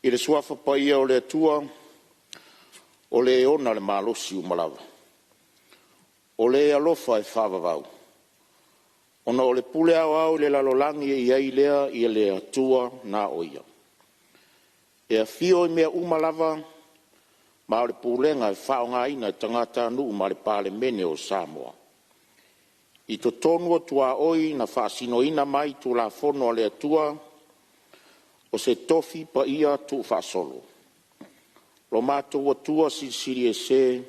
I le suafa pa ia o le atua, o le ona le malosi umalawa. O le alofa e whawawau. Ona o le pule au le lalolangi e iai lea i le atua na oia. E a fio i mea umalawa, ma o le pulenga e whaonga ina tangata anu ma le Palemene o Samoa. I to tonu atua oi na whaasino ina mai tu la fono le atua, o se tofi pa ia tu whaasolo. Lo mātou atua siri e se,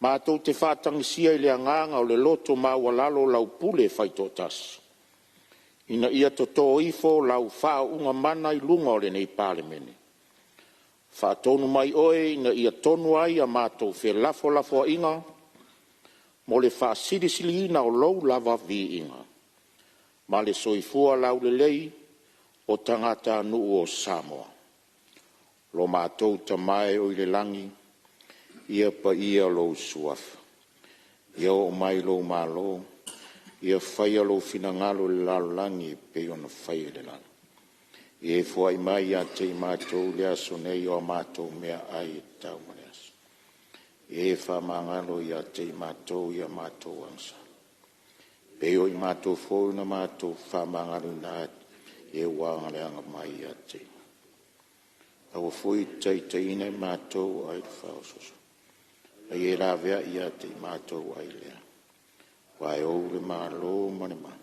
mātou te whātangisia i le anganga o le loto maua lalo lau pule whaitotas. Ina ia to tō ifo lau wha unga mana i lunga o le nei Palemene. Whātonu mai oe ina ia tonu ai a mātou whe lafo inga, mo le whaasirisili ina o lou lava vi inga. Ma le soifua lau le lei, o tangata nuu o Samoa. Lo mātou tamae o le langi, ia pa ia lo suafa. Ia o mai lo malo, ia whaia lo finangalo le lalangi pe ona whaia le langi. Ia fua i mai a te mātou le aso nei o mātou mea ai tau mane aso. Ia wha mangalo ia te mātou ia mātou angsa. Pe o i mātou fōu na mātou wha mangalo na e wanga le anga mai a te. Awa fui tei ina i mātou ai le whaososo. A e la vea i a te mātou ai lea. Wai o le mālo mane ma.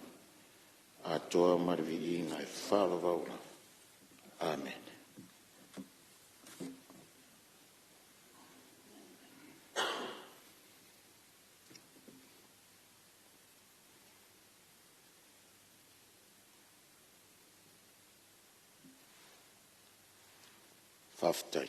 A toa marvi i ngai whala vaula. Amen. Faftai.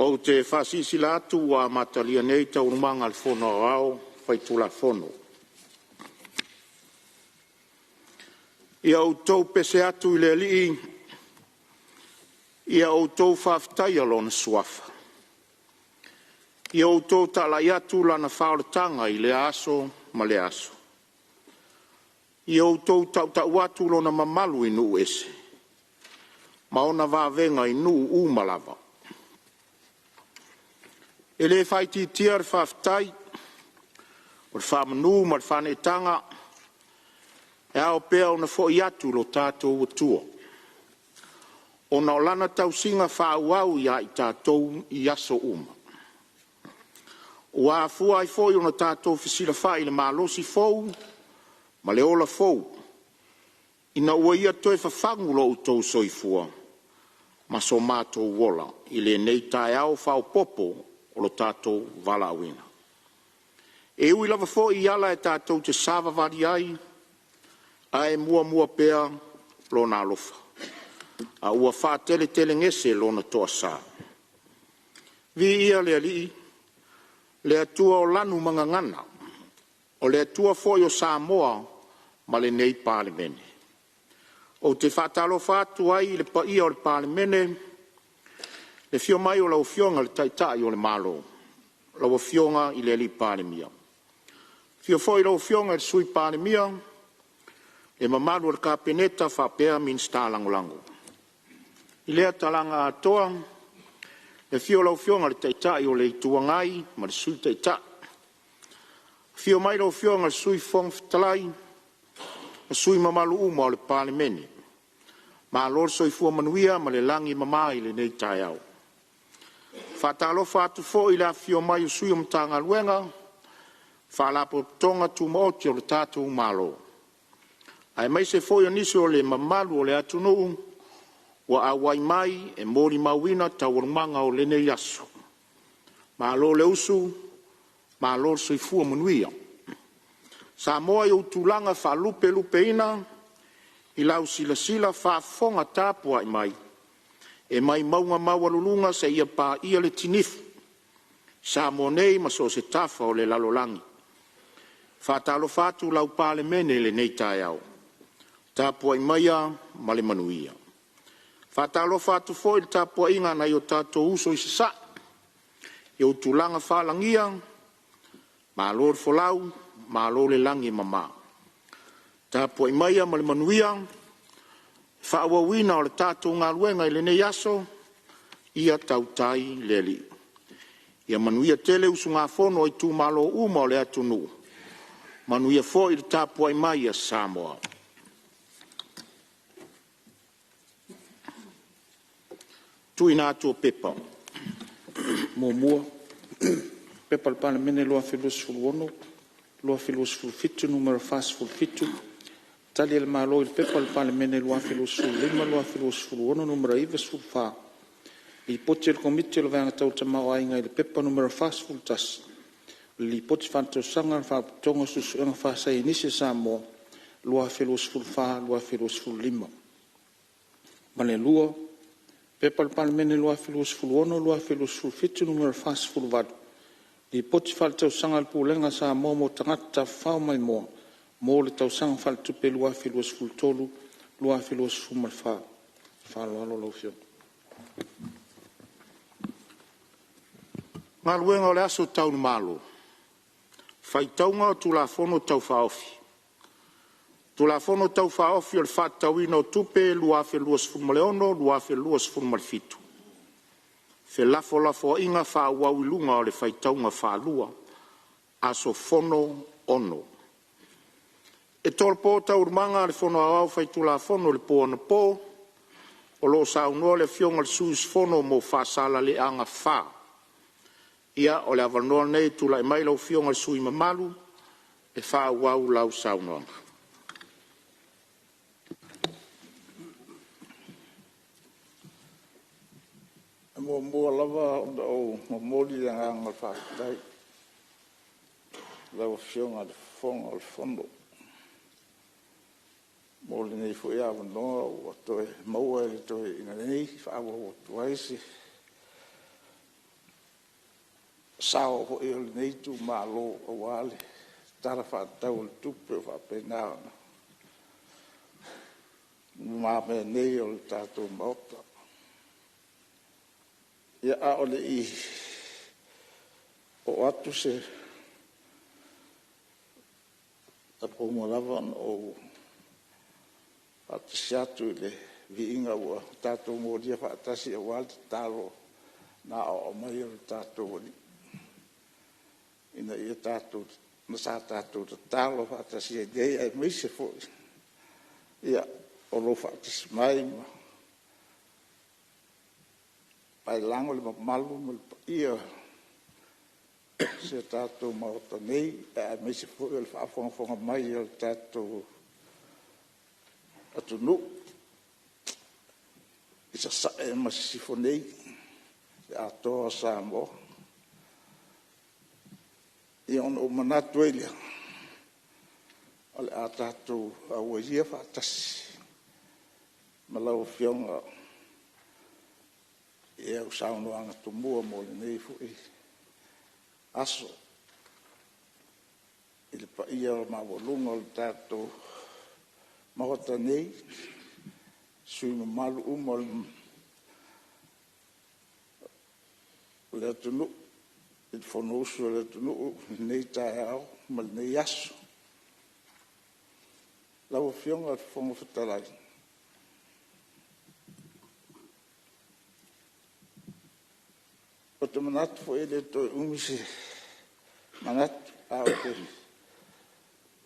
O te whasisi latu wa matalia nei tau numanga al fono au, whai tula fono. Ia o tau pese atu i le li, ia o tau whaftai alona suafa. Ia o tau talai atu lana whaoratanga i le aso ma le aso. Ia o tau tau atu lona mamalu i nuu ese. Ma ona vavenga i nuu umalawa. E le whaiti tia re whaftai, o le whamanu ma le whanetanga, e ao pea ona fo i atu lo tātou atua. Ona o lana tau singa whaauau ia i tātou i aso uma. O a fua i foi ona tātou whisila whai le malosi fou, ma le ola fou. Ina ua ia toi whawhangu lo utou soifua, ma so mātou wola, i le nei tai au whao popo, o lo tātou vala awina. E ui lava fo i ala e tātou te sāwa wari ai, a e mua pea lo nā lofa. A ua whā tele ngese lo na toa sā. Vi ia le ali, le atua o lanu mga ngana, o le atua fo i o Samoa, ma le nei Palemene. O te whātalo whātu ai le pa ia o le Palemene, le fio mai o lau fionga le taitai o le malo, lau fionga i le li Palemia. Fio foi lau fionga le sui Palemia, le mamalu le kapeneta whapea min sta langolango. I lea talanga atoa, le fio lau fionga le taitai o le ituangai, ma le sui taitai. Fio mai lau fionga le sui fong fitalai, le sui mamalu uma o le Palemene. Mālo soifua manuia ma le langi mamai le nei tai au. Whatalofa atu fo i le afio mai usui mtanga luenga, whalapo tonga tu maoti o le tātou mālo. Ai mai se fo i oniso le mamalu o le atunu, wa awai mai e mori mawina tawarumanga o le nei asu. Mālo le usu, mālo soifua manuia. Samoa i utulanga whalupe lupe ina, i lau sila sila whafonga tāpua i mai. E mai maunga mawalulunga se ia pā ia le tinifu. Samoa nei maso se tafa o le lalolangi. Whatalo fatu lau Palemene le nei tai au. Tāpua i maia ma le manuia. Whatalo fatu fo i tāpua inga na i o tātou uso i se sa. I utulanga whalangia, mālo le folau, mālo le langi mama. Tāpua i maia ma le manuia, whaawawina o le tātou ngā luenga i le nei aso, ia tautai le li. Ia manuia tele usu ngā fono i tū malo uma o le atunu. Manuia fo i le tāpua i maia Samoa. Tui nā tō pepa. Mua. Pepa le Palemene loa filos fuluono, loa filos fulfitu, numero fas fulfitu. Tali le malo il pepa le Palemene loa filos fulima, loa filos fuluono, numero ives fulfa. I poti il komite lo vanga tau tamau ainga il pepa numero fas fultas. Li poti fanto sanga fa tonga susu anga fa sa inisi Samoa, loa filos fulfa, loa filos fulima. Mane lua, pepa le Palemene loa filos fuluono, loa filos fulfitu, numero fas fulvadu. Li poti faltau sanga pulenga Samoa mo tangata fau mai moa. Mo le tau sanga faltupe loa filos fultolu, loa filos fumalfa. Falo alo lau fio. Ngā luenga o le aso tau ni malo. Whaitaunga o tulafono tau whaofi. Tulafono tau whaofi o le whaatauina o tupe lua fe luas fumaleono, lua fe luas fumalfitu. Fe lafo inga whaawawilunga o le whaitaunga whaalua, aso fono ono. E tolpo tau urmanga le fono au whaitula fono le po ana po, o lo saunoa le fionga le suis fono mo whaasala le anga wha. Ia o le avanoa nei tula e mai lau fionga le sui mamalu, e wha wau lau saunoa. Mua lava o mamoli le nganga whaatai. Lau fionga le fonga le fono. Moli nei fu ia avanoa o atoe maua e le toe ina nei, whaawa o tuaisi. Sao ho e le nei tu malo o wale. Tara whaatau le tupe o whaapenao. Mame nei o le tātou maota. Ia a ole i o atu se tapo mo lava o atasiatu le viinga ua tātou mo ria whaatasi e wale talo na o mai o tātou wali. Ina ia tātou, nasa tātou talo whaatasi e dei ai meise fo. Ia o lo whaatasi mai ma. Pai lango le malu mo ia se tātou maota nei e me se fo le whaafonga mai o tātou atunu isa sa e masifo nei e atoa Samoa i on o manatu elia ale a tātou a uaia whaatasi malau fionga e au saunoanga tumua mo le nei fu i aso i le paia o mawalunga o le tātou mahota nei sui mamalu uma le atunu i le fonosu o le atunu nei tae au ma le nei aso lau fionga le fonga whatalai. O te manatu fo ele to umisi manatu a o te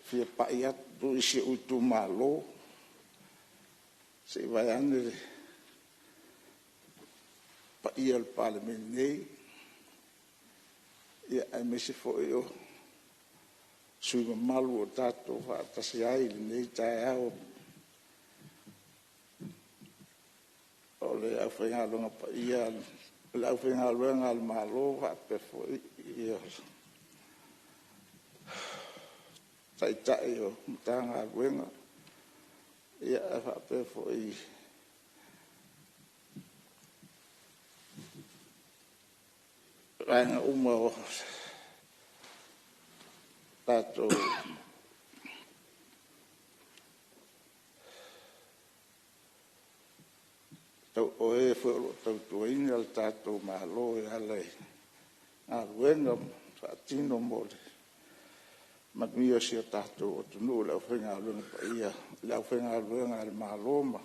fia pai atu isi utu malo se vai ane pa ia le Palemene nei ia ai mese fo'i o sui mamalu o tātou whaatasi ai le nei tae au o le au whaingalonga pa ia le au whaingalonga le malo whape fo'i ia tai o mtanga wenga ia whape fo'i Ranga uma o tātou tau oe whero tau tuaina al tātou mahalo e alai ngā ruenga whaatino mo le matmia si a tātou o tunu lau whenga alunga pa ia lau whenga alunga al mahalo ma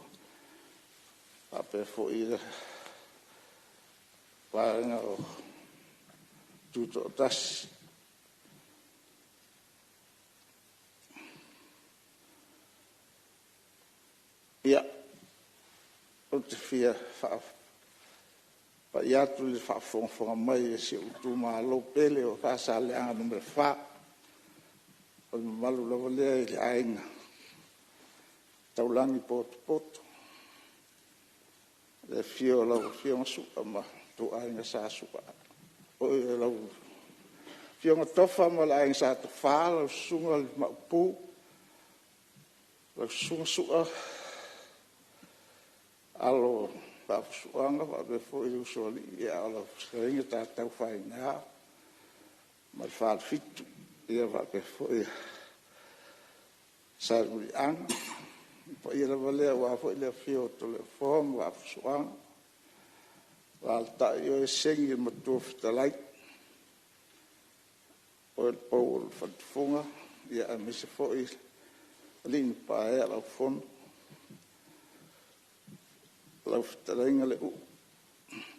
pape fo ia whaenga o tuto tas ia o te fia pa ia tu le whaafonga mai e se utu malo pele o whaasa leanga numere wha o malu lawa lea i le ainga taulangi poto le fio lau fio ngasuka ma tu ainga sa suka o e lau fionga tofa ma la ainga sa tu wha lau sunga le maupu lau sunga suka alo pafusuanga pe fo i usoli ia alo seringa tātou whainga ma le wha fitu ia pe fo i saruri anga pa ia la valea wa fo i le fio to le form wa pafusuanga Walta yo sengi matu fitalai o el poul fatfunga ia mise foi lin pa ela fon la fitalai ngale u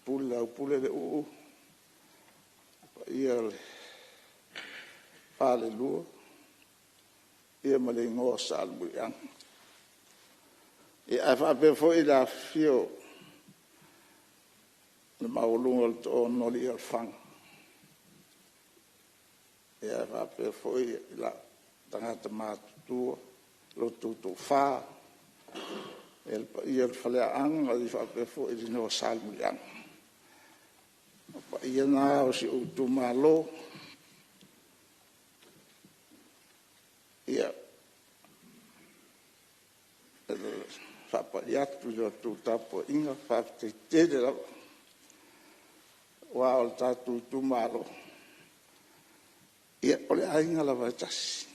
pule le u ia le pale lu ia male ngo salbu yang ia fa be foi la fio le maulunga o noli al fang ia va pe foi la tangata matu lo tu fa el ia fale ang ali fa pe foi di no salmu yang pa ia na o si tu malo ia fa pa ia tu tapo inga fa te la wa o tatu tu malo ia ole ainga la vatas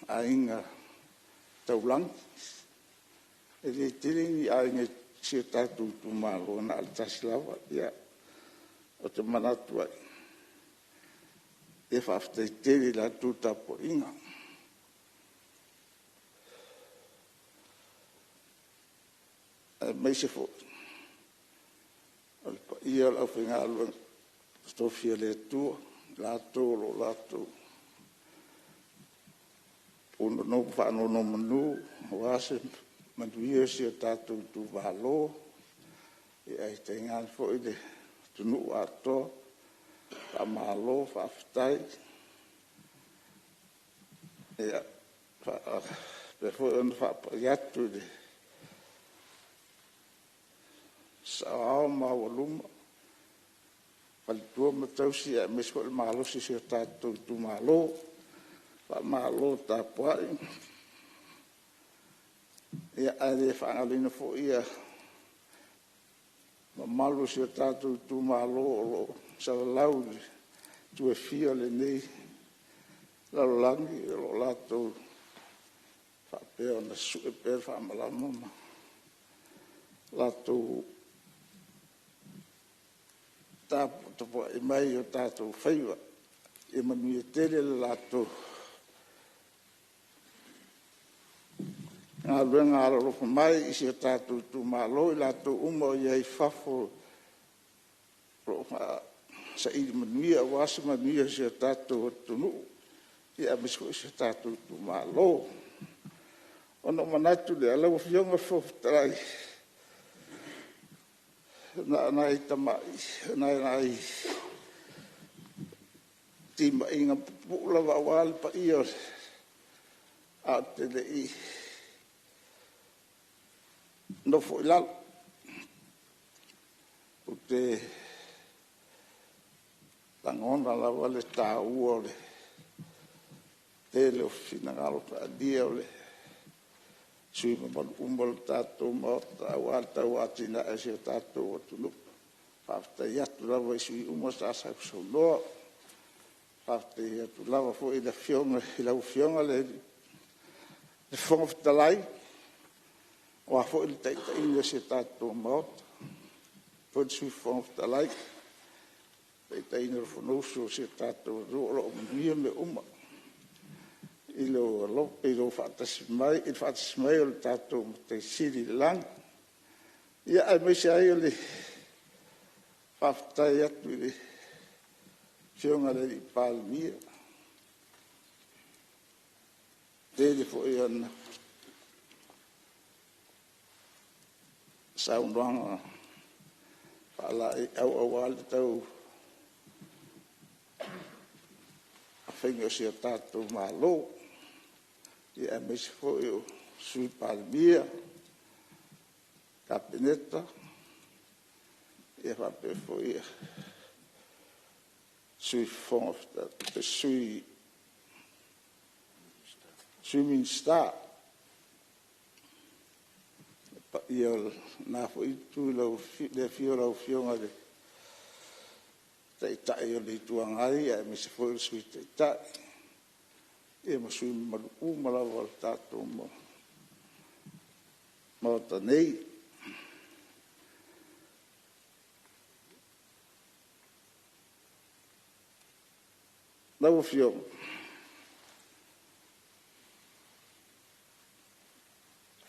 ainga taulang e tiri ainga si tatu tu malo na altas lava ia o te manatu ai e fa te tiri la tu tapo inga mai se fo ia la finga lo sto fiele tu la to uno no fa no manu wase manduia si tatu tu valo e ai tenga fo ide tu no ato pa malo fa ftai e fa per fo on fa ya tu de sao ma volum fal tu ma tausi e mes ko malo si tatu tu malo pa malo ta poi ia ale fa alina fo ia ma malo si tatu tu malo lo sa lau tu e fia le nei la langi lo lato fa pe ona su e per fa mala mama lato to po e mai o tato faiva e manu e tele lato nga luenga alo lofo mai isi o tato tu malo i lato umo i fafo sa i manuia wasa manuia si o tato tunu i amisko isi o tato tu malo Ono manatu le ala fionga fo trai. Na itama na tima inga pula wa wal pa iyo a te le I no fo ilal o te tangona la wale ta uole te le ofina ngalo ta dia ole sui ma umbal tato ma ta wata watina ese tato tunu afta yatu la wa sui umos asa so no afta yatu la wa fo ila fionga le fonga talai wa fo il tai in ese tato ma fo sui fonga talai tai no fonoso se tato ro me uma ilo fatas mai o tato te siri lang ia ai me sai ole fafta ia tu fionga le Palemene te fo iana saunanga pala au awal tau afengo se tato malo ia mes foi o sui Palemene capineta ia va pe foi sui fond de sui minsta ia na foi tu lo de fiora fionga de tai o le tuangai ia mes foi sui tai e ma sui malu malawa tato ma ta nei lau fio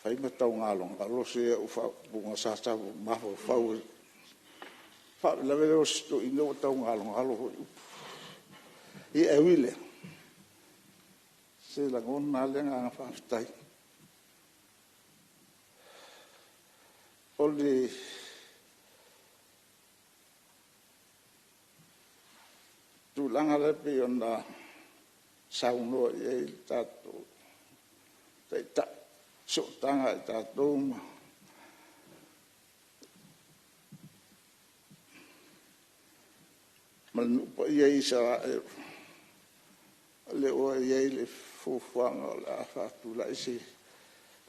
fai ma tau ngalong alo se u fa bunga sa sa ma fa la vero sto ino tau ngalong alo I e wile se la ngona le nga fa stai oli tu langa le pe ona sauno e tato ta so tanga tato man pa ye sa le o ye le fuanga la fa tu la isi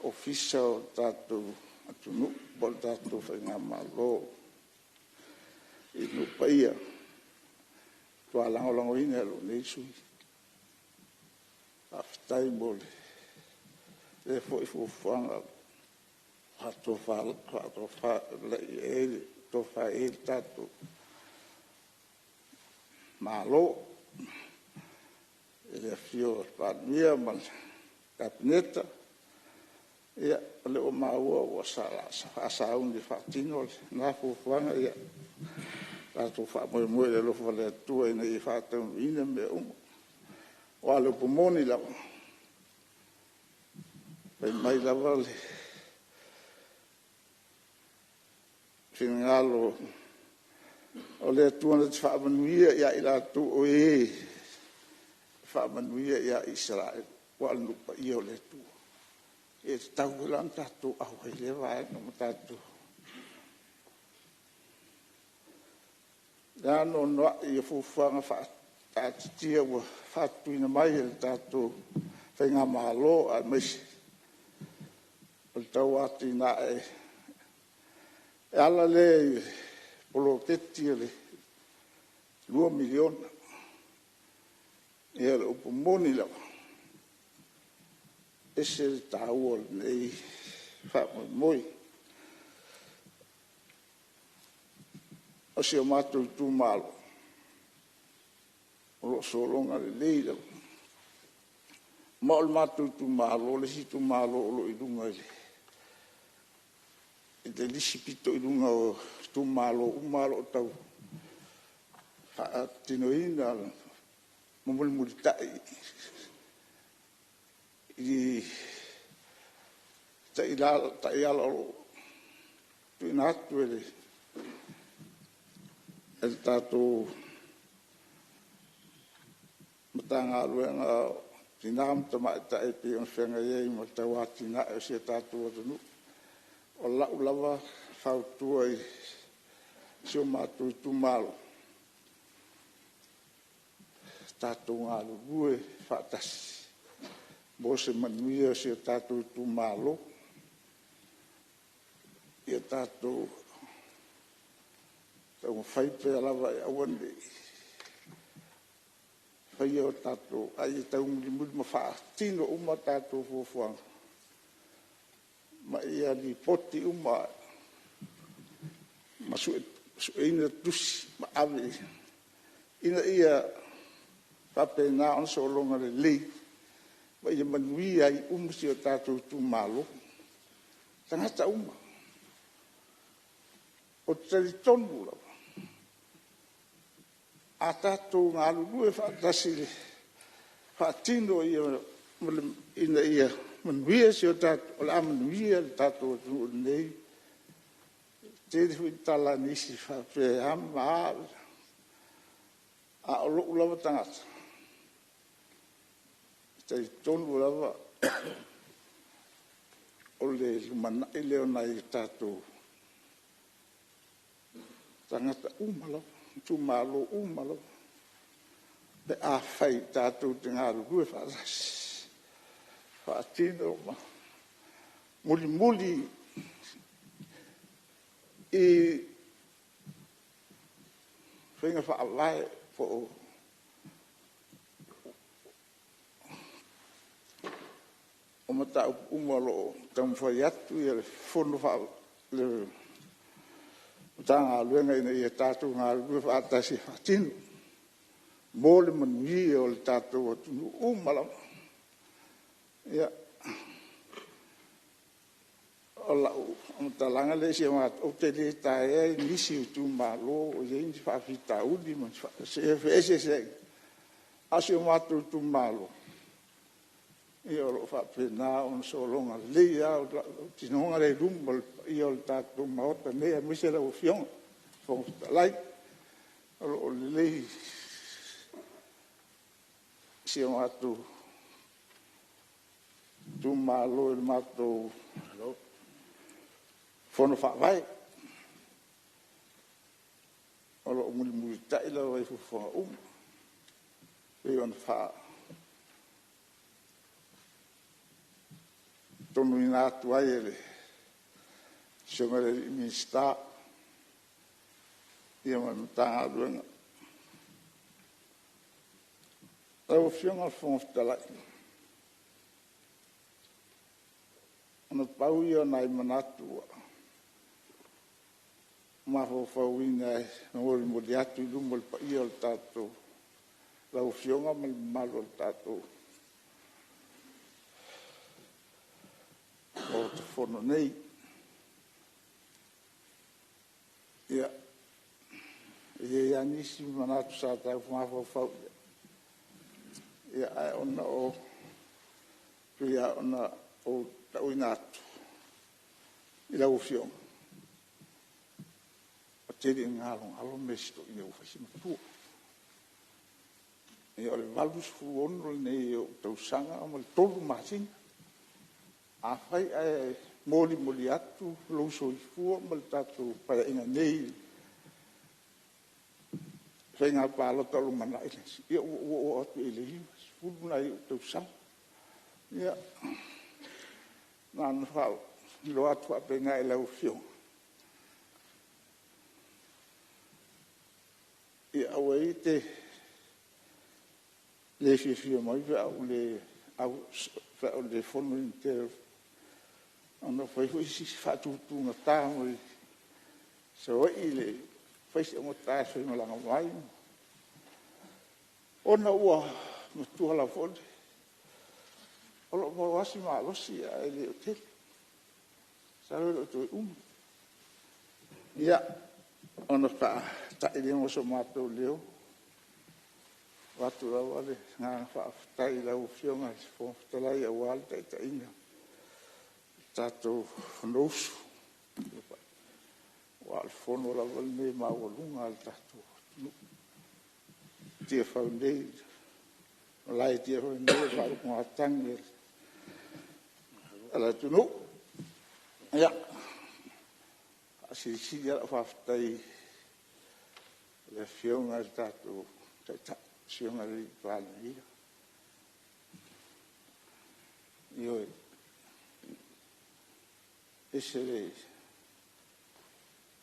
official tato atu no bol tato fa nga malo I no paia to ala longo ina lo nei sui aftai bol le fo fuanga to fa le e to fa e tato malo le fio Palemene mal capineta ia le o maua o sa un di fatino na fu fuanga ia la to fa mo le lo fa le tu e nei fatto in me o alo pomoni la per mai la vale finalo o le tu na fa manuia ia ila tu o e fa manuia ia Israel o al pa io le tu e tau lan tatu au le vai no tatu da no io fu fanga fa tia wa fa tu ina mai il tatu fenga malo al mes il tau ati na e alla le polo tetti le 2 milioni e lo pomoni la ese il tau nei fa moi o se o matu tu malo o solonga le leila ma o matu tu malo le si tu malo o lo idunga le e te lisipito idunga o tu malo tau fa tinoina momol mulitai I ta iala o tuina atu ele tātou matanga aluenga tinam tama ta e pe on fenga ye mo ta wa tina e se tātou atu o la ulava fautua i sio matu tu malo tātou ngālu gue whaatasi mo se manuia se tātou tu malo ia tātou tau whaipe alawa e awande whai o tātou ai tau muri ma whaatino uma tātou fuafuanga ma ia li poti uma ma su ina tusi ma ave ina ia pape na on so longa le lei ma ia manui ai si o tātou tu malo tangata uma o tari tonu lau a tātou ngā lulue whaatasi le whaatino ina ia manuia si o tātou o la manuia le tātou atu nei te hui tala nisi whape ama a o loo lava tangata tari tonu lava o le lumana i leo nai tātou tangata umalo tu malo umalo pe a fai tātou te ngā rurue whaatasi whaatino ma muli i whenga whaalae po o mata umalo tam whai atu i le fono wha le tanga luenga ina ia tātou ngā rurue whaatasi whaatino mō le manui o le tātou atunu umalam ia o lau o talanga le si o te le tae e nisi utu malo o ye inti whaafita udi man se se asi o matu utu malo ia o whaapena on so longa leia o tinonga le rumbo ia o tātou maota mea misera o fionga fongta lai o lei si o matu tu malo il mato fono whaavai o lo muri tai la vai fufonga e on fa tonu ina atu ai ele siongare mi sta ia man tanga luenga tau fionga fongta lai ana pau ia nai manatu ma ho fauina no mo diatu lumol pa ia o tato la fionga mal malo tato o te fono nei ia ia nisi manatu sa tau ma ho fau ia ona o ia ona o tau inatu i lau fionga o teri ngalong alo mesto i au fasima tua i o le valus fuono nei o tau sanga o le tolu masinga a fai ai moli atu lo so i fuo ma le tatu para inga nei fai ngā pālo tolu mana i lesi i o atu i le hiwas fulu nai o tau sanga ia nan fau lo atu ape ngai lau fio i awe te le fio mai au le au fa o le fono inter ana fai foi si fatu tu na ta mo so i le fai se mo ta so mo la mai ona ua mo tu ala fo o lo wasi ma lo si ai le hotel salo to ia ona pa ta ile mo so mato leo watu la wale nga fa tai la u fionga fo tala ia wal tai tai ina tātou whanausu. Wa al fono la wal nei maulunga al tātou. Tia whau nei, lai tia whau nei, whau ngā tangi. Ala tunu. Ia. Asirisi ala whaftai. Le whionga al tātou. Whionga li pāni ia. Ioi. Ese le.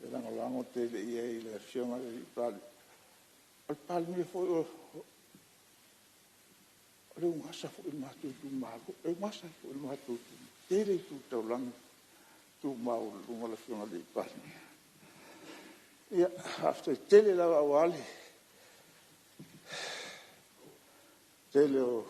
E lango te le ia i le whionga li pāni. Al Palemene foi o ngasa foi matutu mago, ngasa foi matutu. Tere tu taulang tu mau lunga la whionga li Palemene. Ia, after tele la awali. Tele o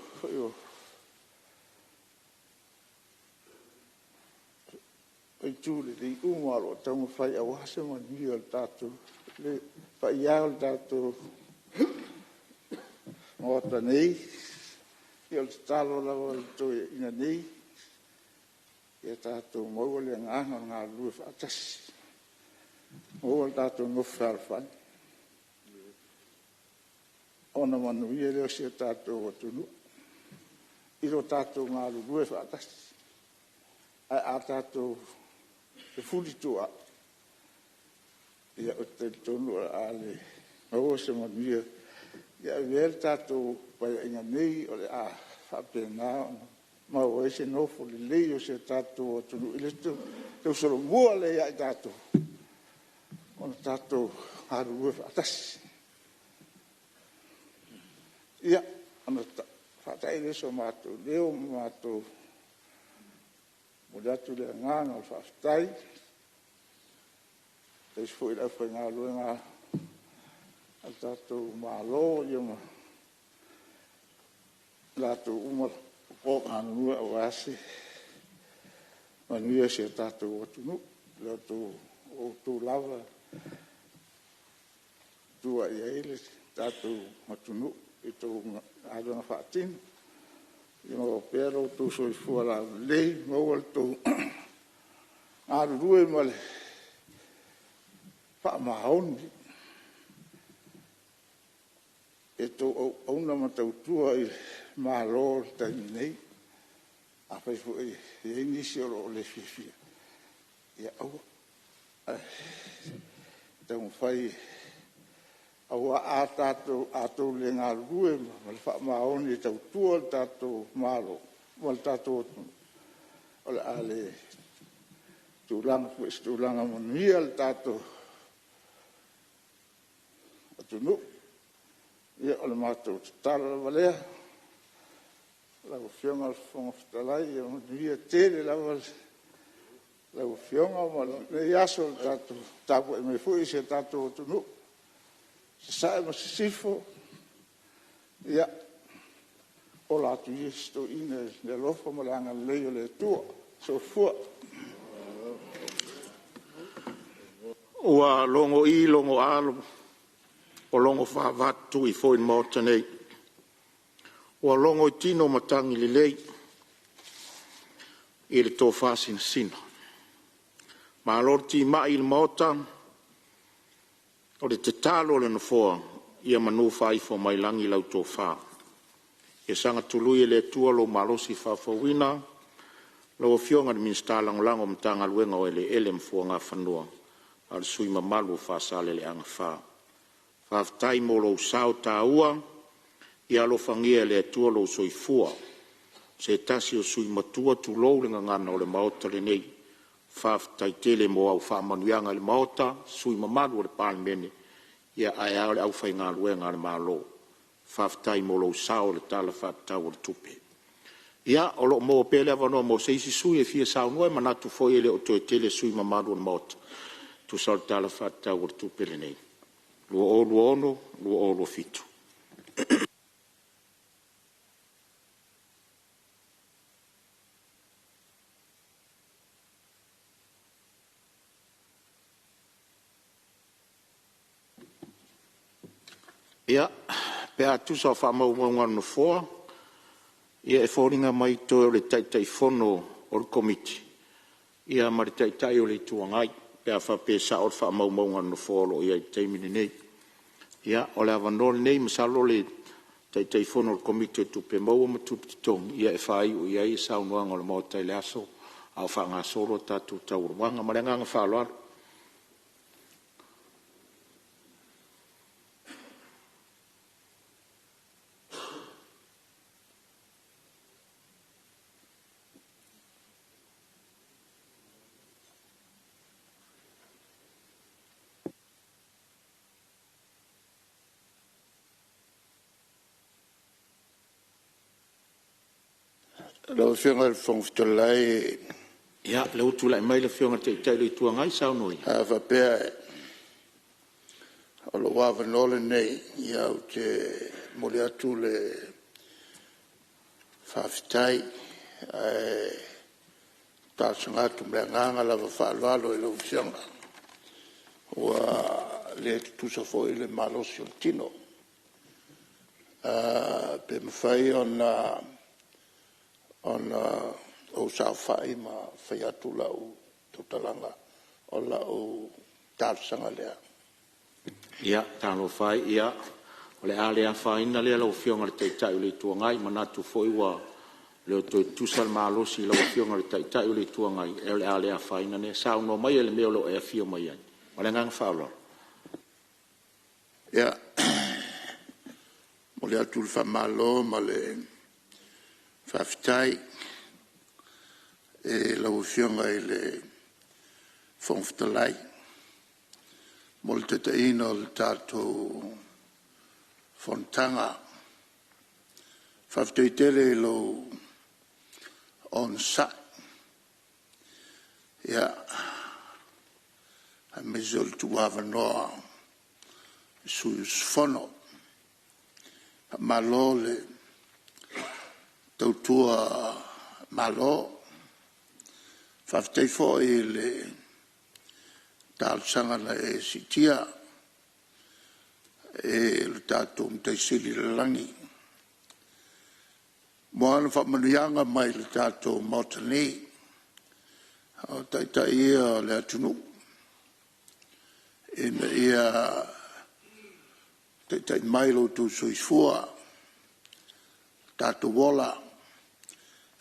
tūle li umaro tamu whai awase mani al tātou. Le whai au tātou ngota nei, i al talo lawa to ina nei, i tātou maua le ngāna ngā lua whaatasi. Maua tātou ngofu alwhani. Ona manu ia leo si tātou o tunu. Iro tātou ngā lua whaatasi. Ai a tātou te furi tua. Ia o te tonu a le maua se manu ia. Ia ver tātou pai inga nei o le a whapena mau e se nofo le lei o se tātou o tunu ile te usoro mua le ia i tātou. Ona tātou haru ue whaatasi. Ia, ana whaatai reso mātou leo mātou mo le atu le ngāna o whaatai. Te isfo i rau whai ngā luenga al tātou mālo i oma tātou umar o anua o ase manuia se tātou o tunu tātou o tū lava tua i eile tātou matunu i tō āruanga whaatinu i mo pero tū soi fua la lei maual tō āru rue male wha mahaoni e tō auna matautua i mālo taimi nei, a whai fu e inisi o le whiwhia. Ia au, tau whai, au a tātou le ngā rue, ma le wha maoni tau tua tātou mālo, ma le tātou o le ale tūlanga, tūlanga manuia le tātou atunu. Ia o le mātou tala walea, lau whionga al whonga whatalai, ia manuia tere lau whionga, ma le aso le tātou, tāpua e me fui se tātou o tunu, se sae ma se sifo, ia o lātu iesto ina le lofa ma le anga leo le tua, so fua. Ua longo I, longo alo, o longo whaavatu I fōin mōta nei. O longo I tino matangi li lei, I le tō whāsina sina. Ma lorti mai il mōta, o le te talo le nofoa, Ia manu whaifo mai langi lau tō whā. Ia sanga tului le tua lo malosi whawhawina, lo fionga de minsta langolango mtanga luenga o ele mfua ngā whanua, al sui mamalu whasale le anga whā. Whaftai mo lo sao tā ua, Ia lo whangia le tua lo soifua, se tasi o sui matua tu loulinga ngana o le maota le nei, whaftai tele mo au whamanuianga le maota, sui mamalu o le Palemene, Ia ai au le au whai ngā luenga le malo, whaftai mo lo sao le tala whaptau o le tupe. Ia o lo mo pele avanoa mo seisi sui e fia sao noe manatu foi ele o toe tele sui mamalu o le maota, tu sao le tala whaptau o le tupe le nei. Lua ono, lua o fitu. Ia, pe atu sa whamaumaunga no foa, Ia e whoringa mai toi o le taitai whono o le komiti. ia maritai o le tuangai pe a whapesa o wha maumaunga no wholo ia i teimini nei. Ia, o le avanol nei masalo le tai fono o komite tupe maua matupitong ia e whai o ia i saunuanga o le mautai le aso au wha ngā soro tatu tauruanga marenga ngā whaloaro. Lo fianga le fonftolai ia le utu lai mai le fionga te le tuangai saunoi a fa pe o lo wa vanole nei ia o te mole atu le faftai ta sanga tu me nganga la fa lo e lo fianga wa le tu so fo le malo sul tino pe mfai on o sa fai ma fai atu la u tutalanga o la u tar sanga lea. Ia, talo fai, ia, o le alea fai na lea lau fionga le taitai o le tuangai, manatu foi wa leo toi tusal malosi lau fionga le taitai o le tuangai, e le alea fai na ne, sao no mai ele meo lo e fio mai ai. Ma le ngang whaolo. Ia, mo le atu le whamalo, ma le whaftai, e lau fionga i le fonftalai, mo le tataina o le tātou Fonotaga, whaftai tele i lau on sa. Ia, a mezol tu wawanoa, sui sfono, malo le tautua malo, whaftai fo i le tālsanga na e sitia, e le tātou mtaisili le langi. Moana whamanuianga mai le tātou mautani, o taitai ia le atunu, ina ia taitai mailo tu soisfua, tātou wola,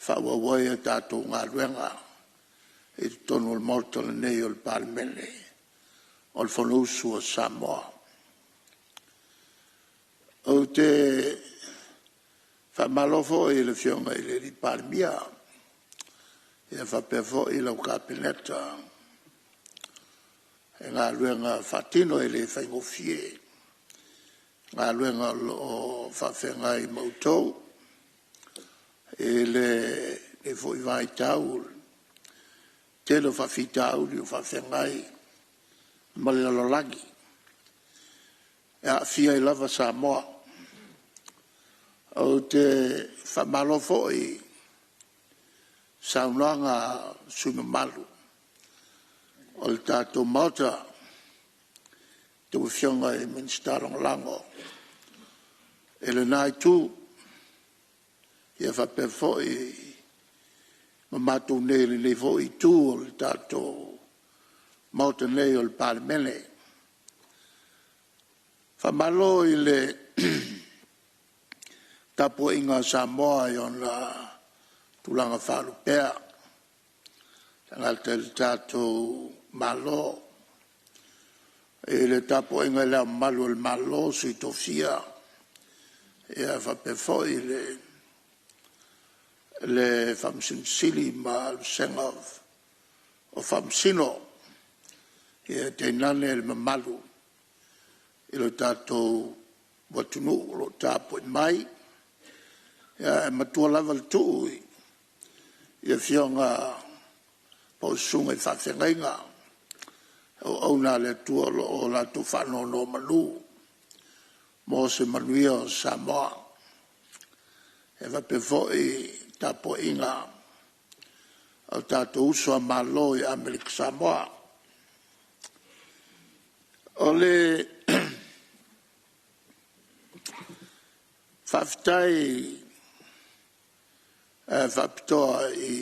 whawawaia tātou ngā ruenga, e tonu le mautala nei o le Palemene, o le whanausu o Samoa. O te whamalofo i le fionga i le li Palemia, e whapefo i lau kapeneta, e ngā ruenga whatino e le whaingofie, ngā ruenga o whawhenga i mautou, e le fo i vai tau, telo whawhitau li o whawhengai, malilalolangi, e a fia i lava Samoa, o te whamalofo i saunanga sumamalu, o le tātou mauta, te wifionga i Minstarong Lango, e le nai tū, ia whapefo i mamatu nei le nei fo i tū o le tātou mauta nei o le Palemene. Whamalo i le tapo inga Samoa i on la tulanga whalupea. Tangalta le tātou malo. E le tapo inga le malu le malo sui tofia. Ia whapefo i le whamsinsili ma le senga o whamsino. Ia te nane le mamalu. I lo tātou watunu lo tāpo i mai. Ia matua lava le tui. Ia fionga pausunga i whawhengainga. O auna le tua o la tu whano no manu. Mo se manuia o Samoa. E wapefo i tapo inga. O tātou usua malo i Amerika Samoa. O le whaftai whapitoa i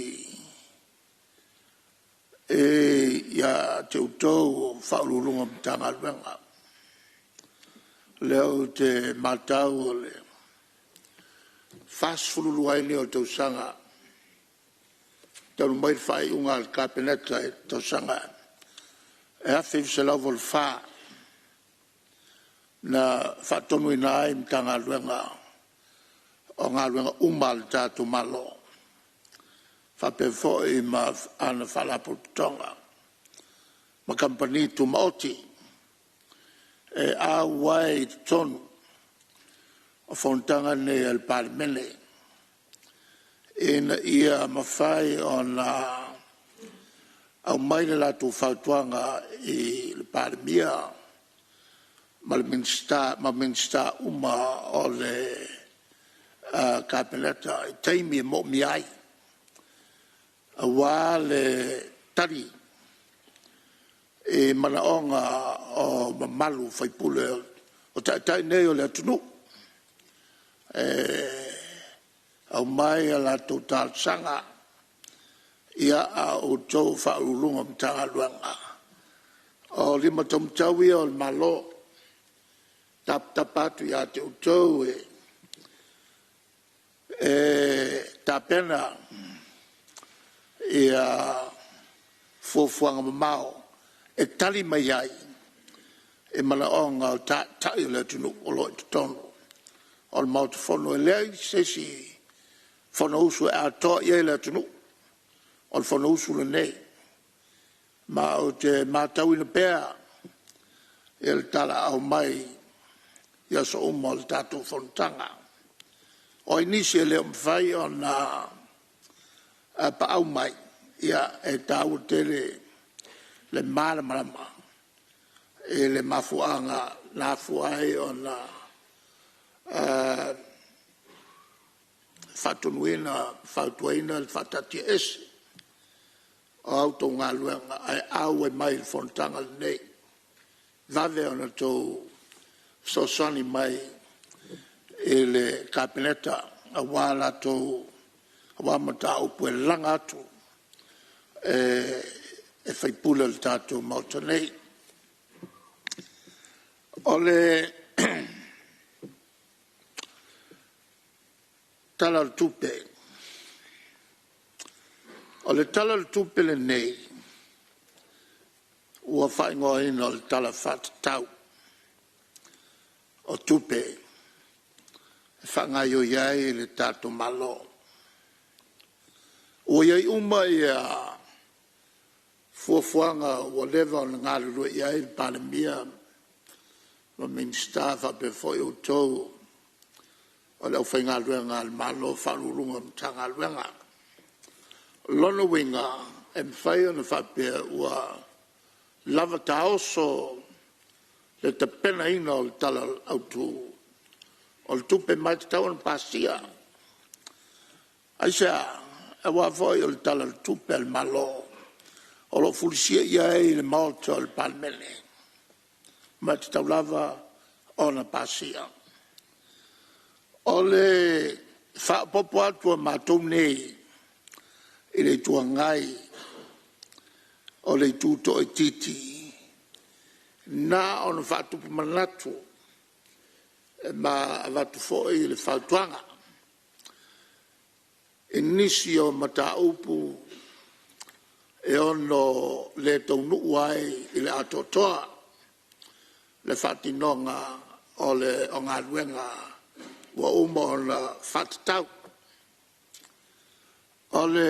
ia te utau whaururunga mtanga luenga. Leo te matau o le whasfururu aile o tau sanga. Tau mai whai unga al kapeneta e tau sanga. E awhi se lau vol wha na whatonu ina ai mtanga luenga o ngā luenga umal tātu malo. Whapefo i ma ana whalapu tonga. Ma kampani tu maoti e a wai tonu o Fonotaga nei al Palemene ina ia mawhai o na au maile la tu whautuanga i le Palemia ma minsta uma o le kapeleta i teimi mo miai a wā le tari e manaonga o mamalu whaipule o tai nei o le atunu au mai a la tau sanga ia a o tau whaurunga mtanga luanga o lima taumtawi o le malo tapatu ia te utau tapena ia fuafuanga mamao e tali mai ai e manaonga o tai le tunu o lo i tonu o le mauta fono e lei sesi fono usu e atoa i le tunu o le fono usu le nei ma o te matau ina pēa e le tala au mai ia so umo le tātou Fonotaga o inisi e leo mwhai o na pa au mai ia e tau tele le marama e le mafuanga na fuai o na fatunuina fatuina le fatati ese o auto ngā luenga ai au e mai le Fonotaga nei vave ona tau sosani mai e le kapeneta a wala tau wa mata o pu langa atu e fai pula le tātou mauta nei o le tala le tupe o le tala le tupe le nei ua fai ngoa ina o le tala whatatau o tupe e whangaio iai le tātou malo o iai uma ia fuafuanga whatever o ngā ruru iai Palemia ma minsta whapefo i o tau o leo whai ngā ruenga al malo wharurunga mtanga ruenga lono winga e mwhai o na whapea ua lava taoso le te pena ina o le tala autu o le tupe mai te tau na pasia aisea e wa voi o le tala le tupe al malo o lo fulisia iai le maota o le Palemene ma te tau lava o na pasia o le whaapopo atua mātou nei i le tuangai o le tuto e titi na o na whaatupu manatu ma avatu foi le whautuanga inisi o mata upu e ono le tau nuuai i le atotoa le whatinonga o le o ngā ruenga wa umo o na whatatau o le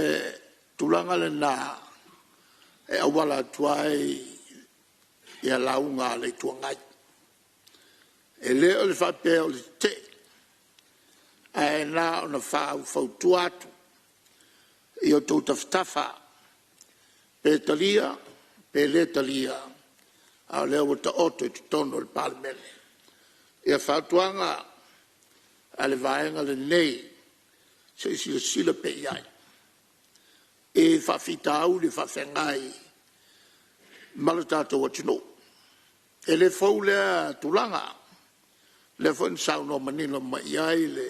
tulanga le nā e awala tuai i a launga le tuangai e le o le whapea o le te e nā o na whautu atu i o tau taftafa pe talia pe le talia a leo o ta oto i tono le Palemene i a whautuanga a le vaenga le nei se si le sila pe iai e whawhitau le whawhengai malatata watino e le fau lea tulanga le fau sauno manila mai iai le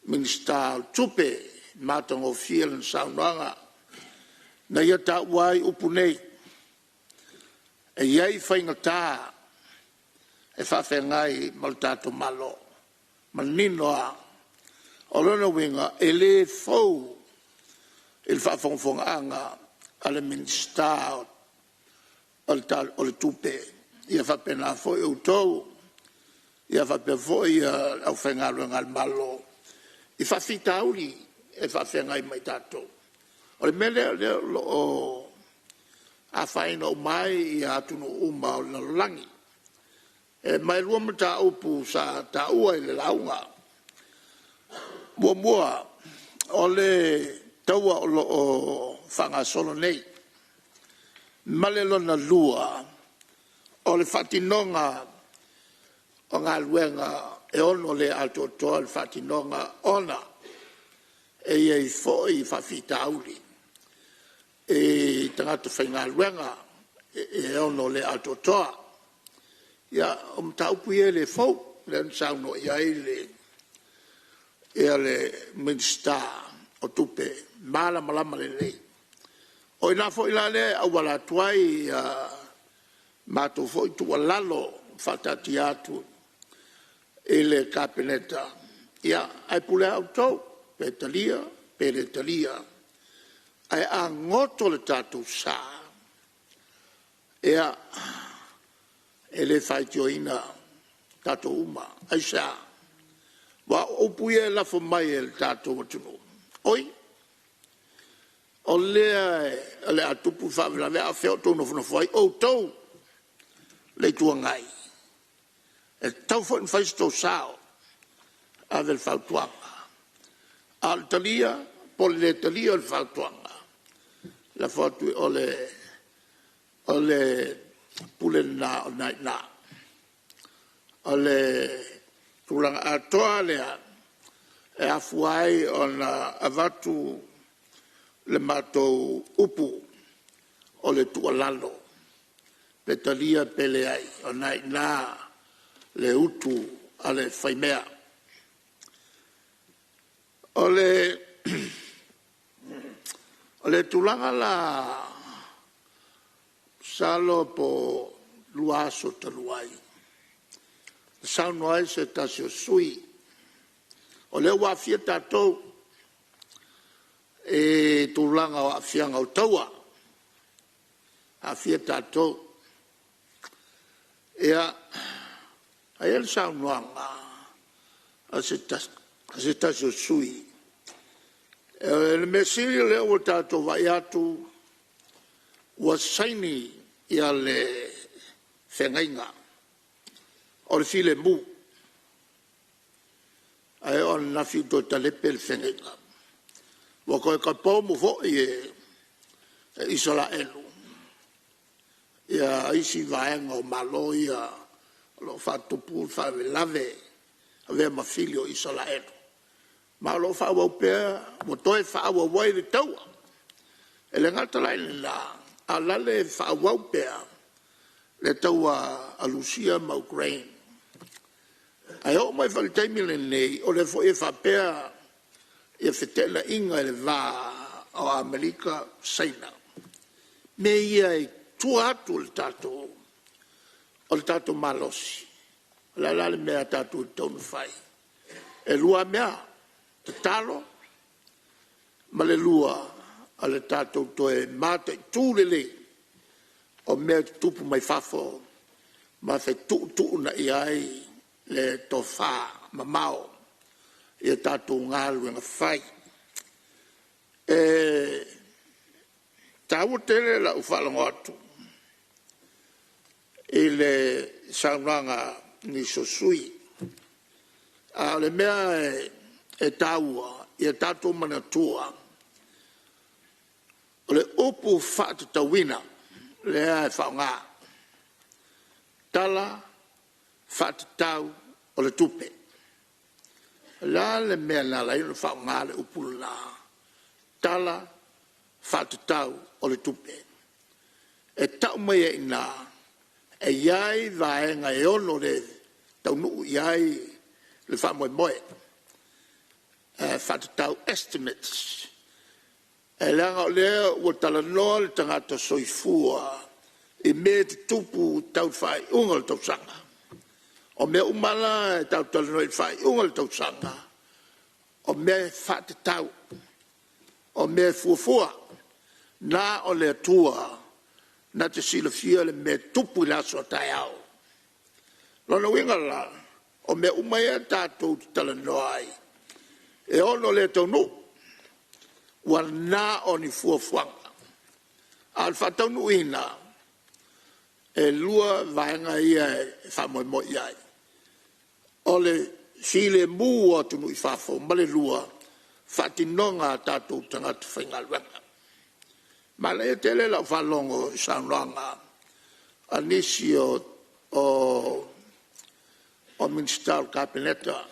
minsta tupe matango fiel saunoanga na ia ta wai upu nei e iai whaingata e whawhengai mal tātou malo manino a o lona winga e le fau il whawhongwhonga ale minsta o le tupe ia whapena fo e utou ia whapena fo i au whengaru ngal malo i whawhitauri e whawhengai mai tātou o le mele o a whaina o mai i atunu uma o le langi e mai rua mata upu sa ta ua i le launga mua o le taua o whanga solo nei male lona lua o le whatinonga o ngā luenga e ono le alto toa le whatinonga ona e iei fo i whawhitauri e tangata whainga luenga e ono le alto toa ia taupu e le fau le nsauno ia le minsta o tupe malama le lei o ina fo ila le awala tuai mato fo tu lalo fatati atu ele capineta ia ai pule auto petalia ai angoto le tatu sa ia ele fai joina tatu uma ai sa wa opuye la fo mai el tatu tunu oi o le atupu whawela le a wheo tōna whanawhai o tau le tuangai e tau whain whaisto sao a vel whautuanga a le talia poli le talia le whautuanga la whautu o le pule na o nai na o le tulanga a toa lea e afuai o na avatu le matou upu o le tualalo petalia pele ai o nai na le utu a le whaimea o le tulanga la salo po luaso taluai saunoai se tasio sui o le wafia tatou e tulanga o afianga o taua afia tatou ea ai el saunoanga a se tasio sui le mesiri le o tatou vai atu ua saini ia le whengainga o le file mu ai o nafi do talepe le whengainga wa koe ka pōmu fo i Israelu. Ia isi vaenga o malo ia lo whatupu whawe lave a vea mawhili o Israelu. Ma lo whawa upea, mo toe whawa wai le taua. E le ngata lai la, a lale whawa upea le taua a Lucia ma Ukraine. Ai o mai whalitaimile nei, o le fo e whapea ia fetela inga le va o Amerika saina. Me ia e tua atu le tatou, o le tatou malosi. La le mea tatou tonu fai. E lua mea, te talo, ma le lua a le tatou toe mata i tūlele, o mea tupu mai fafo, ma fe tu na iai le tofa mamao. Ia tātou ngālu nga whai. Tāua tere la uwhalango atu. I le saunanga ni sosui. A le mea e tāua, ia tātou manatua. O le upu whatu tawina, le a e whaunga. Tala, whatu tau, o le tupe. La le mea la la ino whao ngā le upulu la tala whatatau o le tupe. E tau mai e ina e iai vaenga e ono le tau nuu iai le wha moe moe. Whatatau estimates E langa o lea ua talanoa le tangata soifua i me te tupu tau whai unga le tausanga. O mea umala e tau talanoa i whai unga le tausanga. O mea whate tau. O mea fuafua. Nā o lea tua na te silafia le mea tupu i laso a tai au. Lona winga la, o mea umaya tātou te talanoa ai. E ono lea tau nu. Wa nā o ni fuafuanga. Al whatau nu ina. E lua vaenga ia e whamoe mo iai. O le sile mu o tunu i whafo, male lua, whatinonga tātou tangata whaingaluanga. Mala e tele la whalongo i saunanga, anisi o ministerial kabineta.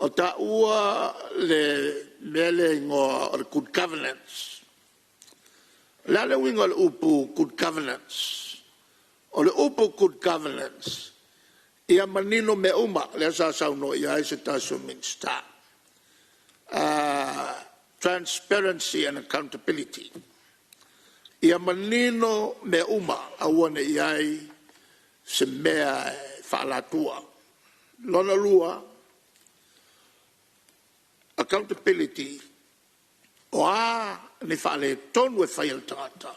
O ta ua le mele ingoa o le good governance. Lale wingo le upu good governance. O le upu good governance. Ia manino me uma, le sa sauno ia se taso minsta. Transparency and accountability. Ia manino me uma, awane iai se mea whalatua. Lona lua, accountability, o a ne whale tonu e whai al tangata.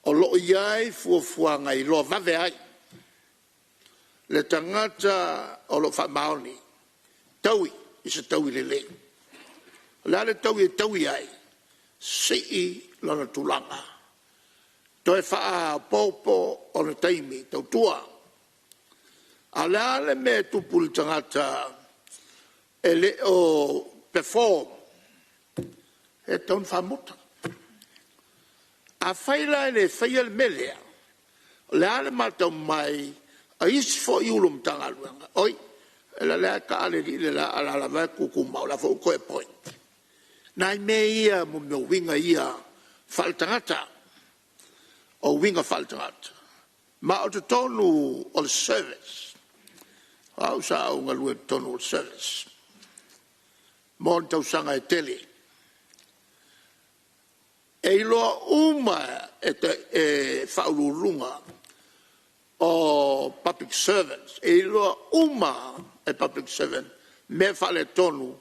O loo iai fuafuanga i loa vave ai. Le tangata o lo whamaoni, taui, i se taui le le. La le taui e taui ai, sei lana tulanga. Toi wha popo o le taimi, tau tua. A la le me tupu le tangata, e le o perform, e taun whamuta. A whaila e le whaia le melea, le ale matau mai, a isi fo iulum tanga luanga. Oi, e la lea ka ale li le la ala la vai kukumau, la fo uko e point. Nai me ia mo me winga ia faltangata, o winga faltangata. Ma o te tonu o le service, au sa au ngalua tonu o le service. Mo tau sanga e tele. E iloa uma e whaururunga o public servants. E iloa uma e public servant me whale tonu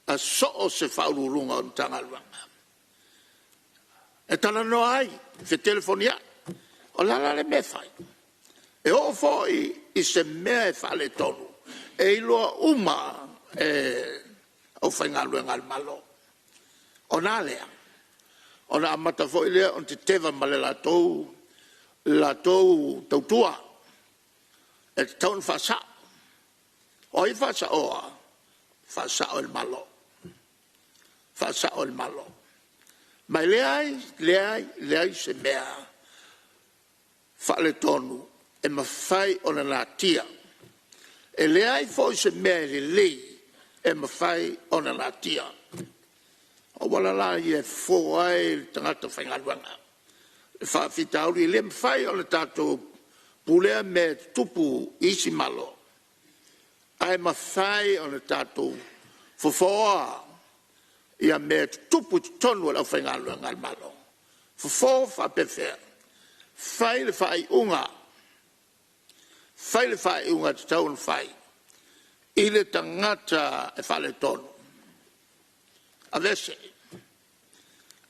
a so o se whaururunga o tangaluanga. E tala no ai, fe telefonia, o lala le me whai. E o foi i se mea e whale tonu. E iloa uma o whaingaluanga al malo. O nā lea. O nā amata foi lea on te tewa male la tou tautua. E te taun whasa. O i whasa oa. Whasa o il malo. Whasa o il malo. Mai leai se mea. Whale tonu. E mawhai o na tia. E leai foi se mea le lei. E mawhai o na tia. O wala la i e fo ai tangata whaingaluanga. E whaafitauri le mwhai o le tātou pulea me tupu isi malo. Ai mawhai o le tātou fofoa ia me tupu tonu la whaingaluanga al malo. Fofoa whapewhea. Whai le whai unga. Whai le whai unga te taun whai. I le tangata e whale tonu. A vese.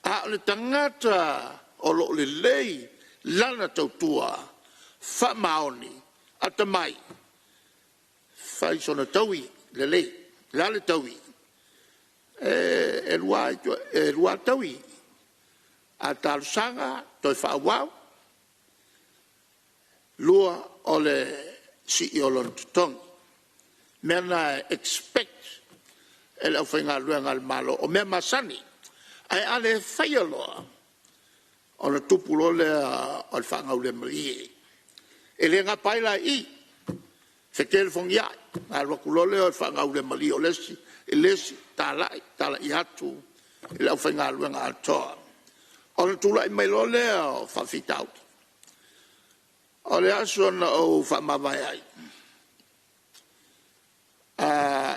A le tangata o lo le lei lana tautua wha maoni a ta mai. Whai sona taui le lei. La le taui. E rua taui. A talusanga toi whawau. Lua o le si i o lon tutongi. Mena expect e le whainga luenga al malo o mea masani ai ale whaia loa o le tupulo le al whangau le marie e le nga paila i se telefon ia a rokulo le al whangau le marie o lesi tala i atu e le whainga luenga al toa o le tula i mai lo le o whawhitau o le asona o whamawai ai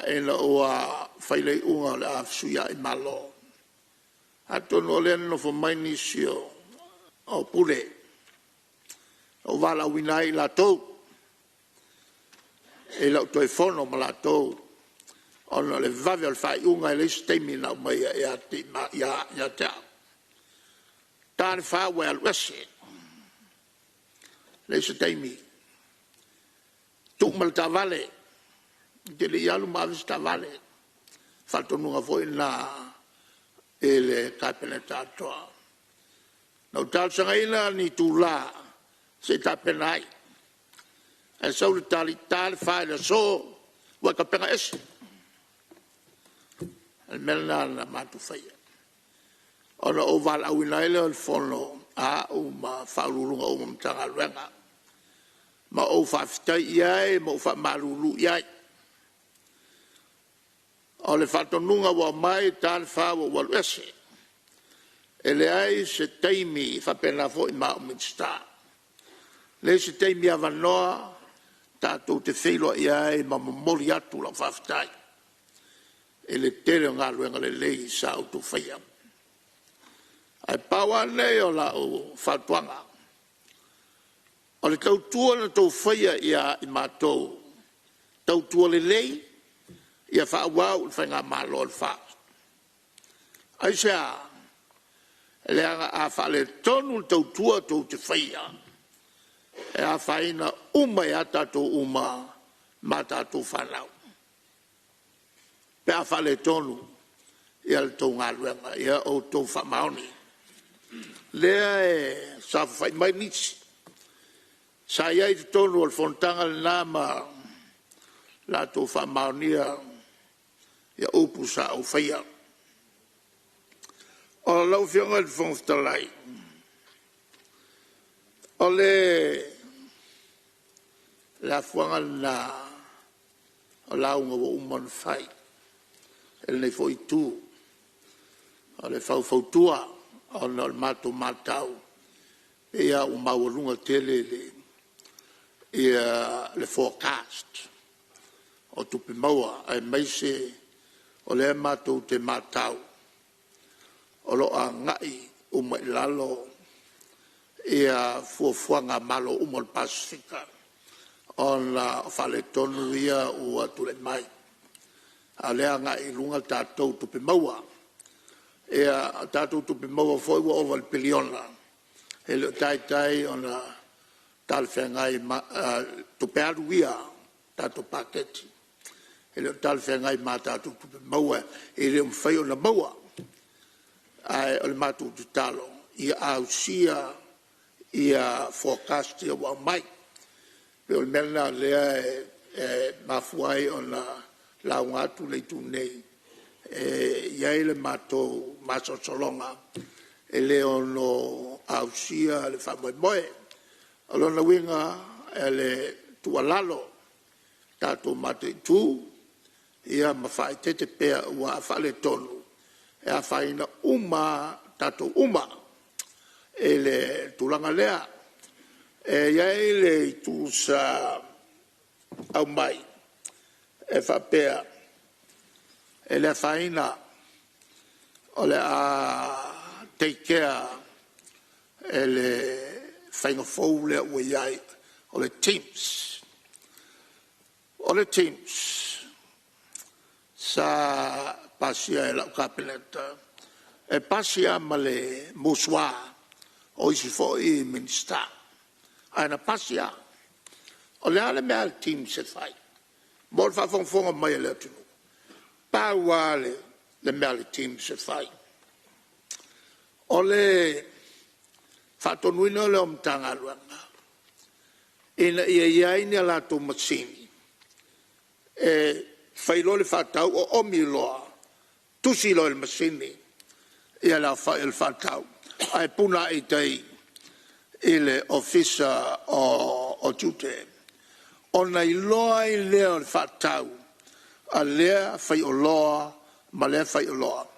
e la oa whailei unga le afsuia i malo. Atono le no fo mai ni sio o pule. O vala winai la tou. E la toi fono ma la tou. Ono le vave al fai unga le stemi na mai ya ti ma ya ta. Tan fa well wese. Le stemi. Tu mal ta vale. De le yalu ma vista vale. Falto nunga foi na ele tapeleta toa. No tal sangaina ni tula se tapenai. E sau le tali fai le so wa ka penga es. El melna na matu fai. Ona oval au inaile el fono a o ma faulunga o mtanga luenga. Ma o fa fitai ia ma o fa malulu ia. O le whatonunga wa mai tāle whawa wa luese. E le ai se teimi whapena fo i mao minsta. Le se teimi awanoa tātou te whilo i ai ma mamoli atu la whaftai. E le tere ngā luenga le lei sa o tu whaia. Ai pawa nei o la o whatuanga. O le tautua na tau whaia i mātou. Tautua le lei. Ia fa wau fa nga malo fa ai sa le a fa le tonu to tua to te faia e a fa ina uma ya tato uma mata to fa lau pe a fa le tonu ia le to nga luenga ia o to fa maoni le e sa fa mai nits sa ia i tonu al fontanga le nama la to fa maonia ia upu sa au whaia. O la lau whianga le whangwhtalai. O le la whanga na o launga wa uman whai. E le fo i tū. O le whautua o na le mato matau. Ia o mawarunga tele ia le forecast. O tupi maua ai maise o le mātou te mātau. O lo a ngai uma i lalo ia fuafuanga malo uma le Pasifika. O na whale tonu ia ua tule mai. A lea ngai lunga tātou tupi maua. Ia tātou tupi maua foi ua ova le piliona. E leo tai o na talwhea ngai tupe aru ia tātou paketi. E leo talwhea ngai mātātou tupe maua, e leo mwhai o na maua, ai o le mātou tu talo, ia ausia, ia forecast ia wa mai, pe o le mena lea mafuai o na laungatu le tu nei, ia le mātou masosolonga, e leo no ausia le whamoe moe, o lona winga e le tualalo, tātou mātou tu, ia mawhai tete pea ua a whale tonu. E a whaina uma, tato uma, e le tulanga lea. E iai le tu sa au mai, e whapea. E le whaina, o le a take care, e le whainga fau lea ua iai, o le teams. O le teams. Sa pasia e lau kapeleta. E pasia ma le muswa o isi fo i minsta. Aina pasia. O le ale mea le team se fai. Mol fa fonga mai le tunu. Pa wale le mea le team se fai. O le fatonuino le omtanga luanga. Ina ia ni ala to masini. E whailo le whatau o omi loa, tusi lo le masini, ia la whai le whatau. Ai puna i tei, i le ofisa o tute. O nei loa i lea le whatau, a lea whai o loa, ma lea whai o loa.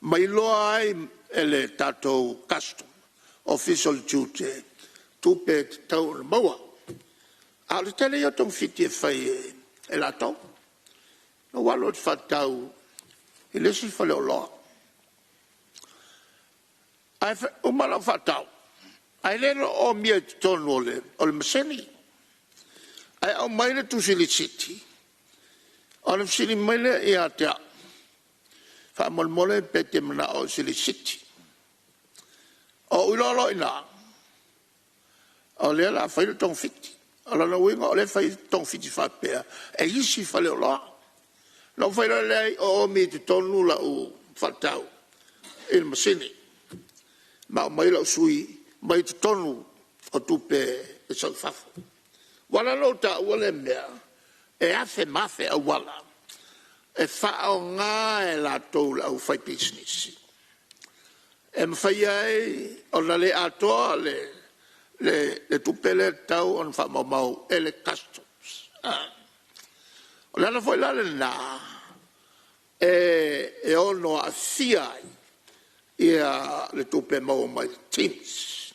Mai loa ai e le tatou custom, official tute, tupe tau le maua. A le tele i o tong fiti e whai e la tau. No walo te whatau, i lesi whale o loa. ai umala fatau ai le o mia tonu o le maseni ai au mai le tusili city o le sili mai le ia te fa mole pete mana o sili city o ulolo ina o le la fa le tong fiti o la winga o le fa tong fiti fa pe e isi fa le lo no fa le o mi tonu la u fatau il masini ma mai la sui mai tonu o tupe e sa fafo wala lo ta wala mea e afe mafe a wala e fa o nga e la to la u fai business e mfai ai o la le ato le tupe le tau on fa mau e le customs o la foi la le na e ono a fiai ia le tupe mau mai teams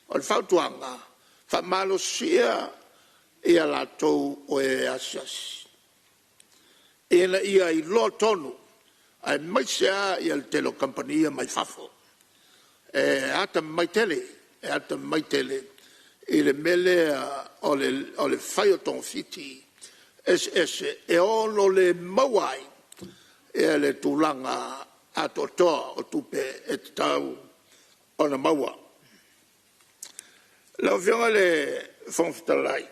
o le fautuanga fa malo sia ia la tou o e asiasi ina ia i lo tonu ai mai sia ia le telo compania mai fafo ata mai tele i le mele o le fai o ton fiti e ono le mawai e le tulanga atotoa o tupe e tau o na maua. Lau whianga le whangwhitalai.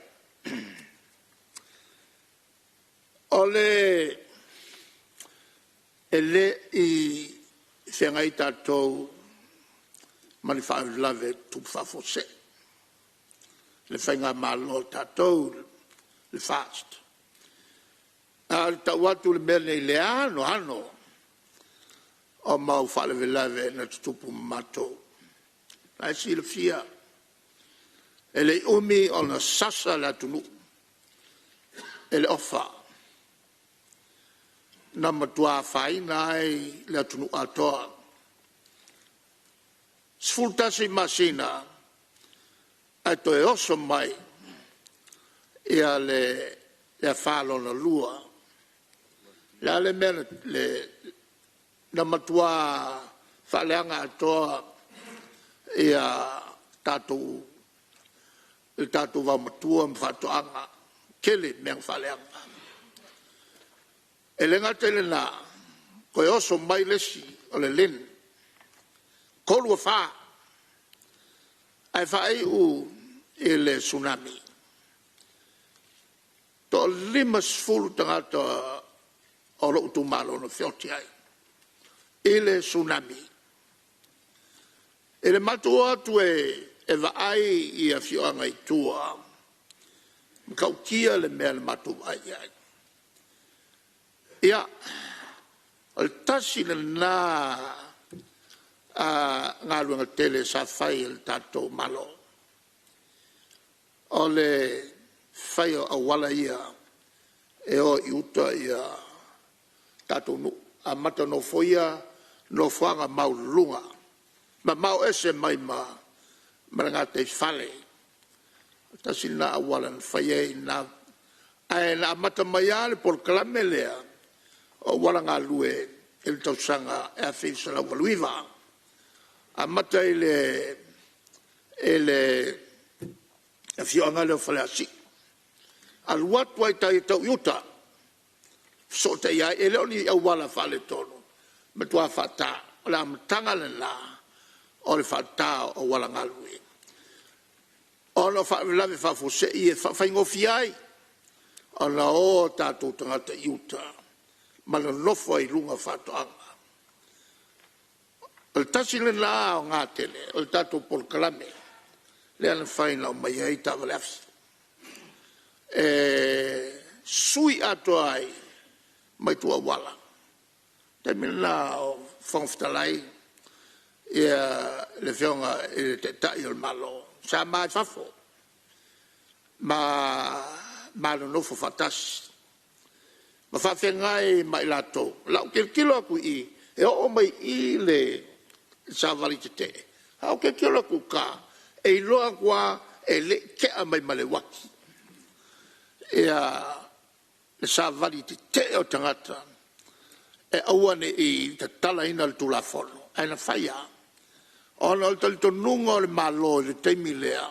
O le i whianga i tātou mani whaelave tupu whafose. Le whainga malo tātou le fast. Le tau atu le mea nei le ano o mau whaelave lave na tupu matou. Nai si le fia. E le umi o na sasa la tunu. E le ofa. Na matua whaina ai la tunu atoa. Sfultasi masina. Ai to e oso mai. Ia le whalo na lua. La le mena le na matua whaleanga atoa. Ia tātou il tatu va matua mfatoanga kele meng faleanga elenga telena ko oso mai lesi o le len ko lu fa ai fa u ele tsunami to limas fulu tangata o lo tu malo no fioti ai ele tsunami ele matua tu e vai ia fioanga i tua. Kau kia le mea le matu ai ai. Ia, al tasi le nā ngā luanga tele sa whai el tātou malo. O le whai o awala ia e o i uta ia tātou nu. A mata no foia no whanga mau lunga. Ma mau ese mai maranga te fale tasi na awalan faye na ai na mata mayale por clamelea o walanga lue el tausanga e afisa la waluiva a mata ele afionga le fale asi al watu ai tai tau yuta so te ia ele oni awala fale tono metua fata la mtanga la o le whata o walanga lue. O no lave whafose i e whaingofi ai. O na o tātou tangata iuta. Mana nofo ai lunga whatoanga. O le tasi le nā o ngā tele. O le tātou polkalame. Le ana whaina o mai ai tāwale afsi. Sui ato ai. Mai tua wala. Te mina o whangwhitalai. Ia le whionga e te tai o malo. Sa mai whafo. Ma no nofo fatasi. Ma whawhengai mai lato. Lau kilo aku i. E o mai i le sa vali te te. Hau kilo aku ka. E loa kua e le kea mai male waki. Ia le sa vali te te o tangata. E awane i te tala ina le tula fono. Aina whaia. Ona o tali tonunga o le malo le teimi lea.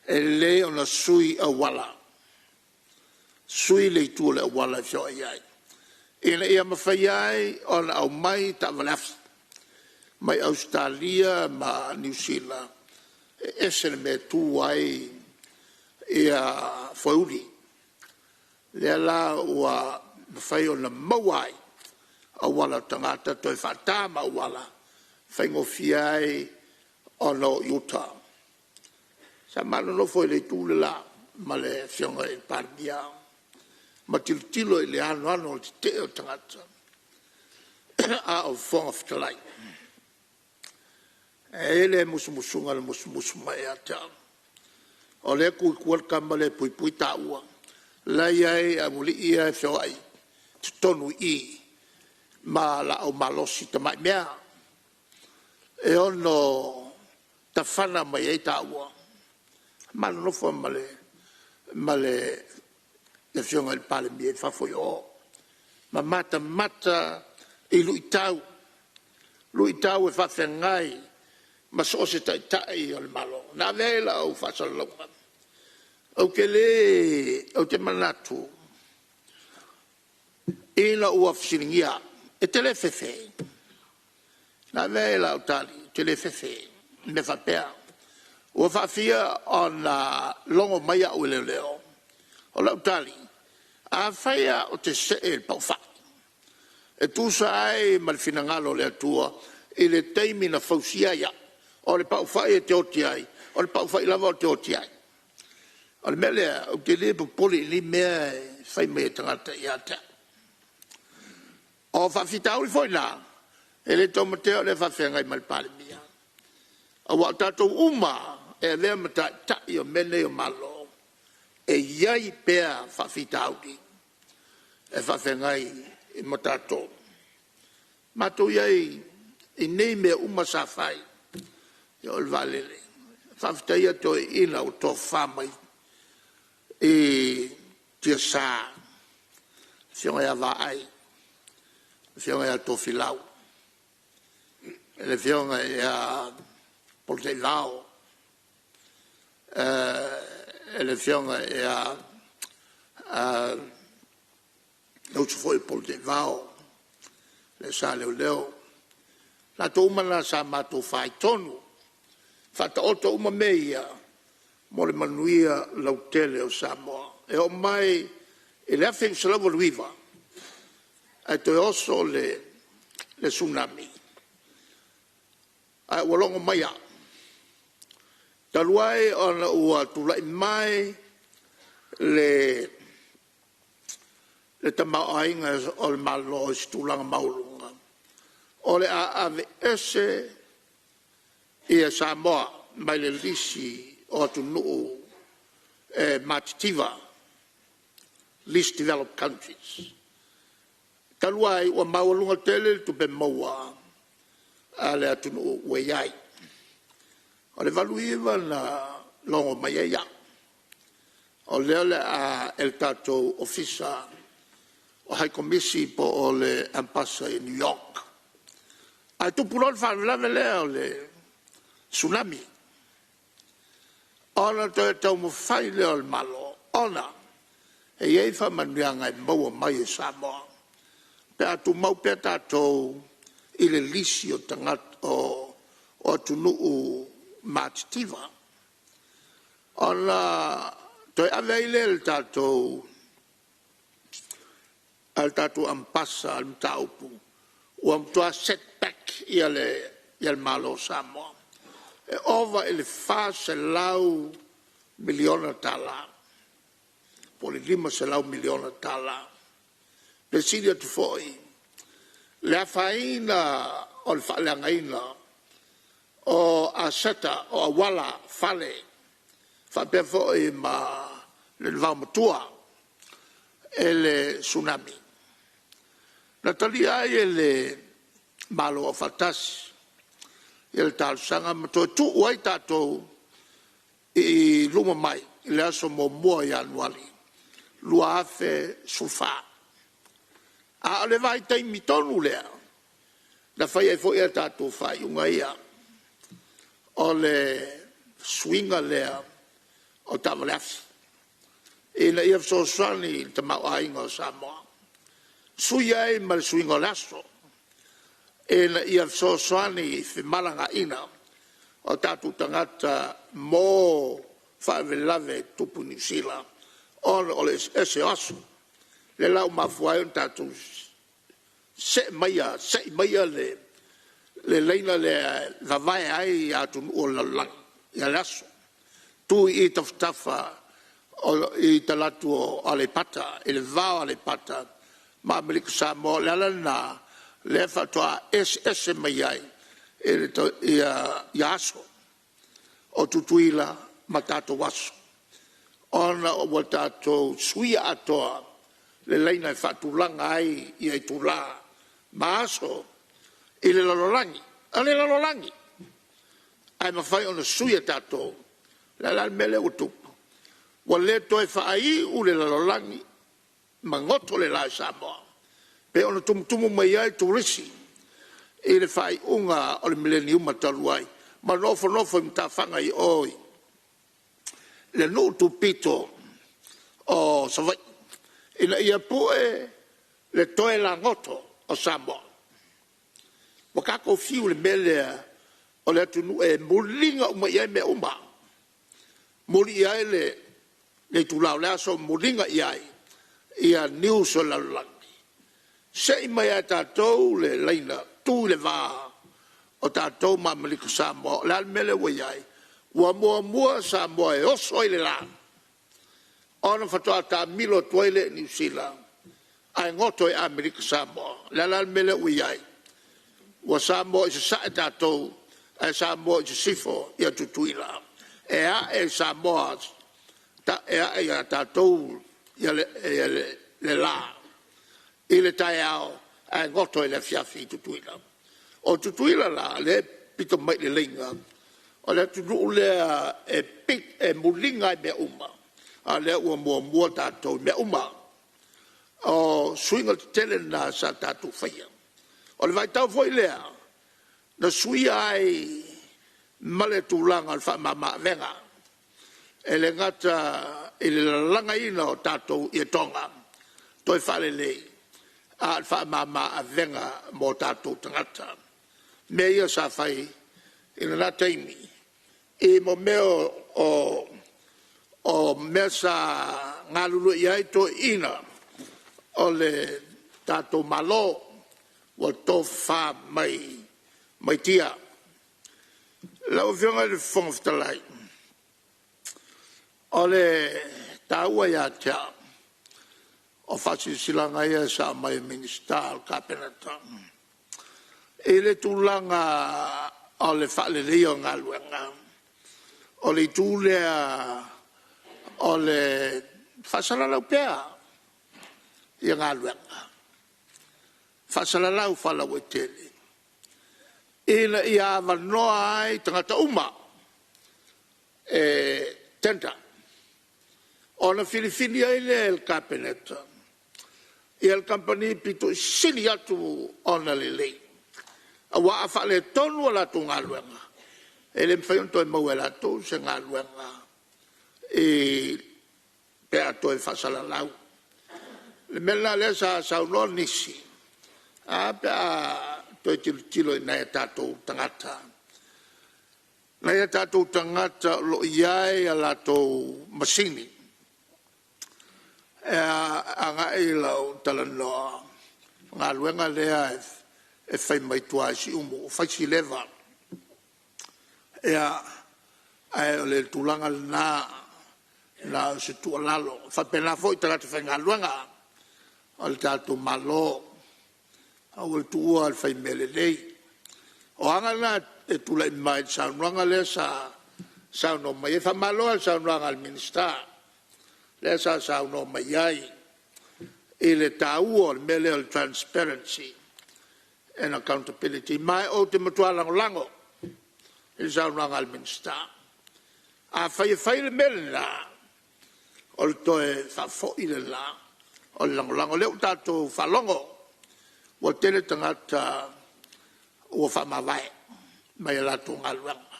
E le ona sui a wala. Sui le tu le wala fio iai. Ina ia mawhai ai ona au mai ta walafi. Mai Australia ma New Zealand. Ese me tu ai ia fauri. Lea la ua mawhai ona mawai. A wala tangata toi whatama wala. Whaingo fiai ono Utah. Sa mana no foi le tu la ma le fionga e Palemene. Ma tilo le ano te o tangata. A o fonga fitalai. Ele musumusunga le musuma e ata. O le kuikuar kamale pui taua. La iai a muli ia fio ai. Tonu i. Ma la o malosi ta mai mea. E ono ta whana mai e taua. Ma no fo male le fionga il Palemene fa foi o. Ma mata i luitau e fa fengai. Ma so se tai o le malo. Na vela o fa salonga. O ke le o te manatu. Ina ua fisilingia. E te le fefe. Na vela o tali. Te le fefe. Me fa pea. Ua fa fia o na longo maia o leo. O lau tali. A faia o te se e pau fa. E tu sa ai mal finangalo le atua. E le teimi na fausia ia. O le pau fa e te oti ai. O le pau fa i lava o te oti ai. O le mele o te le poli li mea fai mea tangata i ata. O fa fitau li foi na. E le tomateo le fa fengai mal Palemene. O wa tatou uma e lea mata tai o mene o malo. E iai pea fa fitau di. E fa fengai i matatou. Matou iai i nei mea uma sa fai. I o le valele. Fa fitai ato i ina o to famai. E tia sa. Fionga ia vai. Fionga ia to filau. Le fionga ia polte lao. Le fionga ia non ci foi polte vao. Le sa leo. La to umana sa mato fai tonu. Fata oto uma meia. Mo le manuia lautele o Samoa. E o mai e le afeng salavo luiva. E to oso le tsunami. Ai walongo maia. Taluai ona ua tulai mai le tamau ainga o le malo stulanga maulunga. O le ave ese ia Samoa mai le lisi o atu nuu matitiva, least developed countries. Taluai ua maulunga tele tu be maua ale atu nuu weiai. O le valuiva na longo maiaia. O le a el tatou ofisa o hai komisi po o le ampasa i New York. Ai tupulon whanlave leo le tsunami. Ona to tau mo fai leo le malo. Ona. E iei whamanuanga e maua mai e Samoa. Pe atu mau pe tatou i le lisi o tangat o atu nuu matitiva. Ona to e aveile le tatou al tatou ampasa al mtaupu. Ua mtua setback ia le malo Samoa. E ova ele fa se lau miliona tala. Po le 5 se lau miliona tala. Presidia tu foi. Le afaina o le whaaleangaina o a seta o a wala fale. Whapea foi ma le vaumatua e le tsunami. Na tali ai e le malo o fatasi. Il tal sanga mato tu wai tatou i luma mai i le aso mo mua i anuali lua afe sulfa a le vai tai mitonu lea na fai e fo e tātou whai unga ia o le swinga lea o Tawaleafi. E na ia fsosani te mau ainga o Samoa. Sui ai ma le swinga o laso. E na ia fsosani fi malanga ina o tātou tangata mō whavelave tupu New Zealand. O le ese aso. Le lau mafuai on tātou se maia le leina le vavai ai atu o la lang ia laso tu I taftafa o I talatu o ale pata ele vao ale pata ma Amerika Samoa le lana le fatoa ese mai ai ele to ia aso o tutuila ma tatou aso ona o tatou suia atoa le leina fatulanga ai ia tula maso ile lalolangi ale lalolangi ai mafai ona suia tatou la mele utupu wale toi fai u le lalolangi mangoto le la Samoa pe ona tumutumu mai ai turisi ile fai unga o le millennium mataluai ma nofo mtafanga I oi le no tupito o savai ina ia poe le toe la ngoto o Samoa. Wakako fiu le mele o le tunu e mulinga uma ia me uma. Muli ia le tulau le aso mulinga ia news o la langi. Se ima ia tātou le leina tu le vā o tātou ma Amerika Samoa le mele wa iai. Wa mua Samoa e oso I le la. Ona fatoa ta milo toile New Zealand. Ai ngoto e Amerika Samoa. Lala mele uiai. Wa Samoa I se sae tātou. Ai Samoa I se sifo ia tutuila. E Samoa. E tātou ia le la. I le tae ao. Ai ngoto e le fiafi tutuila. O tutuila la le pito mai le linga. O le tunu lea e pik e mulinga I mea uma. A le ua mua tātou mea uma. O suinga tele na sa tātou whaia. O le vai tau foi lea. Na sui ai male tūlanga al whamama venga. E le ngata I le langa ina o tātou I tonga. Toi whale lei. Al whamama venga mo tātou tangata. Mea ia sa whai ina na teimi. E mo meo o mesa ngalulu iai to ina o le tato malo o to fa mai tia lau fionga le fonftalai o le taua ia tia o fasi silanga ia sa mai minister kapenata e le tulanga o le fale leo ngaluenga o le tulea o le fasalalau pea ia ngaluenga fasalalau falau e tele ina ia avanoa ai tangata uma e tenta ona Filipini ai le el capeneta ia el company pito sini atu ona le lei awa afale tonu ala tu ngaluenga ele mfayonto e mawela tu se ngaluenga e pe ato e fasala lau le mela le sa no nisi a pe to tilo na tato tangata lo iai ala to masini anga e lau talanoa ngaluenga lea e fai mai tua si umo fai si leva ai le tulanga na se tu lalo fa pena foi tra te fenga luanga al tato malo au tu al fai mele lei o anga na e tu le mai sa luanga le sa no mai fa malo al sa luanga al minister le sa no mai ai e le tau al mele al transparency and accountability mai o te matua lango e sa luanga al minister a fai le mele la o toe fa fo ile la o lango leo tato fa longo o tele tangata ua whamawai mai la tunga luanga.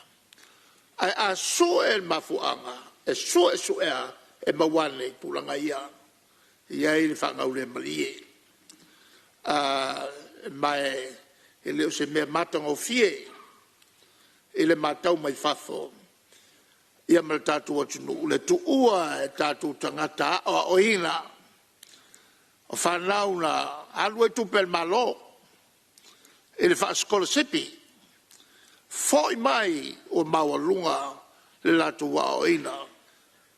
Ai a so e mafuanga, e so ea e mawane i pulanga ia, ia i whangaule malie. Mai e leo se mea matanga o fie, e le matau mai whafo, ia mara tātou atunu, le tu ua e tātou tangata o ina, o whanau na alu e tupel malo, e le whaaskola sipi, foi mai o mawalunga le latu wa o ina,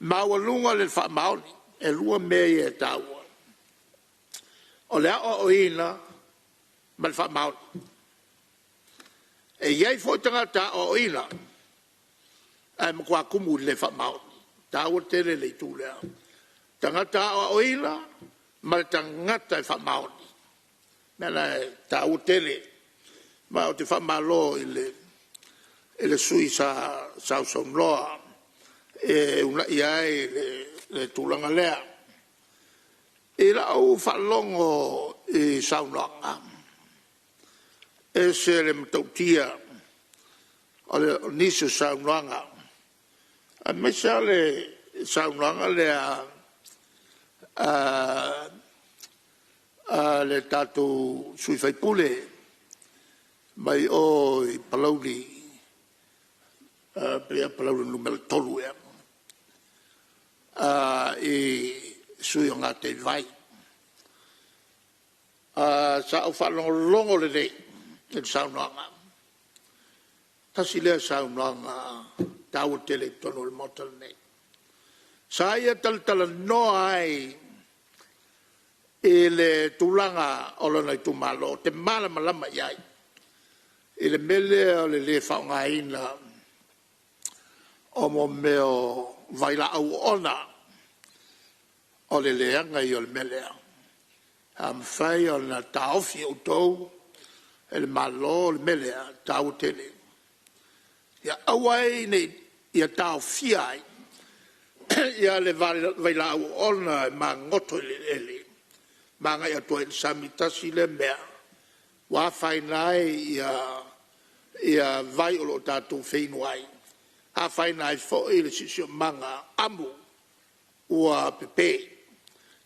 mawalunga le whaamaoni, e lua mea e tāua. O le o ina, ma le whaamaoni. E iei foi tangata o ina, ai makua kumu le whaamaoni, tāua tere le tu lea. Tangata o ina, ma le tangata e whaamaoni. Mena tāua tere, ma o te whaamalo i le sui sa loa, e una iai le tūlanga lea. I la au whalongo i saunanga. E se le matautia o le niso saunanga. A mesa le saunanga le tātou sui whaipule mai o i palauri prea palauri numero tolu ea. I sui o ngā te vai. Sa au whalongo le rei, e saunanga. Tasi lea saunanga, tāua tele tono le motala nei. Sa ia talatala noa ai, e le tūlanga o lana i tūmalo, te malama lama iai. E le mele o le whaunga ina, o mo meo vaila au ona, o le leanga i o le melea. Am whai o na taofi o tau, e le malo o le melea, tau tele. Ia awai nei, ia taofi ai, ia le vaila au ona, ma ngoto le ele. Ma ngai atua il samitasi le mea, wa whai nai ia vai o lo tātou whainuai. A whai nai fo i le sisio manga amu, ua pepe,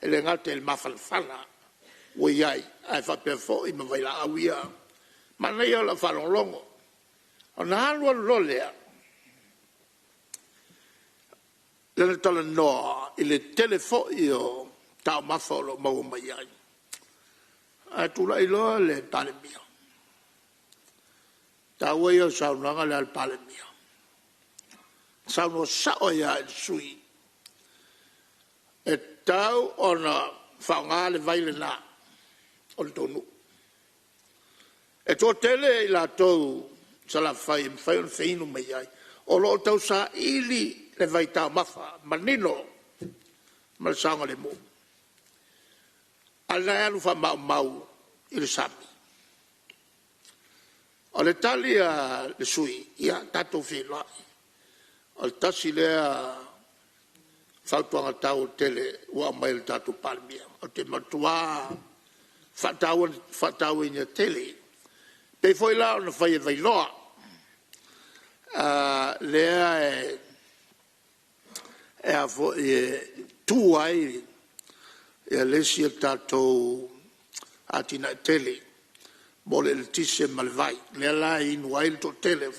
e le ngate il mawhalawhala, ua iai, ai whapea fo i mawaila awia, ma nei o la whalonglongo. O na halua lolea, lana tala noa, i le telefo i o tau mawholo mau mai ai. A tula i loa le Palemene. Tau e o saunanga le al Palemene. Sauno sao ia il sui. E tau ona whaunga le vaile na o le tonu. E tō tele i la tau sa la whai on whinu mai ai. O lo tau sa ili le vai tau mawha, manino, ma le saunga le mo. Ala alu wha mau i le sami. O le tali a le sui, ia tato whenai. O le tasi lea whautuanga tau tele ua mai le tato Palemene. O te matua whatau ina tele. Pei foi la ona whai e vailoa. Lea e a fo e tu ai e lesi e tato atina tele. Mole le tise malvai. Lea la inu ai le to tele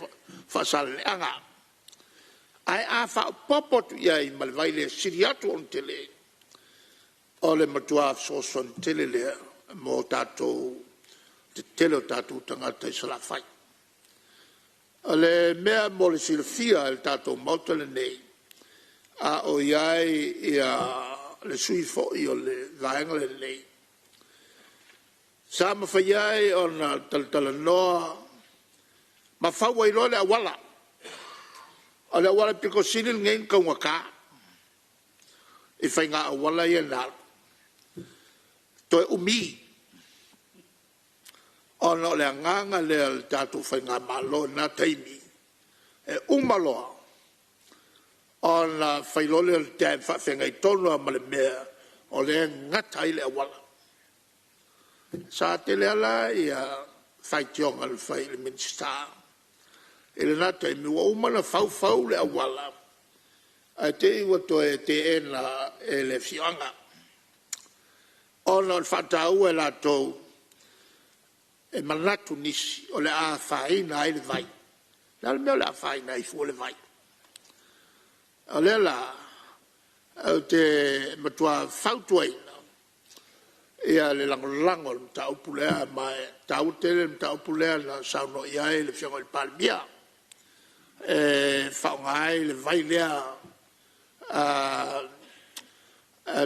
whasale anga. Ai a wha popotu ia i malvai le siriatu on tele. O le matua soson tele lea mo tatou te tele o tatou tangata i salawhai. O le mea mo le silfia il tatou mautale nei. A o iai ia le sui fo i o le vaenga le nei. Sa ma whaiai o na talatala noa ma whaua i loa le awala. O le awala piko sinil ngain kaunga ka. I whai ngā awala i anal. Toi umi. O no le anganga le al tatu whai ngā malo na taimi. E umaloa. O na whai lole al tēm whawhengai tonu a male mea. O le ngatai le awala. Sa te le ala i a fai tionga le fai le minsta e le nata e mi wa umana fau le awala a te iwa to e te ena e le fianga ona fatau e la tou e manatu nisi o le a faina ai le vai la le mea le a faina ai fu le vai o le la au te matua fautuaina ia le langolango le tau pulea mai tau tele le tau pulea na sauno ia le fianga le palmia whaongai le vai lea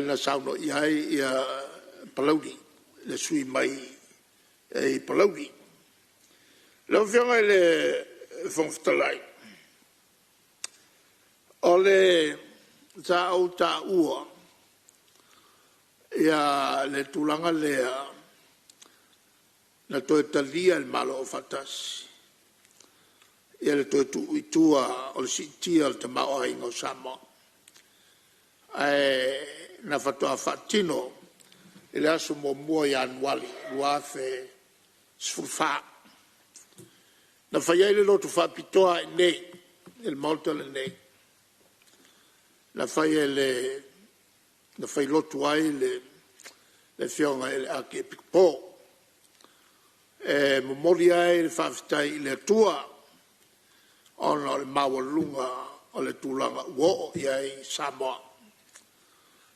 na sauno ia palauri le sui mai e palauri le fianga le fonftalai o le ta o ta ua ia le tulanga lea na toe talia il malo o fatasi ia le toe tu itua o le sitia o le tamao ainga o Samoa na fatoa fatino ile asu mo mua ya anuali luafe sfurfa na faya ile lotu fa pitoa nei il molto le nei na faya le na fai lotu ai le fionga ele ake pikpo momoli ai le fafitai le tua ona le mawalunga o le tulanga uo iai Samoa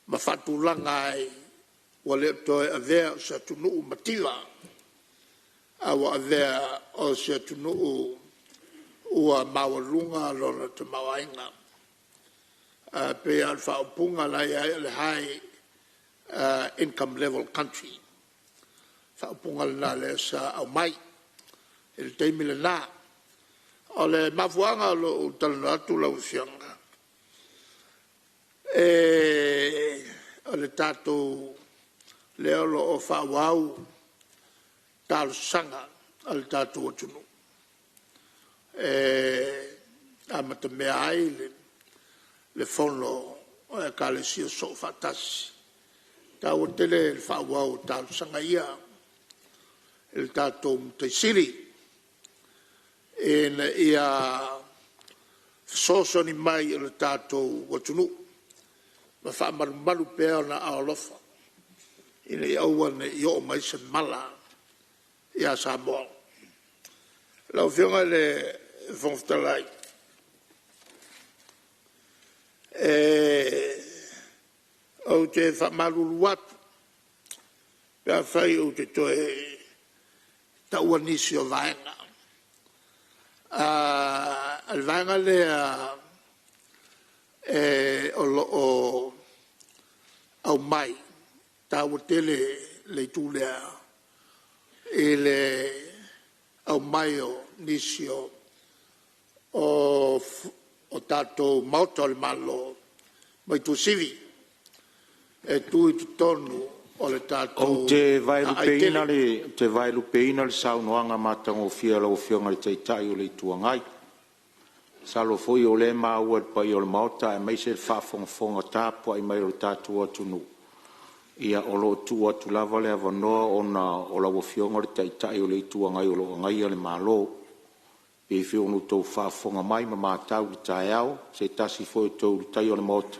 ma fatulanga ai wa le toe avea o sa tunuu matila awa avea o sa tunuu ua mawalunga lona te mawainga pe alfa opunga la ia le high income level country fa opunga la le sa au mai il teimi le na o le mafuanga lo talatu la usianga o le tato le olo o fa wau tal sanga al tato tunu amata me ai le fono o e kale si so fatasi ta o tele il fa wau tal sanga ia il tato te siri ia soso ni mai il tato watunu ma fa malu pe na alofa ina ia wana io mai se mala ia Samoa la fiona le fonftalai o te fa malu watu pe fai o te toe tauanisi o vaenga al vaenga le o au mai tau tele le tulea ele au mai o nisio o tato mauta le malo mai tu sivi e tu i tonu o le tato o te vai lu peina le saunoanga matango fia lo fionga le teitai o le tuangai salo foi o le maua pa i o le mauta e mai se whafonga tapo ai mai o le tato atunu ia o lo tu atu lava le avanoa o la wafionga le teitai o le tuangai o lo ngai le malo e fio no tau whafonga mai ma matau le taiao se tasi foi tau le tai o le mauta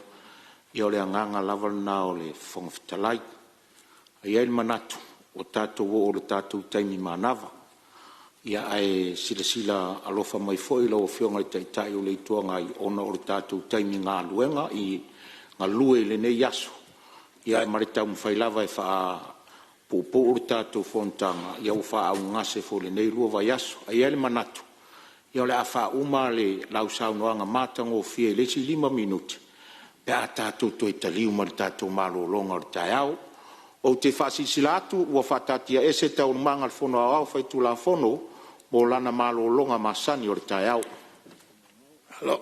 i o le anganga lava na o le whangawhitalai ia il manatu o tato o le tato taimi manava ia ai sila alofa mai foi lo fionga le taitai o le tuanga i ona o le tato taimi ngā luenga i ngā lue le nei yaso ia maritau mwhailava e wha popo o le tato Fonotaga ia o wha au ngase fo le nei lua vai yaso ia le manatu ia le a wha uma le lau saunoanga matango fie le si 5 minuti pe a tato to italiu ma le tato malo longa le taiao o te whasisilatu ua whatatia ese tau manga le fono au whai tu la fono mo lana malo longa masani o le taiao. Hello.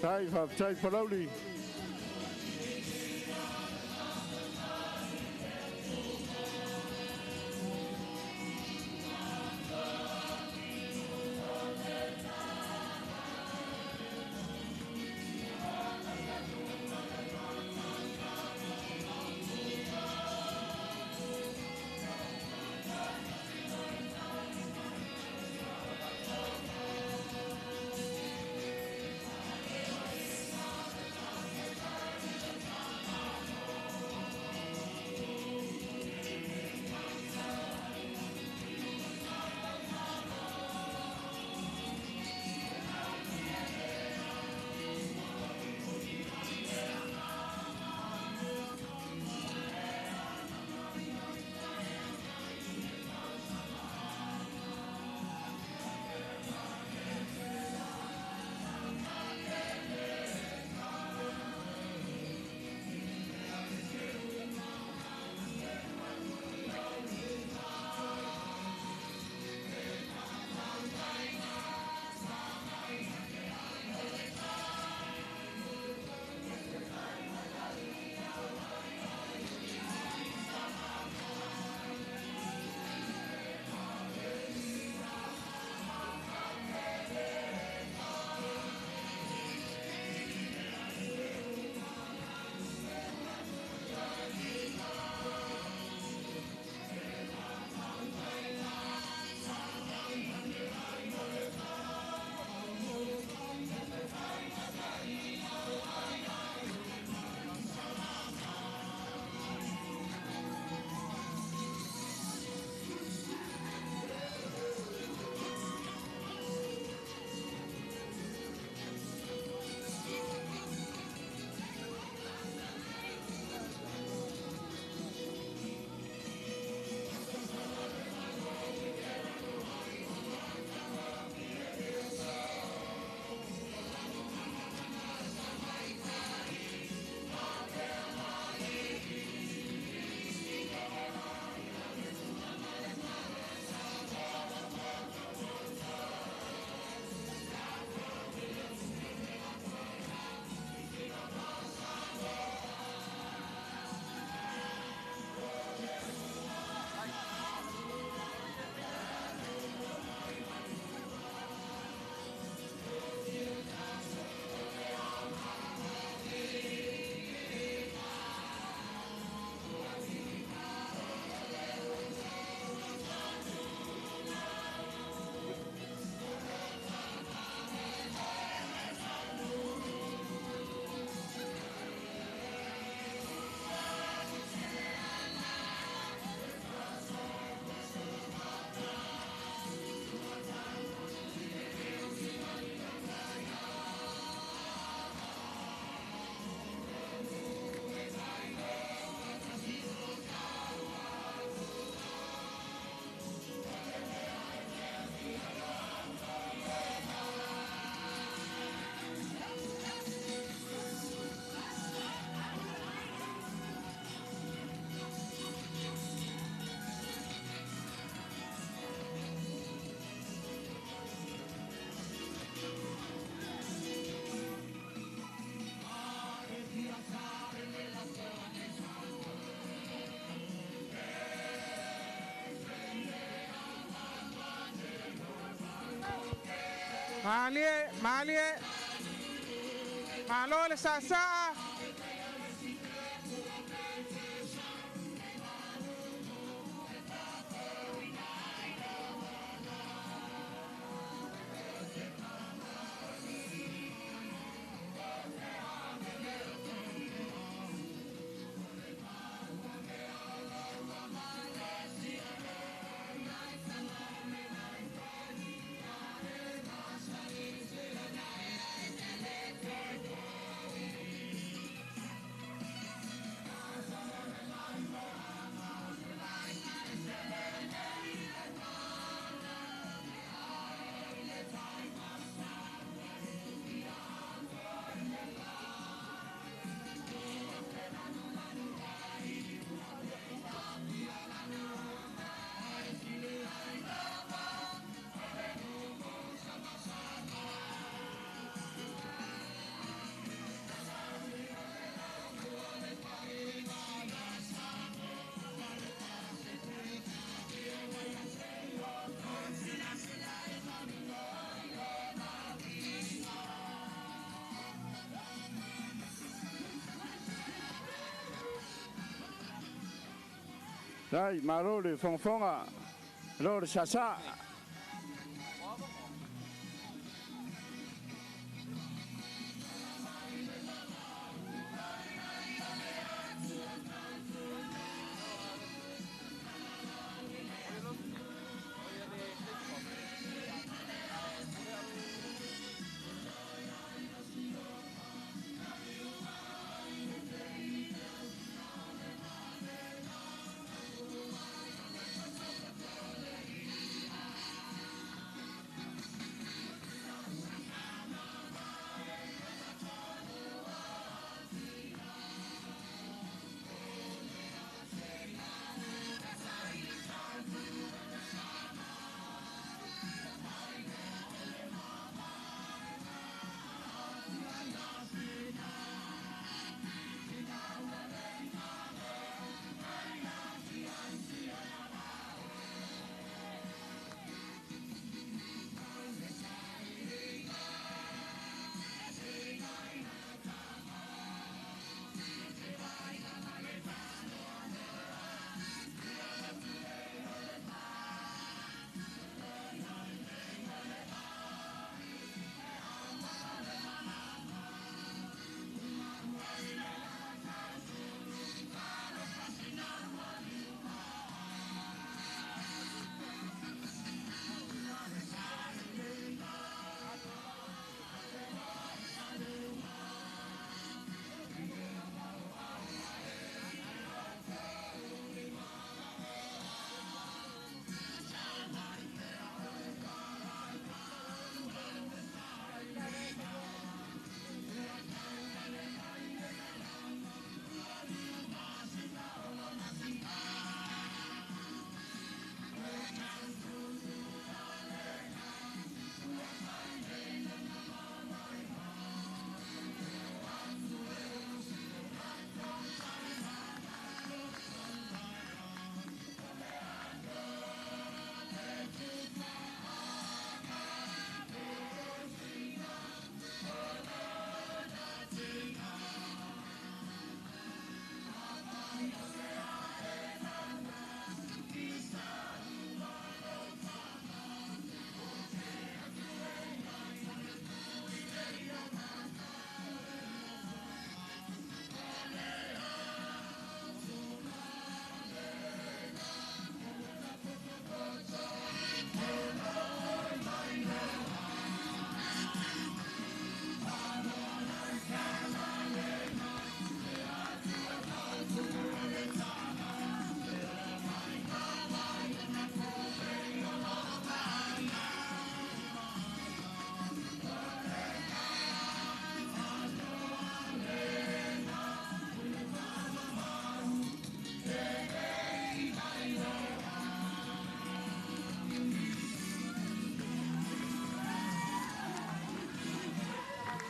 Tai whaptai parauli. Malie, malo le sasa. Dai, malo le fonfonga. Lo le sasa.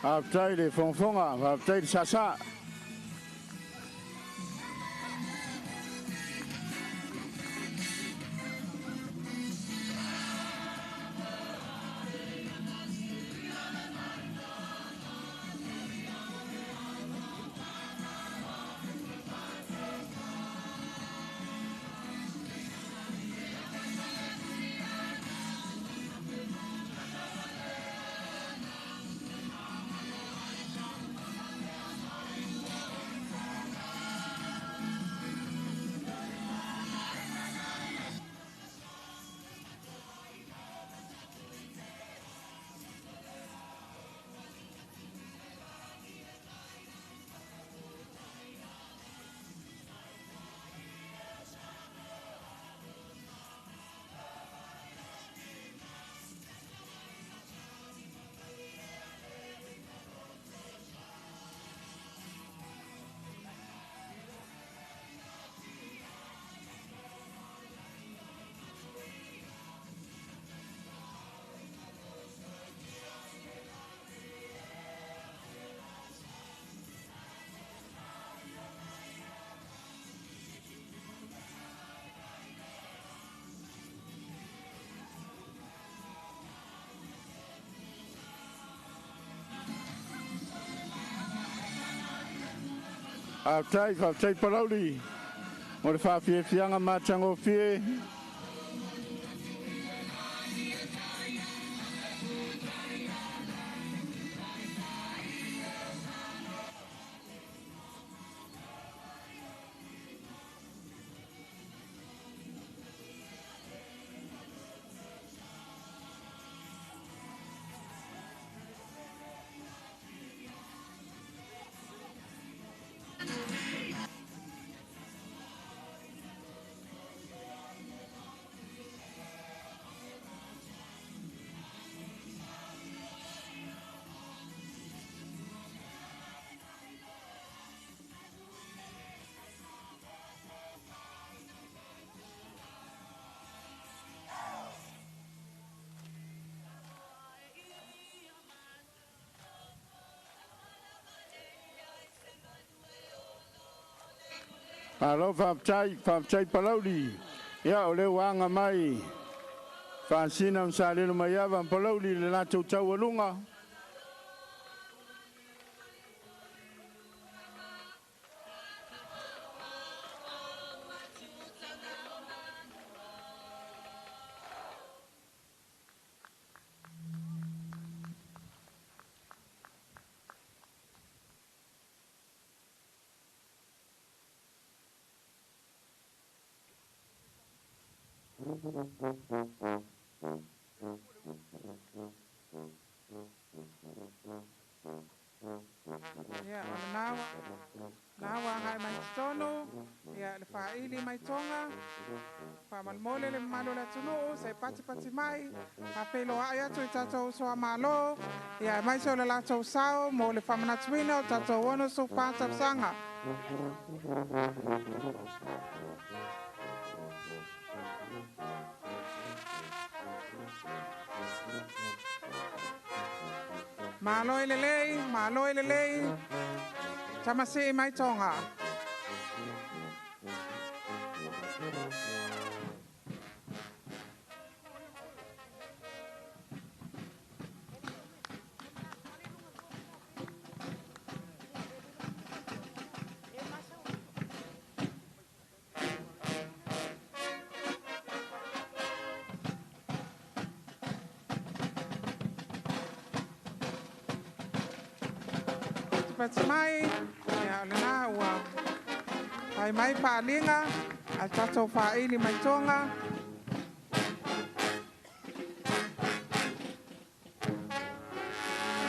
Aptai le fonfonga, aptai le sasa. Aptai palauli. mo le whawhiawhianga mātango whie. Alo whamchai palauri. Ia o le wanga mai. Whansina msalelo mai awa palauri le lato tau alunga. Ya, nawa ngai mai tono, ya le whaili mai tonga, whamalmole le malo la tunu, se pati mai, hapelo aia tu tatou soa malo, ya mai so le latou sao, mo le whamanatuina o tatou ono so pātap sanga. Malo lelei, tamasi mai tonga. Mai, ya le na ua. Ai mai palinga, al tatou whaili mai tonga.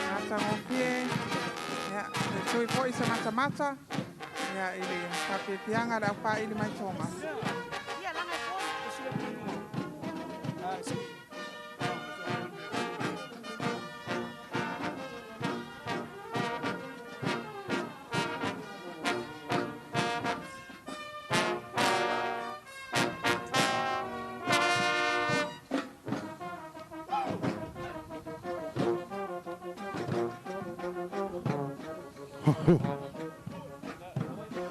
Ngata ngopie, ya le tui po isa mata, ya ili papipianga le whaili mai tonga.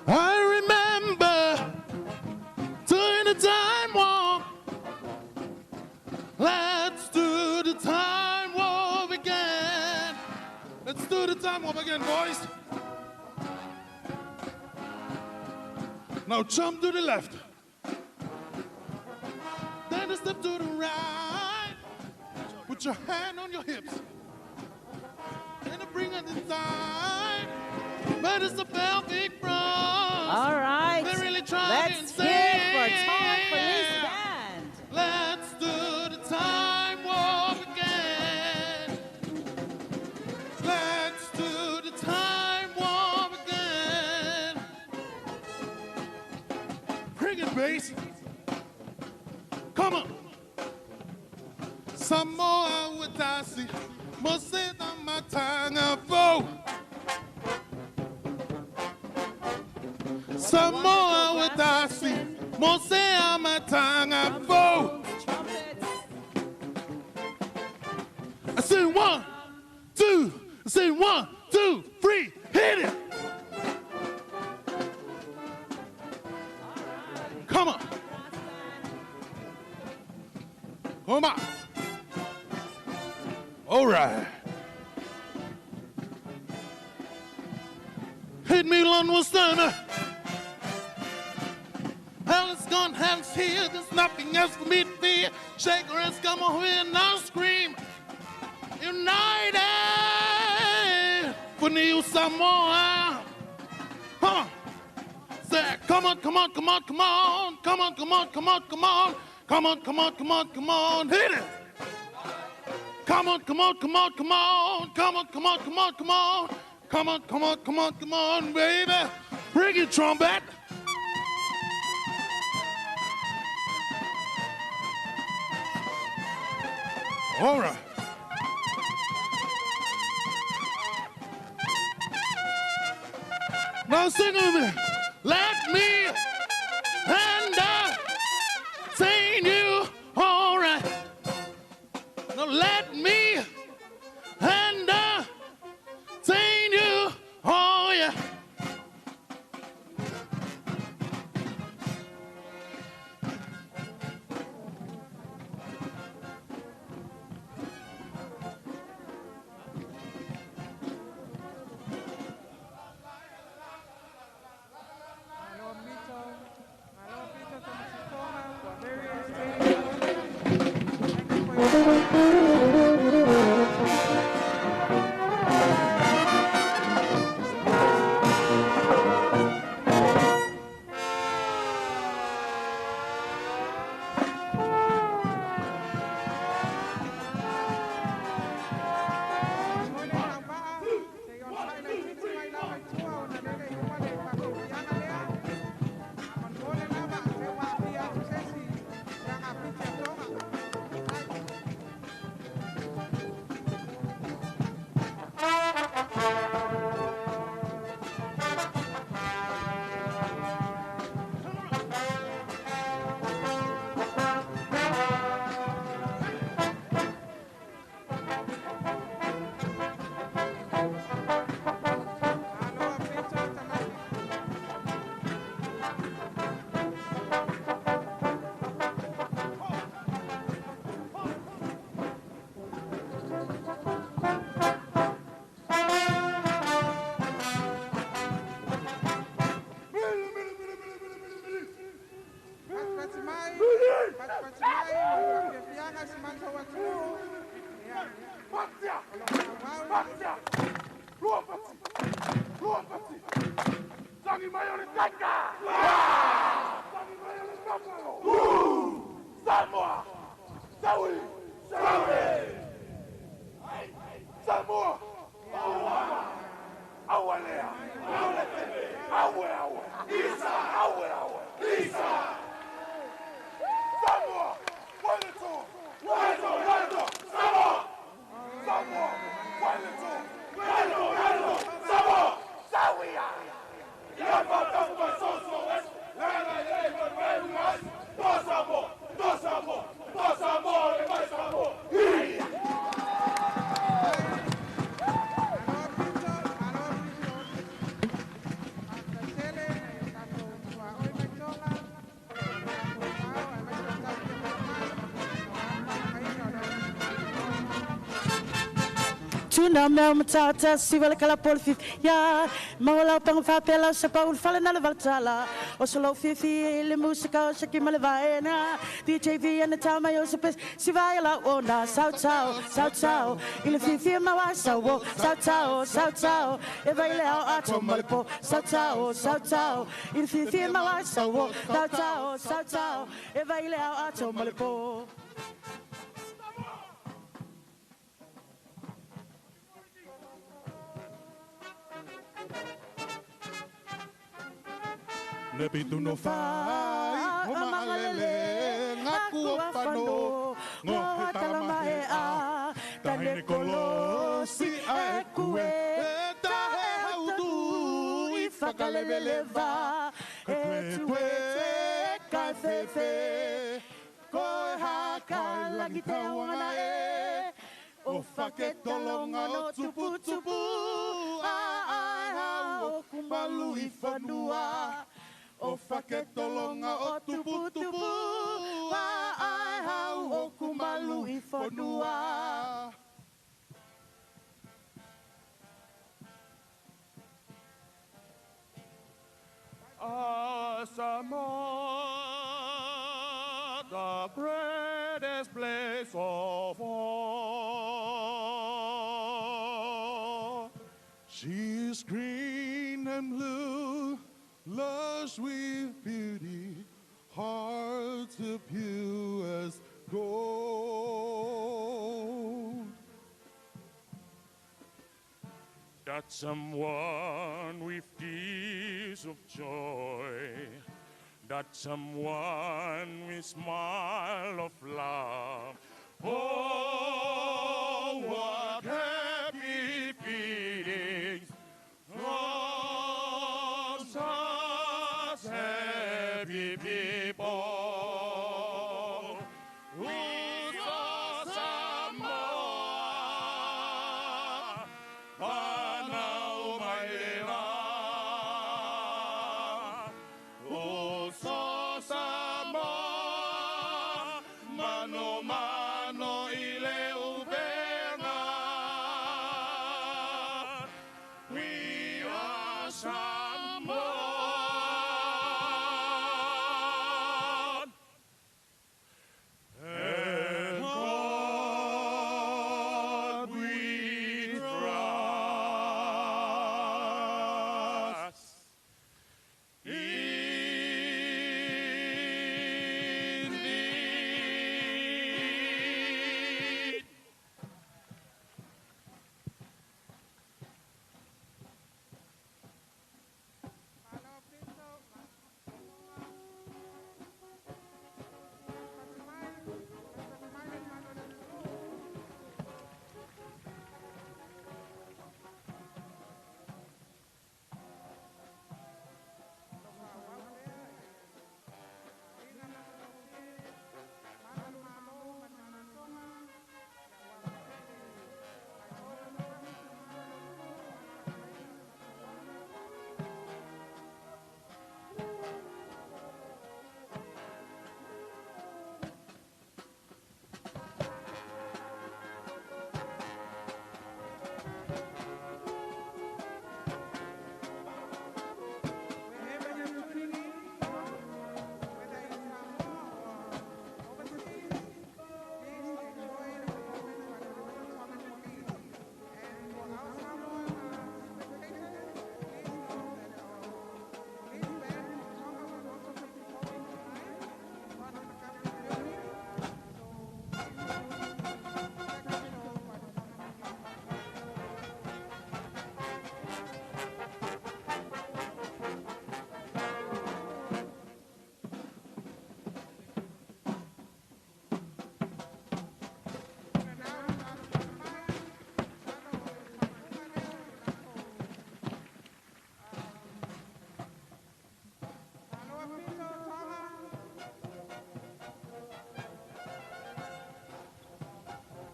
I remember doing the time warp. Let's do the time warp again. Let's do the time warp again, boys. Now jump to the left. Then a step to the right. Put your hand on your hips. Then bring it inside. But it's a pelvic bronze. All right. They're really trying Let's to hear it for Tom Police Band. Let's do the time warp again. Let's do the time warp again. Bring it, bass. Come on. Samoa Watasi. Moseta Matanga Fo. Samoa Watasi. Mosea Matanga Fo. I say 1, 2. I say 1, 2, 3. Hit it. Come on. Come on. All right. Hit me one more time. has gone, hands here. There's nothing else for me to fear. Shake her hands, come over here, now scream. United for New Samoa. Come on. Say, come on, come on, come on, come on. Come on, come on, come on, come on. Come on, come on, come on, come on. Hit it. Come on, come on, come on, come on. Come on, come on, come on, come on. Come on, come on, come on, come on, baby. Bring your trumpet. All right. Now sing with me. Let me entertain you. All right. Now let me entertain you. Oh yeah. Samoa! Samoa! Awalea! Awe! Isa! Awe! Isa! Samoa! Waleto! Samoa! Samoa! Waleto! Samoa! Sawia! Yapa Tapa Soso! Lala Yeva Vegas! Dos amor! Tuna mel matata siwala kala polfif ya mawala pang fapela sa paul fala na lavaltala o solo fifi le musica o shaki malvaena DJ V and the tama yo sepes sivala ona sao ile fifi mawasa wo sao e vai le ato malpo sao ile fifi mawasa wo sao e vai le ato malpo. Nepitu no fai, o maalele, ngaku apano, ngohe talamae a, tahine kolosi a ekue, tahe hautu, ifakalebeleva, etue kafefe, koe haka lagi te wana e, o faketolonga no tupu, a o kumalu ifanua. O faketolonga o tupu ai hau o kumalu I fonua. Samoa saddest place of all. She's green and blue, lush with beauty, hearts of pure as gold. That someone with tears of joy, that someone with smile of love. Oh, what happy feelings from such happy people. Who saw Samoa, Panau Maila. Who saw Samoa, mano mano ile ubenga. We are Samoa. And God we trust. Indeed. Wherever you're tuning in from, whether it's Samoa or overseas, please enjoy the performance by the Fonotaga Police. And for our Samoan spectators, please know that our police band Fonotaga will also be performing tonight in front of the Capitol building. So please do check the show by the Fonotaga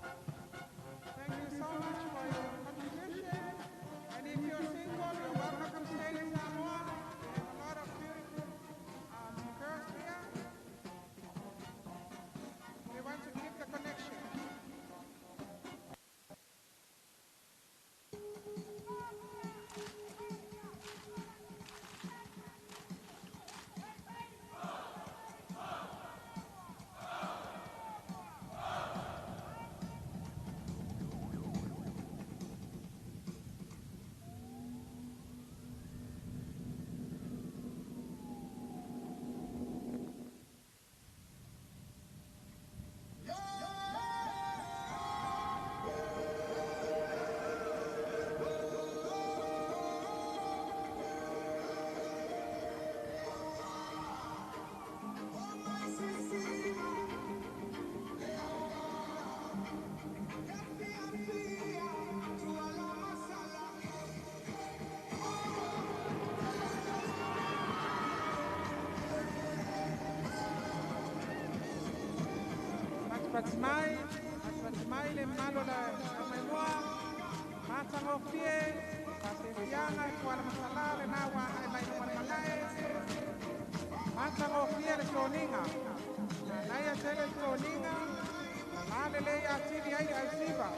Thank you so much for your contribution. And if you're single, you're welcome to stay in Samoa. We have a lot of beautiful girls here. We want to keep the connection. Patimai le malo la menua, matango fie, pasesianga kuala masala le nawa ai mai kuala malai, matango fie le soninga, naya tele soninga, lale le atiri ai ai siva.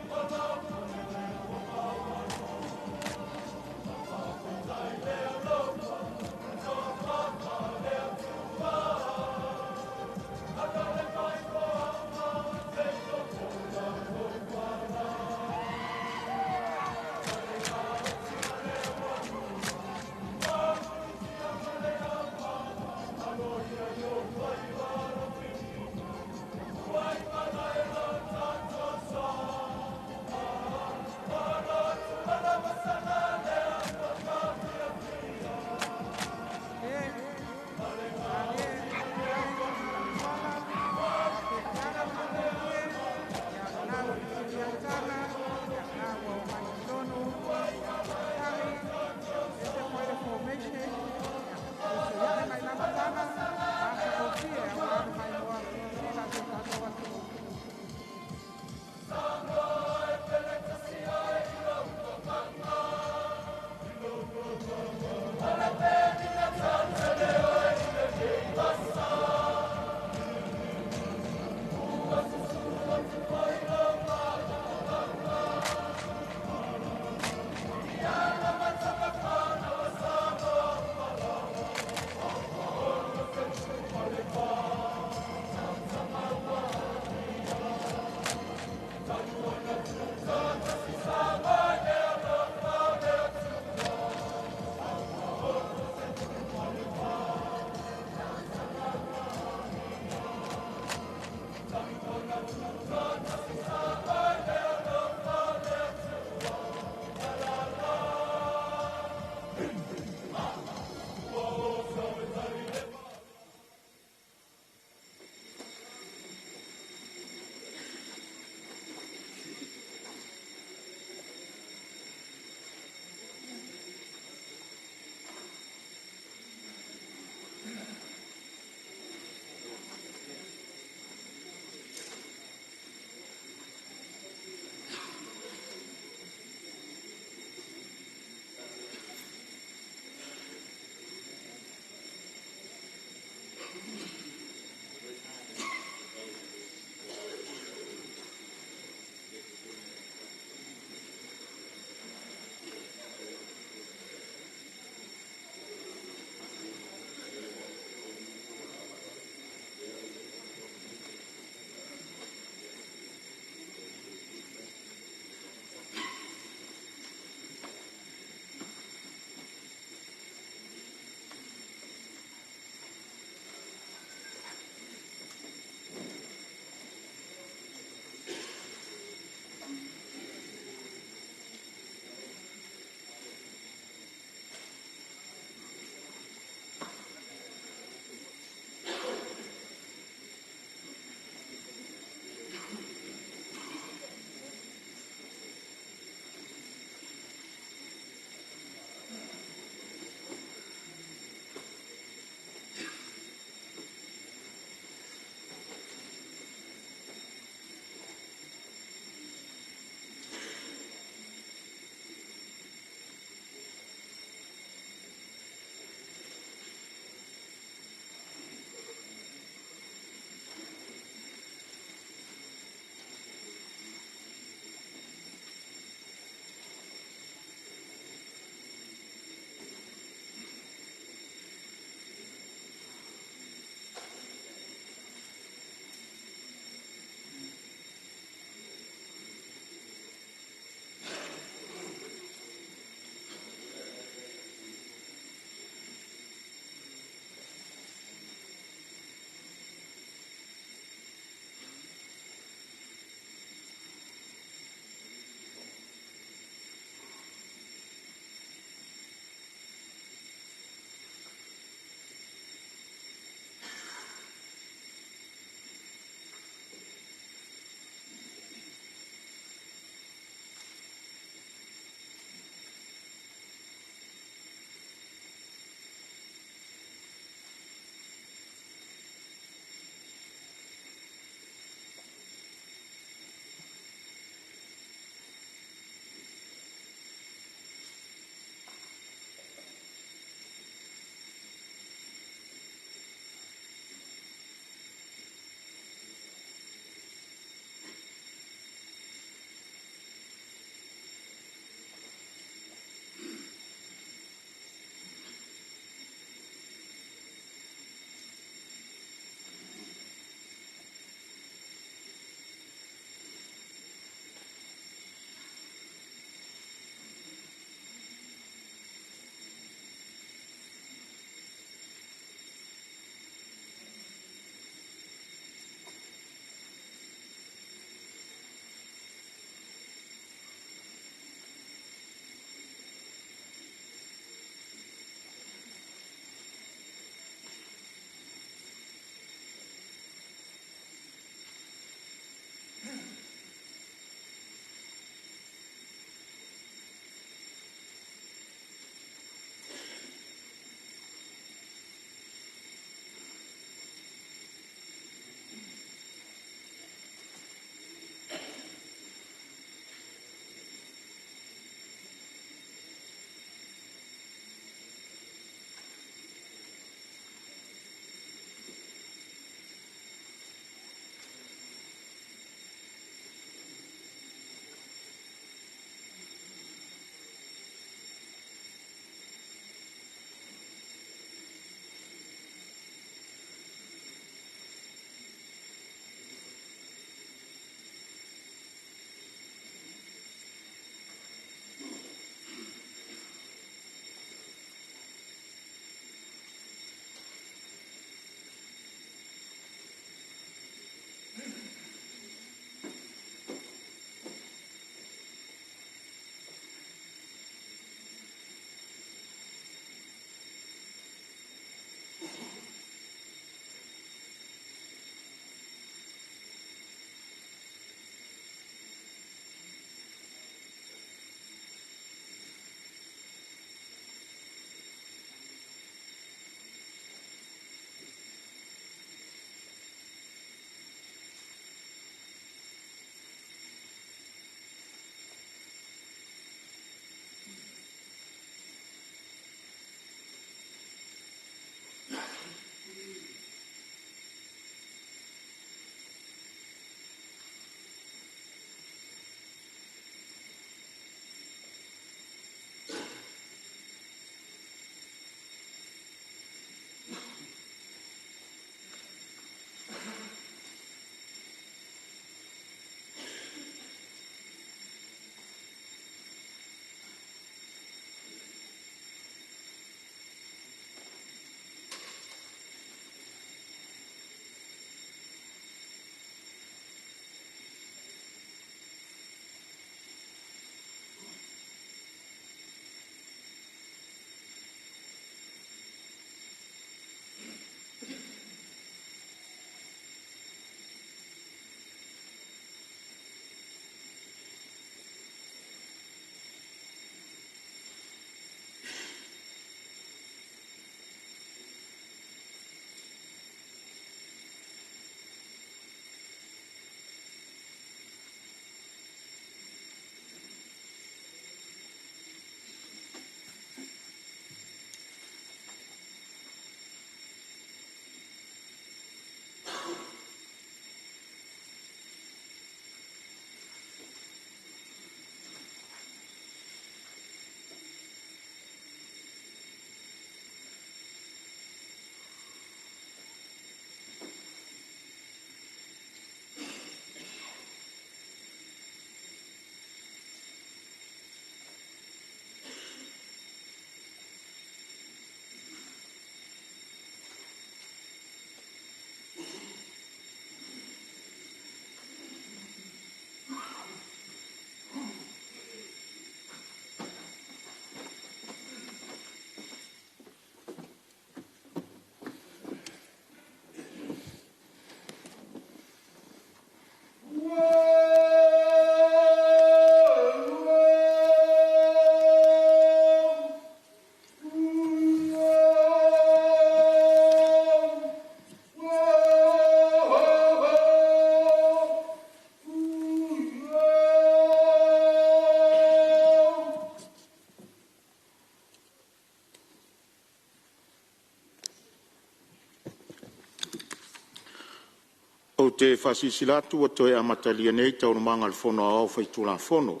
te whasisilatu o toi amatalia nei tau manga le fono au whaitula fono.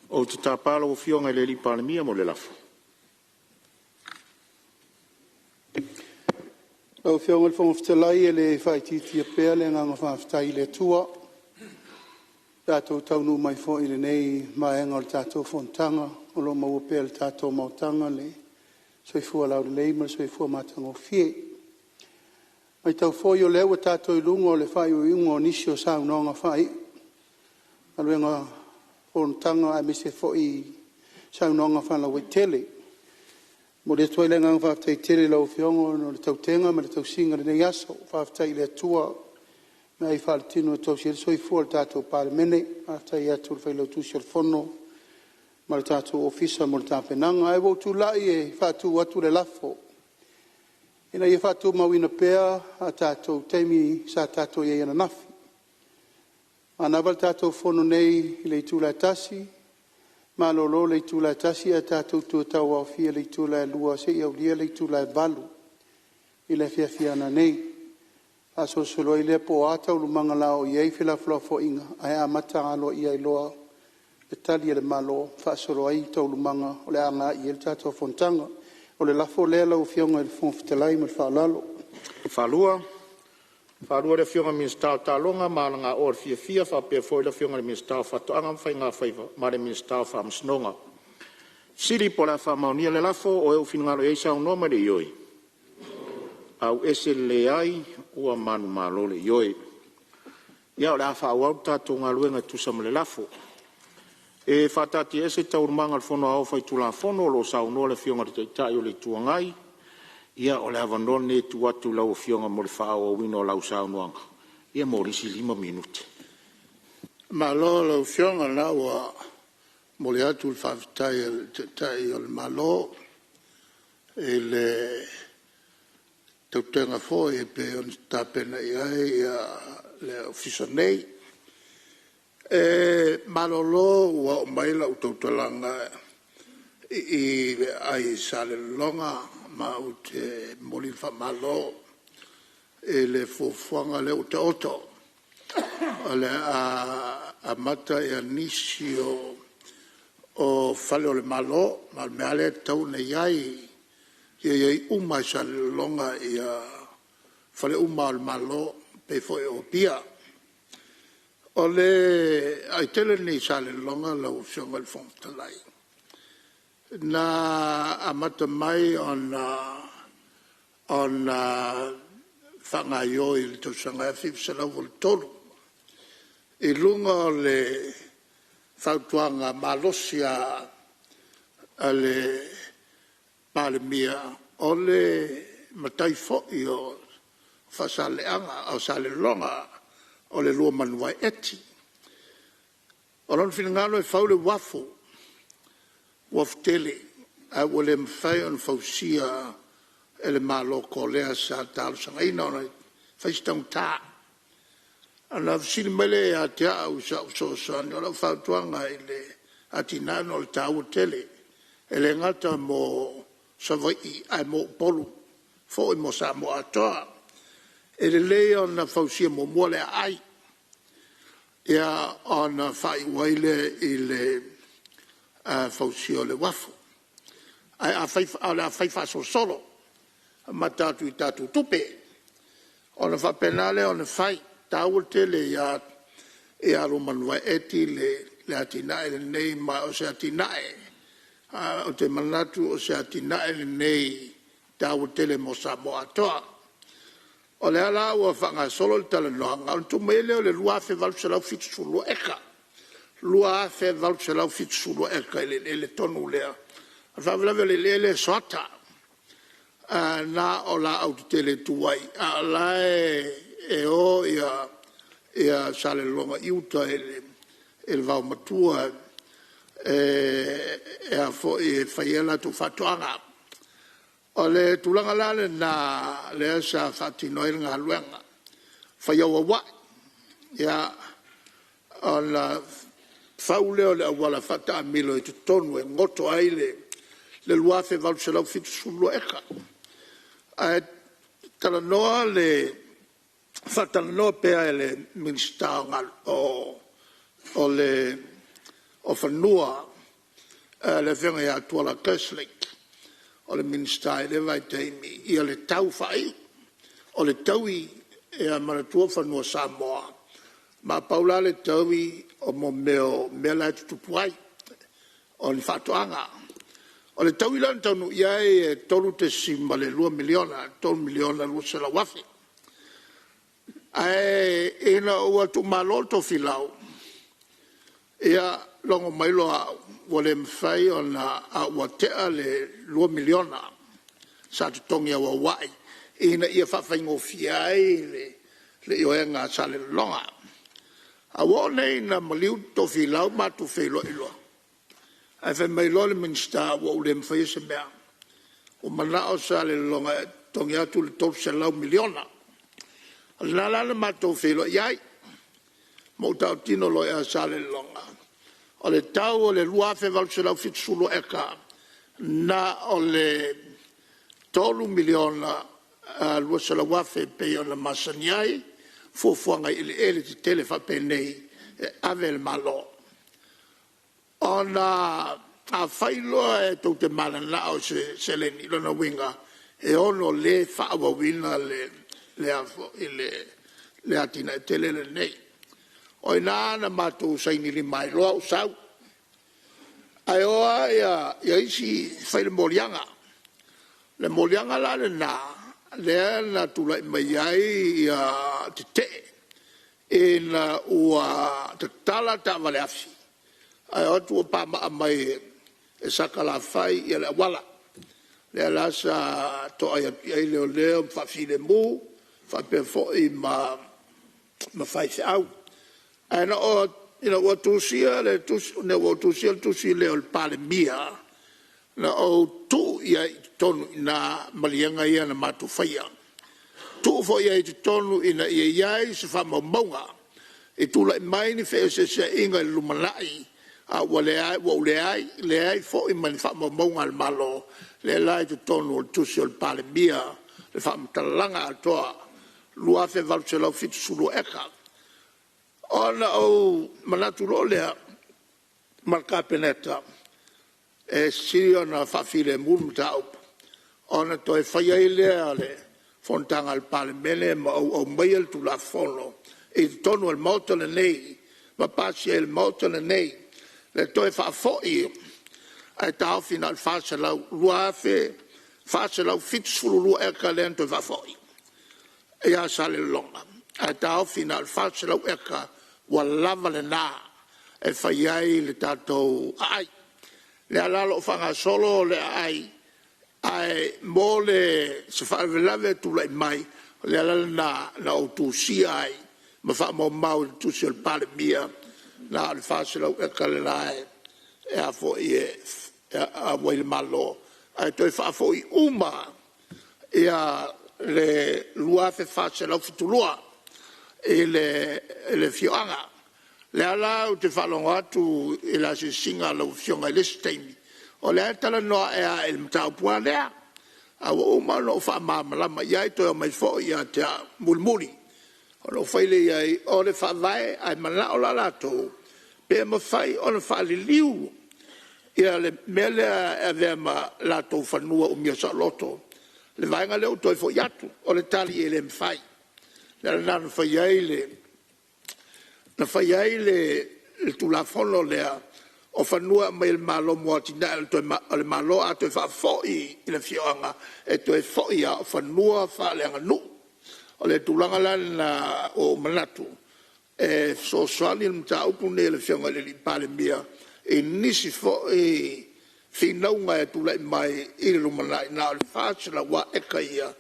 O te tāpala o fionga le li Palemene mo le lafo. O fionga le fono ftalai e le whaititi a pēr le nganga whaftai le tua. Tātou taunu mai fo i le nei maenga o le tātou Fonotaga o lo maua pēr le tātou mautanga le soifua lau le leima le soifua matanga o fie. Mai tau foi o leo tātou i lungo o le whai o iungo o nisi o saunonga whai. Aluenga Fonotaga a mise foi saunonga whala wai tele. Mo le tuai lenga whaftai tele lau fiongo no le tautenga ma le tau singa le nei aso whaftai le atua me ai whaletino o tau sire soifua le tātou Palemene whaftai atu le whailau tusi al fono ma le tātou ofisa mo le tāpenanga. Ai wau tu lai e whatu atu le lafo. Ina ia whatu mawina pēr a tātou teimi sa tātou iei ana nafi. Anawal tātou fono nei i le itula tasi, ma lolo le itula tasi a tātou tuatau au fia le itula e lua se i au lia le itula e balu i le fia fiana nei. A sosolo i le po ata u lumanga lao iei fila flofo inga ai amata alo i ai loa le tali e le malo whaasolo ai tau lumanga o le anga i el tātou Fonotaga. O le lafo lea lau fionga il fon fitalai ma le whaalalo. Whalua le fionga minstau talonga malanga o le fia whapea foi le fionga le minstau whatoanga mwhai ngā whaiva ma le minstau whamsnonga. Siri po la whamaunia le lafo o eu finangalo eisa unoma le ioi. Au ese le ai ua manu malo le ioi. Ia o le awha awau tātou ngā luenga tusam le lafo. E whatati ese tau manga le fono au whaitula fono lo saunoa le fionga te tai o le tuangai. Ia o le avanol ne tu atu lau fionga mo le whao o wino lau saunoanga. Ia morisi 5 minuti. Malo lau fionga lau mo le atu le whawhitai te tai o le malo. E le tautenga fo e pe on tapena iai le ofisa nei. Malolo ua o mai lau tautalanga i ai sale longa ma o te moli whamalo e le fofuanga le o te oto ale a mata e a nisi o fale o le malo ma me ale tau ne iai iai uma sale longa i a fale uma o le malo pe fo e o pia. O le ai tele ni sale longa lau fionga le fontalai. Na amata mai on whangaio i le tausanga fifsa lau vol tolu. I lunga o le whautuanga malosia a le Palemene o le matai fo'i o whasaleanga o sale longa o le lua manuai eti. O lon finangalo e whau le wafu tele, a wale mwhai on whausia e le malo ko lea sa talo sanga ina ona whaistang tā. Ana sili mele a te au sa usosani, o la whautuanga i le atinano le tāua tele, e le ngata mo savai ai mo polu, fo i mo sa mo atoa. E le leo na whausia mo mole ai. Ia ona whai waile i le whausia o le wafu. Ai a whai whaso solo. Ma tātu i tātu tupe. Ona whapenale ona whai. Tāua tele ia romanua eti le atinae le nei ma o se atinae. O te manatu o se atinae le nei tāua tele mo sa mo atoa. O le ala ua whanga solo le tala noanga. O tu mele o le lua fe valu se lau fitsulu eka. Lua fe valu se lau fitsulu eka ele tonu lea. A whawalawe le soata. Na o la au te tele tuai. A la e o ia sale longa iuta ele vau matua. E a fo e whaiela tu whatuanga. O le tulanga lale na le sa fatino il nga luenga. Whaiawa wa. Ia o la whauleo le awala fata amilo i te tonu e ngoto aile le luafe valu se lau fitu sulu eka. Tala noa le fatala no pea ele minsta ngal o le o fanua le venga ya tuala Catholic o le minsta le vai taimi ia le tau fai o le taui e a maratua fanua Samoa ma paula le taui o mo meo mela tupuai o le fatuanga o le taui lan tonu ia e tolu te simba le 2 miliona 2 miliona lu se la wafi ai ina o tu malolto filau ia longo mailo a wale mfai ona a watea le 2 miliona sa tongi a wawai ina ia whawhaingo fiai le ioenga sa le longa a wone ina maliu to filau ma tu feilo ilo ai fe mailo le minsta wa ule mfai se mea o manao sa le longa tongi atu le top se lau miliona la la ma to feilo iai mo tau tino lo e sa le longa o le tau o le lua fe val se lau fitsulu eka na o le tolu miliona lua se lau wafe pe o le masaniai fuafuanga ele te telefa pe nei ave le malo ona a failo e to te malana o se le ni lona winga e ono le faawa wina le afo le atina e tele le nei o inana matou saini li mai loa usau ai oa ia isi fai le molianga la le na tula mai ai ia te ina ua te tala ta vale afi ai o tu pa mai e sakala fai ia le wala le lasa to ai le fa file mu fa pe fo i ma fai se au ana o what to see le to see le Palemene na o tu ia tonu na malianga ia na matu faia tu fo ia tonu ina ia se fa monga e tu la mai ni fe se inga lumalai a le ai fo i man fa monga al malo le lai tonu tu si el Palemene le fa mtalanga toa lua fe valselo fit sulu eka ona o manatu lolea marka peneta e siona fa file multa ona to e faile ale fontanga al Palemene ma o mail tu la fono e tono il moto le nei ma passi il moto le nei le to e fa foi ai ta final face la luafe face la fit sulu e calento va foi e a sale longa ai ta final face la eka walava le na e faiai le tatou ai le alalo fanga solo le ai mole se fa velave tu le mai le alala na o tu si ai ma fa mo mau tu si el Palemene na al faselo e kalai e a fo a wel malo ai to fa fo uma e a le lua fe faselo futulua e le fioanga le ala o te falonga tu e la se singa lo fionga le stein o le tala no e el mtau pua le a o ma no fa mala ma ia to mai fo ia te mulmuli o lo faile ia o le fa vai ai mala o la to pe mo fai o le fa li liu ia le mele e ve ma la to fa nua o mia sa loto le vai nga le o to fo yatu o le tali e le mfai le nan fa ia na fai le tu la fono le o fanua mai il malo mo tina le malo a to fa foi le fionga e to foi a fanua fa le nganu o le tulanga la o manatu e so swali mta upune le fionga le Palemene e nisi foi finonga e tu la mai i le manai na le fa la wa e kaia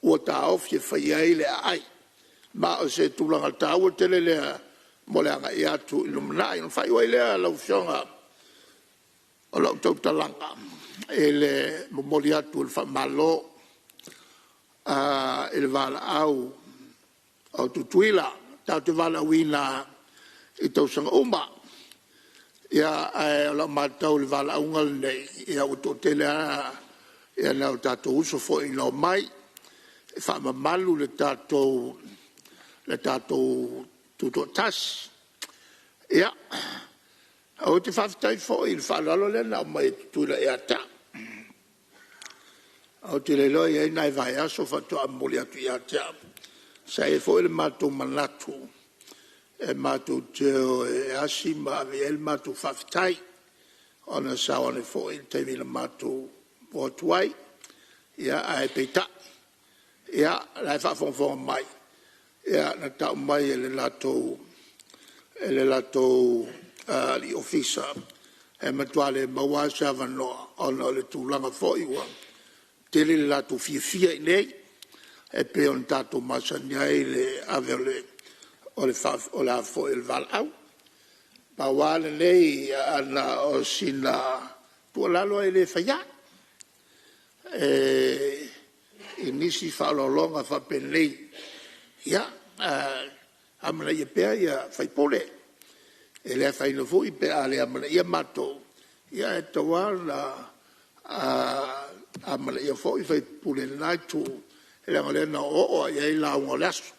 o ta of ye fai le ai ma o se tulanga ta o tele le moleanga ia tu ilumnai no fai wai lea lau fionga o lau tau talanga ele molia tu il fa malo il vala au tutuila tau te vala wina i tau sanga umba ia o lau matau il vala ungal nei ia o to tele ia nau tato uso fo i lau mai fa mamalu le tato le tātou tuto tas. Ia, o te whawhitai fo i whalalo le na mai tūra e ata. O te lelo i nai vai aso whatua muli atu i ata. Sa e fo i le mātou manatu. E mātou teo e asi maawe e le mātou whawhitai. Ona sawane fo i te mila mātou potuai. Ia ai peita. Ia lai whawhongwhonga mai. Ia na tau mai e le latou li ofisa e matuale mawasa vanoa ona le tūlanga fo i wang. Tele le latou fia i nei e pe on tatou masania i le avele o le afo i le valau. Pa wale nei ana o sina tualalo i le whaia. I nisi whalolonga whapenei. Ia, amana ia pēr ia whaipole. E lea whaino fui pe ale amana ia mato. Ia e tawala amana ia fui whaipule nai tu. E lea ngale na oo ia i launga lasu.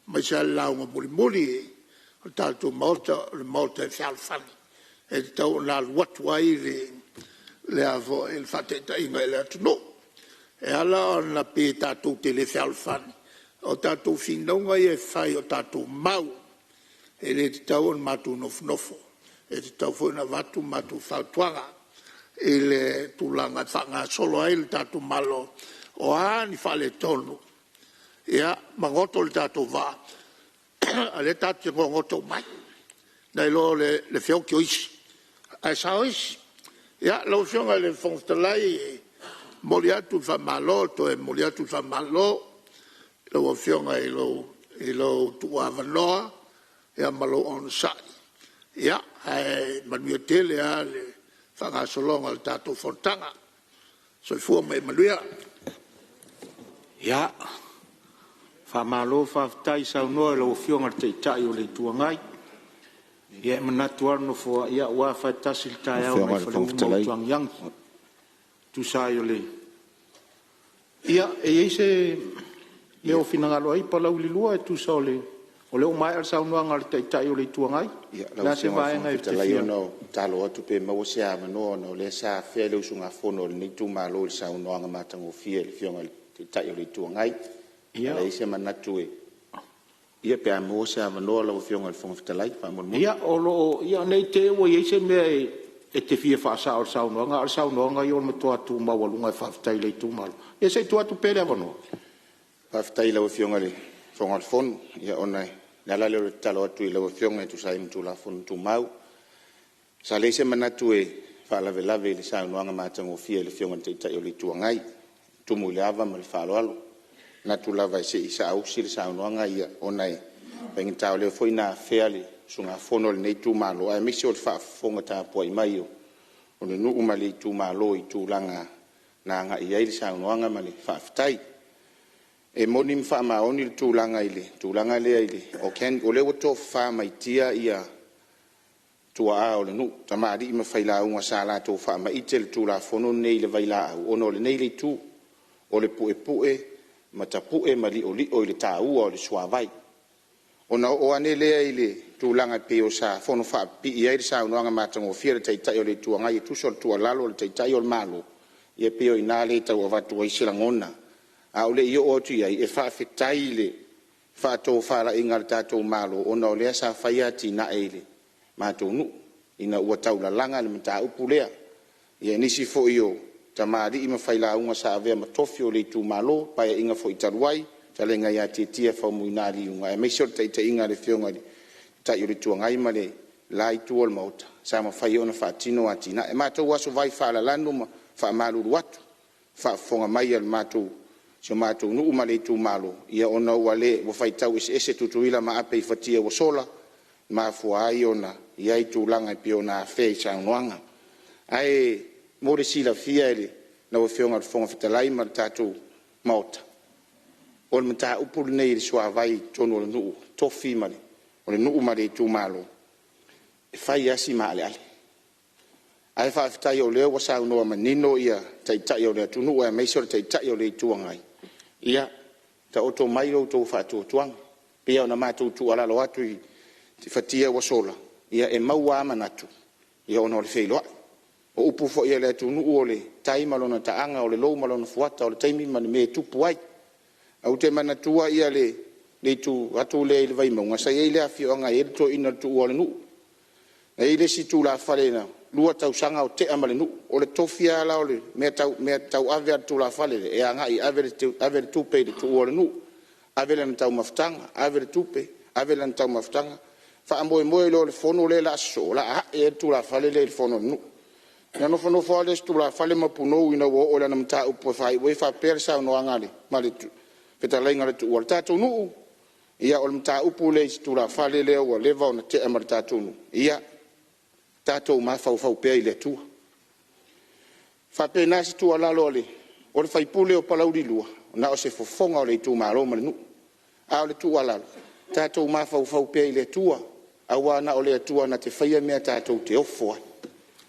Mai sa launga muli o tātou mauta, le mauta e whalwhani. E tau nā watu ai le avo e le whateta inga e le atu no. E ala o na pē tātou te le whalwhani. O tātou whinonga i e whai o tātou mau. E le te tau on mātou nofo. E te tau fwena watu mātou whautuanga. E le tūlanga whanga solo ai le tātou malo. O ani whale tonu. Ia, mangoto le tātou wā. A le tātou ngongoto mai. Nei lo le whiau isi. Ai sao isi. Ia, lau fionga le whongtalai moli atu whamalo, to e moli atu whamalo. Lau fionga i lo tua wanoa. Ia malo on sai. Ia, manuia tele a le whangasolonga le tātou Fonotaga. So i fua mai manuia. Ia, whamalo whawhitai sau noa lau fionga te itai o le tuangai. Ia manatu arno fua ia ua whaitasi le tai au mai whalu mautuang yang. Tu sai o le. Ia, eise leo finangalo ai palau li lua e tu sa o le. O leo mai al sau noa ngal te itai o le tuangai. Ia, lau fionga whawhitalai ono talo atu pe maua se ama noa no le sa whea leo sunga fono le nitu malo le sau noa nga matango fia le fionga te itai o le tuangai. Ia. Eise manatu e. Ia pe amo se avanoa lau fionga le whawhitalai. Ia o ia nei te ua eise mea e te fia whaasa o sau noanga. Al sau noanga i o matua tu mawalunga e whawhitai le tu malo. Ia se tu atu pere avanoa. Whawhitai lau fionga le whonga le fono. Ia onai. Nala leo le talo atu i lau fionga e tu sai mtu la fono tu mau. Sa leise manatu e whaalave lave le sau noanga matango fia le fionga te itai o le tuangai. Tumu le ava ma le whaaloalo. Natu lava se isa au sile sa noanga ia onai pengi tau le foi na fairly sunga fono le nei tu malo ai misi o fa fonga ta po i mai o le nu umali tu malo i tu langa na nga ia ile sa noanga mali fa ftai e monim fa ma oni tu langa ile o ken o le woto fa mai tia ia tu a o le nu tamari ma faila unga sala to fa mai tel tu la fono nei le vaila ono le nei le tu o le pu matapu e mali o le tāua o le suavai. Ona o ane lea i le tūlanga pe o sa fono wha pi i aere sa unuanga matango fia le taitai o le tuangai e tuso le tua lalo le taitai o le malo. Ia pe o ina le tau avatu o isi langona. A o le i o otu iai e wha fetai le wha tō whara inga le tātou malo. Ona o lea sa whaia ti na e le mātou nu. Ina ua tau la langa le mta upu lea. Ia nisi fo i o. Tamari ima faila unga sa avea matofi o le tu malo pa e inga fo itaruai talenga ya tia fa muinari unga e meisio te inga le fionga ta yuri tu ngai male lai tu ol mauta sa ma fai ona fa tino atina e mato waso vai fa la lanu fa malu watu fa fonga mai al mato so mato nu male tu malo ia ona wale wo fai tau ese tutuila ma ape fatia wo sola ma fo ai ona ia tu langa piona fe sa noanga ai mo le sila fia ele na o fionga le fonga fitalai ma tātou maota. O le mata upul nei le sua vai tono le nuu, tofi male, o le nuu male tu malo. E fai asi ma ale ale. Ai fa fitai o leo wasa unoa manino ia taitai o le atunu e meisio le taitai o le tuangai. Ia, ta oto mairo to fa tuanga. Pia ona mātou tu ala lo atu I te whatia wa sola. Ia e maua manatu. Ia ona o le wheiloa. O upu fo ia le atu nuu o le taima lona taanga o le lou malona fuata o le taimi mani me tupu ai. Au te manatua ia le tu atu le vai maunga. Sa ia le afi o nga e to ina tu o le nuu. Na ile si tu la fale na lua tau sanga o te amale nuu. O le tofia ala o le mea tau ave tu la fale e anga I ave tupe le tu o le nuu. Ave le tau maftanga, ave le tupe, ave le tau maftanga. Fa amboe moe lo le fono le la so la e tu la fale le fono nuu. Na no fono fale tu la fale mapuno ina o la namta upo fai we fa persa no angale male tu. Peta lenga le tu o tatu nuu. Ia o mta upo le tu la fale le o leva ona te amar tatu nuu. Ia tatu ma fau pe le tu. Fa pe nasi tu ala lole. O le fai pule o palauri lua. Na o se fofonga o le tu malo male nuu. A o le tu ala. Tatu ma fau pe le tua. Awa na o le tua na te faia mea tatu te ofo.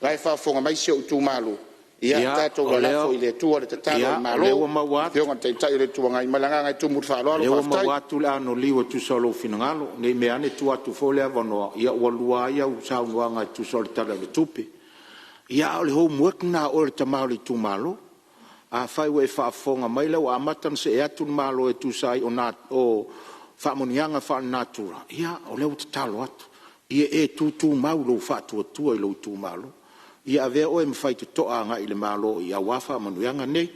Lai fa fonga mai se o tu malo. Ia tatu o la fo ile tua le tatalo malo. Fio nga te tai le tua ngai malanga ngai tu mut fa lo le ma watu la no liwa tu solo finangalo nei me ane tu atu fole avano ia o lua ia u sa ngai tu solo tala le tupi. Ia o le homework na o le tamalo le tu malo. A fai we fa fonga mai le wa matan se atu malo e tu sai o na o fa monianga fa natura. Ia o le talo atu. Ia e tu mau lo fa tu i lo tu malo. Ia ave o e mwhai tu toa nga I le malo ia wafa manuanga nei.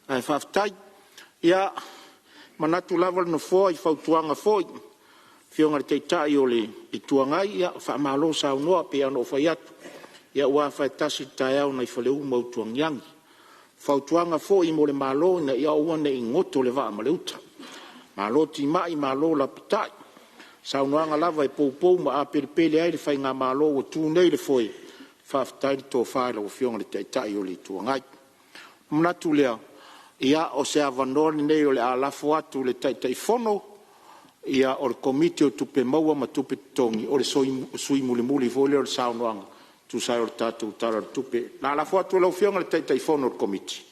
Ai whaftai. Ia manatu laval no fo I whautuanga fo. Fionga te tai o le I tuangai ia wha malo sa unua pe ano whai atu. Ia wafa e tasi tai au nei whaleu mau tuangiangi. Whautuanga fo I mo le malo na ia uane I ngoto le waa maleuta. Malo ti mai malo la pitai. Sa unuanga lava e pou ma a pele ai le whai ngā malo o tu nei le foi. Whaftai to whaela o fionga le teitai o le tuangai. Mnatu lea, ia o se avanoni nei o le alafo atu le teitai fono, ia o le komite o tupe maua ma tupe tongi, o le sui muli fole o le saunoanga, tu sai o le tatu tala le tupe. Na alafo atu le fionga le teitai fono o le komite.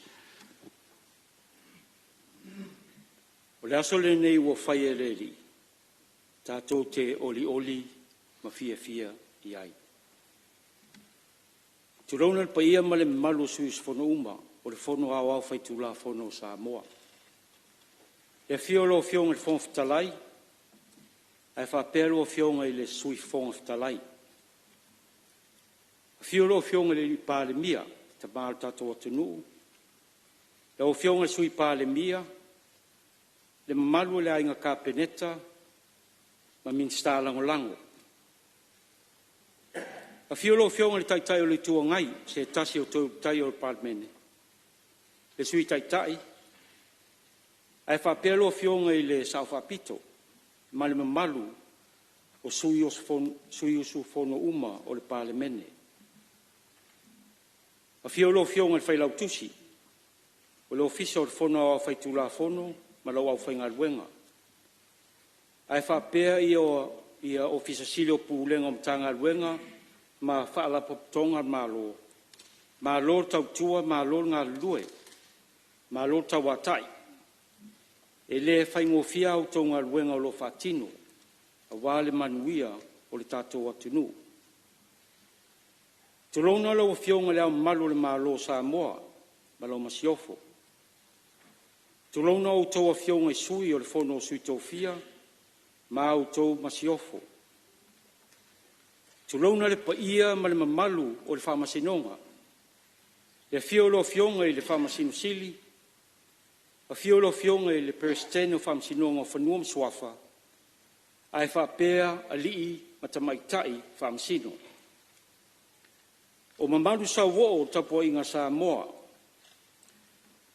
O le aso le nei ua whai e reri, tātou te oli ma fia iai. Turona le paia ma le malu suis fono uma, o le fono au fai tula fono Samoa. E fiolo fionga le fono fitalai, ai fa pelo fionga I le sui fono fitalai. Fiolo fionga le Palemene, te mal tato atunu. E o fionga sui Palemene, le malu le ainga kapeneta, ma min sta lango. A fiolo fionga le taitai o le tua ngai, se tasi o tai o le Palemene. Le sui taitai, ai whapelo fionga I le sauwhapito, ma le mamalu o sui usu fono uma o le Palemene. A fiolo fionga le whailau tusi, o le ofisa o le fono au whaitula fono, ma lau au whainga luenga. Ai whapea ia ofisa silio pulenga o mtanga luenga, ma whaala poptonga malo. Malo tau tua, malo ngā lue. Malo tau atai. E le whaingofia au tau ngā luenga o lo whatino. A wale manuia o le tātou atunu. Tulona lau fionga leo malo le malo Samoa, malo masiofo. Tulona au tau fionga I sui o le fono sui tofia, ma au tau masiofo. Tulona le paia ma le mamalu o le whamasinonga. Le fiolo fionga I le whamasinusili. A fiolo fionga I le peristene o whamasinonga o whanua mswafa. Ai whapea a lii matamaitai whamasino. O mamalu sa wo o tapua inga Samoa.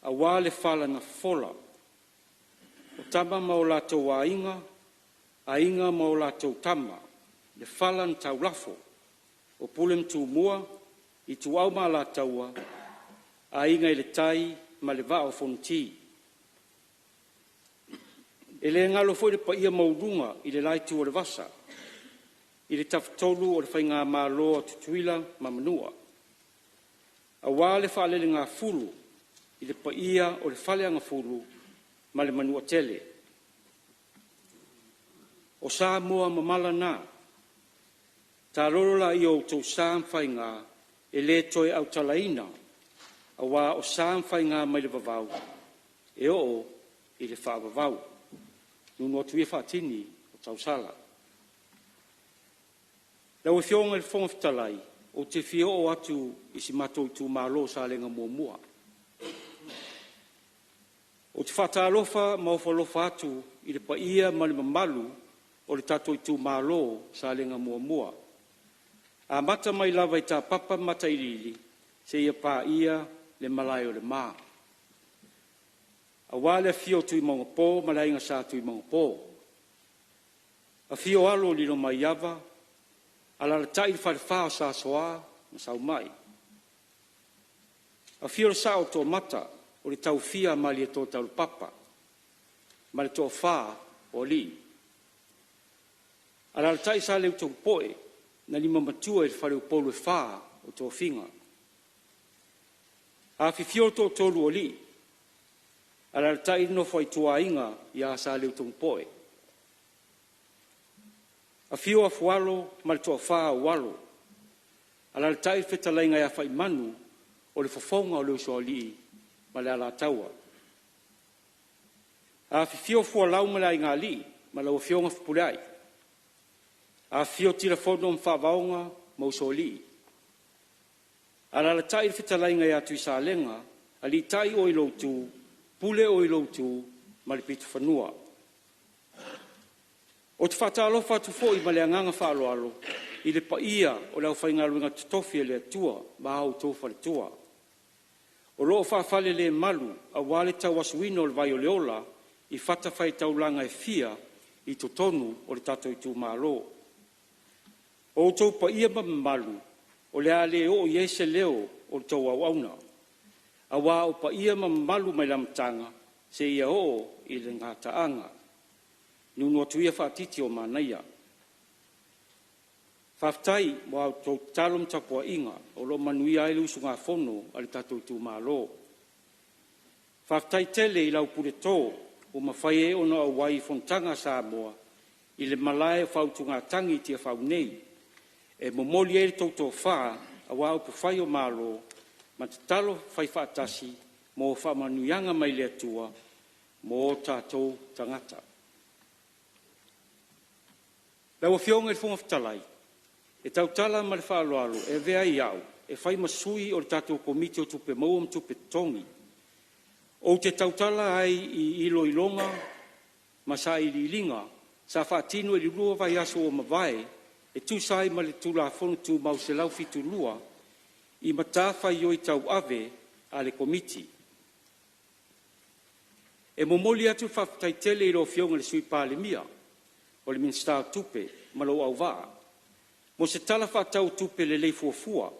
A wale whala na fola. O tama ma o lato a inga ma o lato tama. Le falan tau lafo, o pulem tu mua, I tu au ma la taua, a inga I le tai, ma le vao fonti. E le ngalo foi le paia maurunga I le lai tu o le vasa, I le taftolu o le whainga māloa tutuila ma manua. A wā le whaale ngā fulu, I le paia o le whaleanga fulu, ma le manua tele. o Samoa mamala nā. Tā rorola i o tau sām whainga e le toi au talaina, a wā o sām whainga mai le vavau, e o i le wha vavau. Nunu atu i whaatini o tau sala. Lau e whionga le whonga fitalai, o te whio o atu i si matou i tū mālo sa lenga mua. O te whatalofa mawhalofa atu i le paia ma le mamalu o le tatou i tū mālo sa lenga mua. A mata mai lava i tā papa mata i lili, se ia pā ia le malai o le mā. A wale a fio tui maunga pō, malainga sa tui maunga pō. A fio alo lilo mai ava, ala la tai le whare sa soa, na sau mai. A fio le sa o tō mata, o le tau fia mali e tō tau papa, ma le tō wha o li. Ala la tai sa leu tō poe, na lima matua i le whare o polo e wha o tō whinga. A fifio tō tōru o li, ala la tai no whai tua inga i a sa leu tō poe. A fio a fualo, ma le tō wha o walo, ala la tai whetalainga i a whai manu o le whafonga o leu so li, ma le ala taua. A fifio fua lau ma le inga li, ma lau fionga fupurai. A fio tira fono mwhavaonga mausoli. Ala la tai whitalainga i atu i sa lenga, a li tai o iloutu, pule o iloutu, ma le pitu whanua. O te whatalofa atu fo i ma le anganga whaaloalo, i le paia o lau whaingaluinga tutofi le atua, ma au tofa le tua. O loo whaafale le malu, a wale tau asuino le vai o leola, i whatawhai taulanga e fia, i totonu o le tato i tu malo. O tau pa ia malu, o le ale o iese leo o tau au auna. A wā o pa ia malu mai lamtanga, se ia o i le ngātaanga. Nunu atu ia whaatiti o manaia. Whaftai, wā o tau talom tapua inga, o lo manuia ele usu ngā fono, ali tatou tu malo. Whaftai tele i lau pure tō, o mawhai e ona au wai Fonotaga Samoa, i le malae whautu ngā tangi tia whau nei. E momoli e tautou wha, a wā upu whai o malo, ma te talo whai whaatasi, mo whamanuianga mai le atua, mo tātou tangata. Lau a whionga i whonga whatalai, e tautala ma le whaaloalo, e vea i au, e whai masui o le tātou komiti o tupe mauam tupe tongi. O te tautala ai i ilo ilonga, ma sa i lilinga, sa whaatino e li rua vai aso o mawai, e tu sai ma le tu la fonu tu mau se lau fitu lua, i matafa i oi tau ave a le komiti. E momoli atu whaftai tele i ro fionga le sui Palemene, o le minsta tupe, ma lo au waa. Mo se tala whatau tupe le lei fuafua,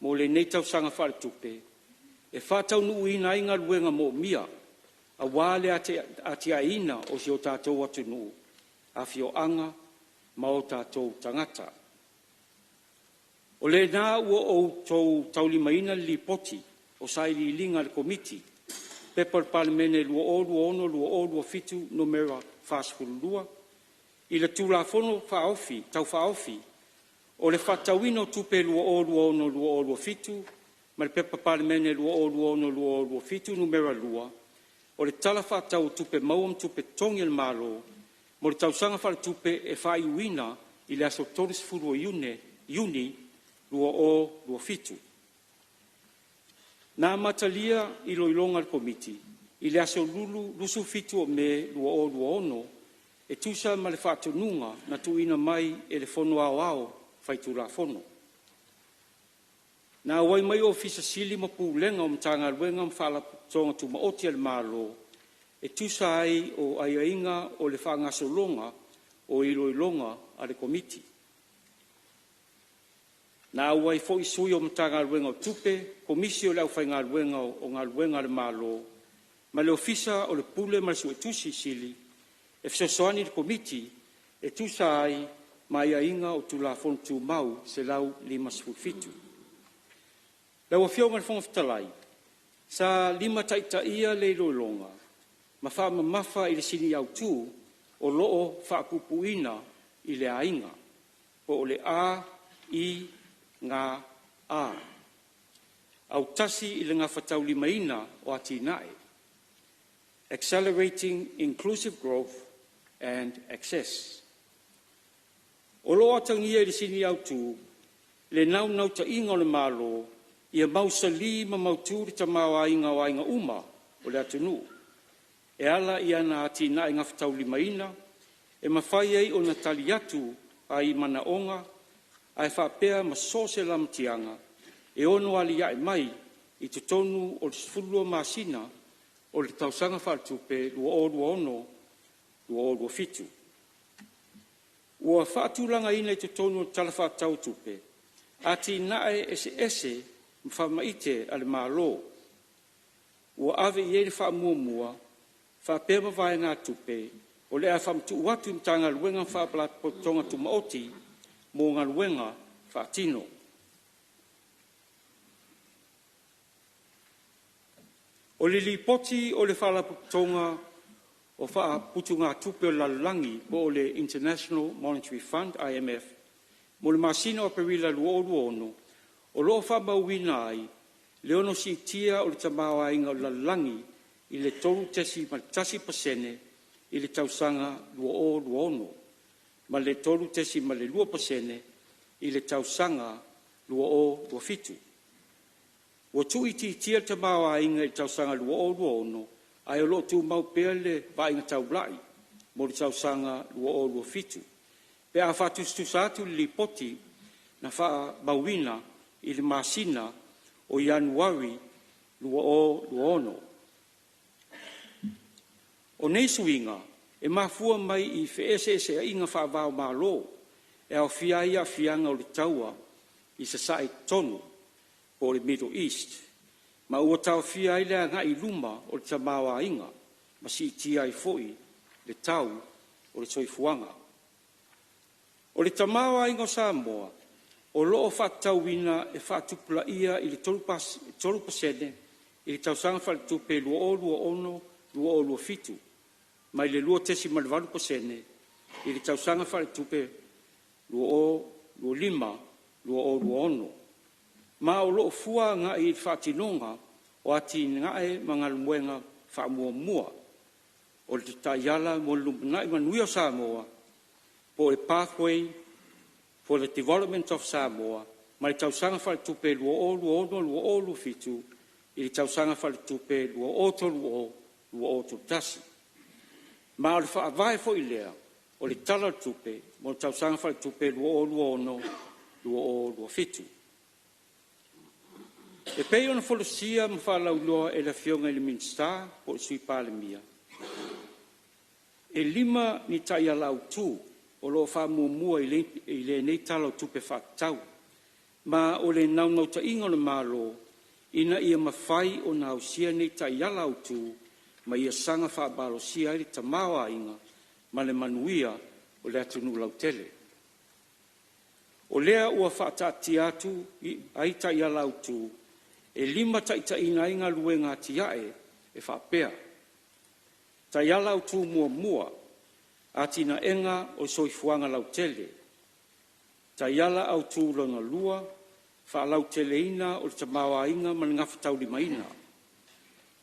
mo le nei tau sanga whare tupe, e whatau nuu ina inga luenga mo mia, a wale ati a ina o si o tātou atu nuu, a fio anga, ma o tātou tangata. O le nā ua o tau taulimaina li poti, o sai li linga le komiti, pepa le Palemene lua o fitu numera whāsfurulua, i le tūlafono whaofi, tau whaofi, o le whatauino tupe lua o fitu, ma le pepa Palemene lua o fitu numera lua, o le tala whatau tupe mauam tupe tongi el malo, mo le tausanga whare tupe e whai uina i le aso toris furu o IUNI lua fitu. Nā matalia i loilonga le komiti, i le aso lusu fitu o me lua ono, e tusa ma le whaatununga na tuina mai e le fono ao whai tu la fono. Nā wai mai o fisa sili ma pūlenga o mtanga luenga mwhala tonga tu maoti al malo, e tusa ai o aiainga o le whangasolonga o iloilonga a le komiti. Nā wai fo isui o mtanga luenga o tupe, komisio lau whai ngā luenga o ngā luenga le malo, ma le ofisa o le pule ma le su e tusi sili, e fisosoani le komiti, e tusa ai ma aiainga o tu la fontu mau se lau lima fitu. Lau a fionga le fonga fitalai, sa lima taita ia le iloilonga, ma wha mafa i le sini au tū, o loo whaapupuina i le ainga, po o le a, i, ngā, a. Au tasi i le ngā whataulimaina o ati nae. Accelerating inclusive growth and access. O lo atangia i le sini au tū, le nau ta inga o le malo, ia mausali ma mauturi ta mawa inga o ainga uma o le atunu. E ala i ana ati nae ngā whataulimaina, e mawhai ei o na tali atu a i mana onga, a e whapea ma sose lamtianga, e ono ali ia e mai i te tonu o le sifulua masina o le tausanga whaatupe lua o lua ono, lua o lua fitu. Ua whaatulanga ina i te tonu o tala whaatau tupe, ati nae ese mwhamaite ale mālo. Ua ave i ere whaamua, whapea mawai ngā tupe, o le a whamtu watu mtanga luenga whaapala potonga tumaoti, mō ngā luenga whaatino. O le lipoti o le whalapotonga o whaaputu ngā tupe o lalangi po o le International Monetary Fund, IMF, mo le masina o perila luono, o loo whamauina ai, le ono si tia o le tamawa inga o lalangi i le tolu tesi ma tasi pasene i le tausanga luono, ma le tolu tesi ma le lua pasene i le tausanga lua fitu. Wa tui tia te mawa inga i tausanga luono, ai o lo tu mau pea le va inga tau blai, mo le tausanga lua fitu. Pe a whatu satu li poti na wha mawina i le masina o Januari luono. O nei suinga, e mafua mai i wheese a inga wha vau malo, e au fiaia fianga o le taua i sa sai tonu, o le Middle East, ma ua tau fia i lea ngā i luma o le tamawa inga, ma si tia i foi le tau o le soifuanga. O le tamawa inga o Samoa, o loo whatauina e whatupula ia i le tolu pasene, i le tausanga whaletupe lua ono, lua fitu, ma i le lua tesi ma le valu pasene, i le tausanga whaletupe lua lima, lua ono. Ma o loo fua ngā i whaatinonga o ati ngae mga lumuenga whaamua. O le taiala mo lumunai manui o Samoa po e Pathway for the Development of Samoa, ma le tausanga whaletupe lua ono, lua fitu, i le tausanga whaletupe lua o tasi. Ma o le whaavae fo i lea, o le tala tupe, mo le tausanga whaletupe lua ono, lua fitu. E pei ona folosia ma whalauloa e la fionga i le minsta po i sui Palemene. E lima ni tai ala au tū o lo whaamua i le nei tala o tupe whaatau. Ma o le naunauta inga o le malo ina ia mawhai o na ausia nei tai ala au tū ma ia sanga whaabalosia i le tamawa inga ma le manuia o le atunu lautele. O lea ua whaatati atu ai tai ala au tū e lima taita ina inga luenga tiae e whapea. Tai ala au tū mua, ati na enga o soifuanga lau tele. Tai ala au tū lona lua, wha lau tele ina o le tamawa inga man ngawhatau lima ina.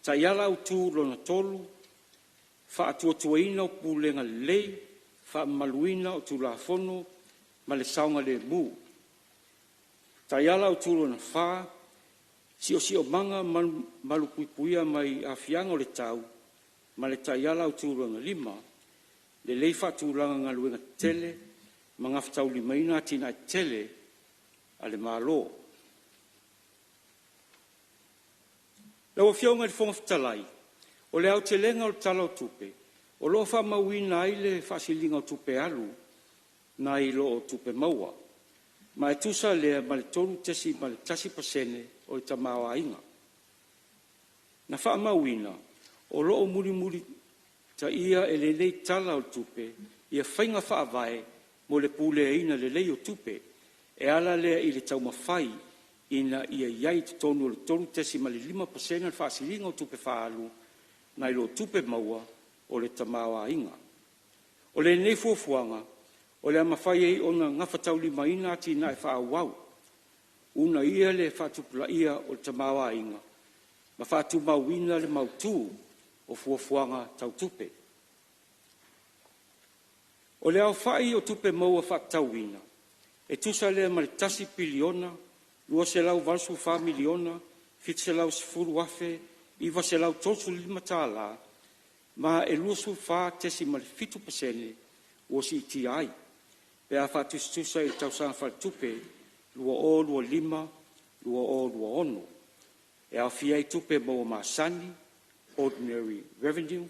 Tai ala au tū lona tolu, wha atuatua ina o pūlenga lei, wha maluina o tū la fono, ma le saunga le mu. Tai ala au tū lona wha, sio manga malupuipuia mai afianga o le tau, ma le taiala o tūranga lima, le leifa tūranga ngā luenga tele, ma ngawhatau lima ina tina tele a le mālo. Lau fionga le whongawhitalai, o le au te lenga o le tala o tupe, o lo wha mawina ai le whasilinga o tupe alu, na i lo o tupe maua, ma e tusa lea ma le tolu tesi ma le tasi pasene, o i tamawa inga. Na wha mawina, o loo muri ta ia e le lei tala o tupe, ia whainga whaavae mo le pule ina le lei o tupe, e ala lea i le tau mawhai ina ia iai te tonu o le tolu tesi ma le 5% le whaasilinga o tupe whaalu, na i lo tupe maua o le tamawa inga. O le nei fuafuanga, o le mawhai ei ona ngawhatau lima ina ati na e whaawau. Una ia le whatupula ia o le tamawa inga. Ma whatu mauina le mautū o fuafuanga tau tupe. O le au whai o tupe maua whatau ina. E tusa le maritasi piliona, lua se lau valsu wha miliona, fit se lau sifuru afe, iwa se lau tosu lima tāla, ma e lua su wha tesi marifitu pasene o si iti ai. Pe a whatustusa i tausanga whaltupe, lua o lua lima, lua o lua ono. E a fia i tupe maua masani, ordinary revenue,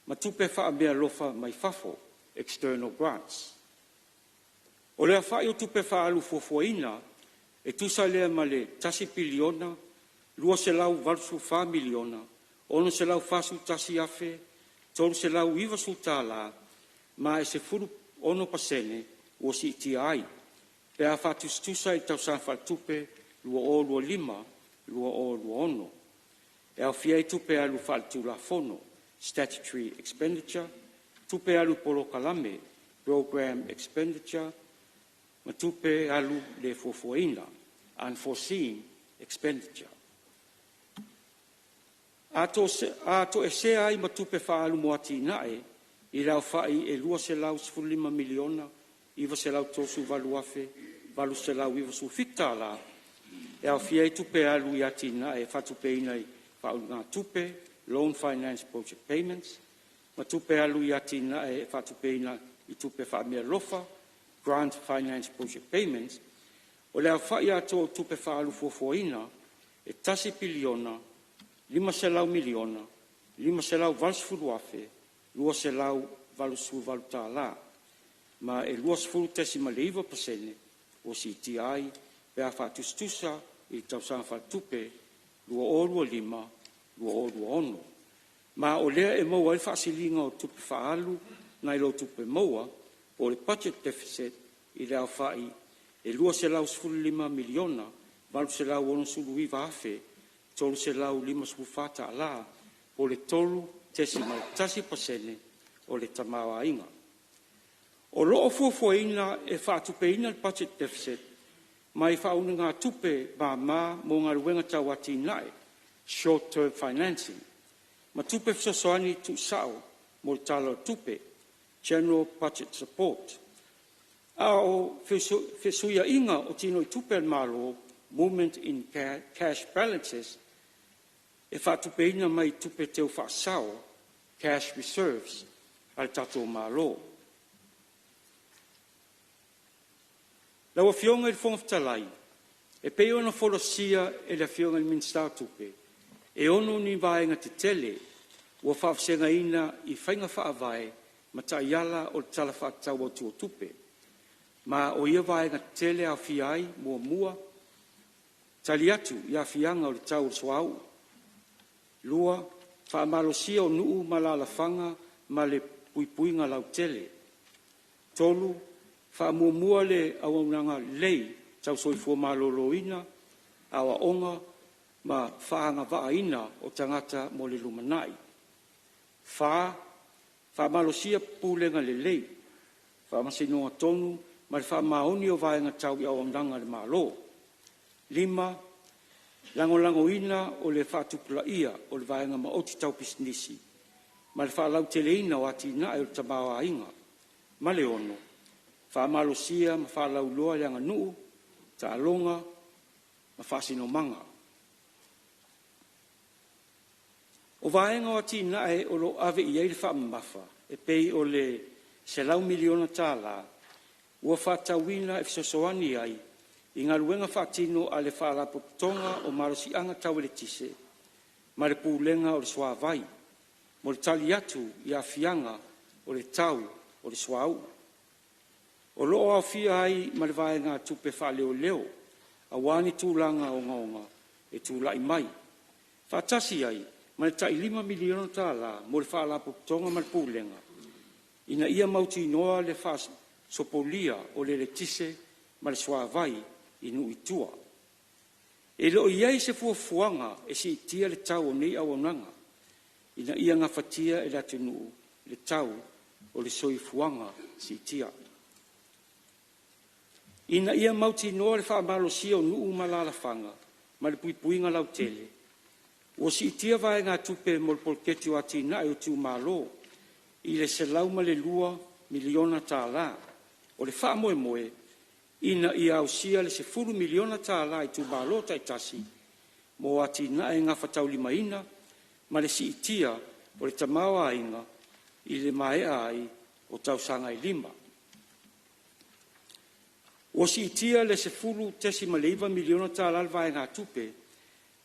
ma tupe wha mea lofa mai fafo, external grants. O lea whai o tupe wha alu fuafuaina, e tusa lea ma le tasi piliona, lua se lau valsu wha miliona, ono se lau fasu tasi afe, tolu se lau iwa su tāla, ma e se furu ono pasene o si iti ai. Pe a whatustusa i tausa whaltupe, lua o lua lima, lua o lua ono. E au fia i tupe alu whaltu la fono, statutory expenditure, tupe alu polo kalame, program expenditure, ma tupe alu le fuafuaina, unforeseen expenditure. Ato e se ai ma tupe whaalu moati nae, i rau whai e lua se lau 5 miliona, iwa se lau tosu valu afe, valu se lau iwa su fitala, e au fia i tupe alu i ati nae, whatupe inai whaalu ngā tupe, loan finance project payments, ma tupe alu i ati nae, whatupe inai i tupe whaamea lofa, grant finance project payments, o lea whai ato tupe whaalu fuafuaina, e tasi piliona, 5 se lau miliona, 5 se lau valsfuru afe, 2 se lau valusu valu tāla, ma e 2.10 pasene o si iti ai, pe a whatustusa i tausanga whatupe, 2 o 5, 2 o 2. Ma o lea e maua i whaasilinga o tupe whaalu, nai lo tupe maua, o le budget deficit i lea whai, e 2 se lau 5 miliona, valu se lau ono sulu iwa afe, tolu se lau 5 sufata la, o le tolu tasi pasene o le tamawa inga. O loo fuafuaina e whaatupeina le budget deficit, mai whauna ngā tupe mā mo ngā ruenga tau ati nae, short-term financing. Ma tupe fisosoani tu sao mo le talo tupe, general budget support. A o fesuia inga o tino i tupe al malo, movement in cash balances, e whaatupeina mai tupe teo whaasao, cash reserves, al tato malo. Laua fionga i whongaftalai, e peo na wholosia e la fionga i minstau tupe, e ono ni vaenga te tele, ua whaafsenga ina i whainga whaavae, ma ta iala o tala whaatau o tua tupe. Ma o ia vaenga te tele a fiai mua, tali atu i a fianga o le tau o swau. Lua, whaamalosia o nuu malalafanga ma le puipuinga lau tele. Tolu, whaamua le awaunanga lei tau soifua maloloina, awa onga ma whaanga waaina o tangata mo le lumanai. Whaamalosia pūlenga le lei, whaamasinonga tonu, ma le whaamaoni o vaenga tau i awaunanga le malo. 5, langolangoina o le whaatupula ia o le vaenga ma oti tau pisnisi, ma le whaalau teleina o ati na e o tamawa inga, ma le ono, whaamalosia ma whaalau loa leanga nuu, ta alonga, ma whaasino manga. O vaenga o ati na e o lo ave i eile whaamafa, e pei o le se lau miliona tāla, ua whaatawina e fisosoani ai, i ngā ruenga whaatino a le whaalapotonga o marosianga tau le tise, ma le pūlenga o le swāvai, mo le tali atu i a fianga o le tau o le swāu. O loo au fia ai ma le vaenga tupe whaaleo leo, a wani tūlanga o ngaonga e tūlai mai. Whaatasi ai, ma le tai 5 miliona tāla mo le whaalapotonga ma le pūlenga. Ina ia mauti noa le sopolia o le tise ma le swāvai, inu itua. E lo iai se fuafuanga e si itia le tau o nei awananga. Ina ia ngawhatia e la tunu le tau o le soifuanga si tia. Ina ia mauti noa le whaamalosia o nuu malalafanga, ma le puipuinga lau tele. O si tia vai ngā tupe mo le polketi o ati na o tiu malo, i le se lau ma le lua miliona tā la. O le wha moe moe, ina ia au sia le se 10 miliona tā la i tu malo tai tasi, mo ati na e ngā whatau lima ina, ma le si itia o le tamawa inga, i le mae ai o tau sanga i lima. O si itia le se 10 miliona tā la vai ngā tupe,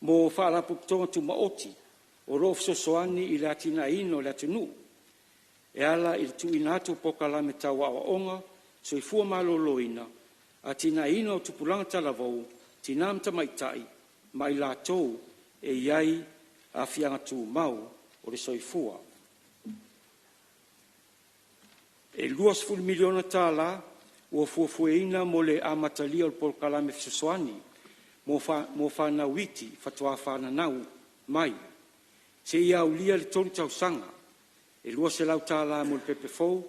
mo whaalapu tonga tu maoti, o rof sosoani i le atina ino le atunu. E ala i tu inatu pokala me tau awa onga, so i fua malolo ina, atina ino tupulanga talavou, tinam tamaitai, mai la tou e iai a fianga tu mau o le soifua. E 2 miliona tala ua fuafueina mo le amatalia o le polokalame fesosoani, mo whanauiti, fatua whananau mai. Se ia ulia le tolu tausanga, e lua se lau tala mo le pepefou,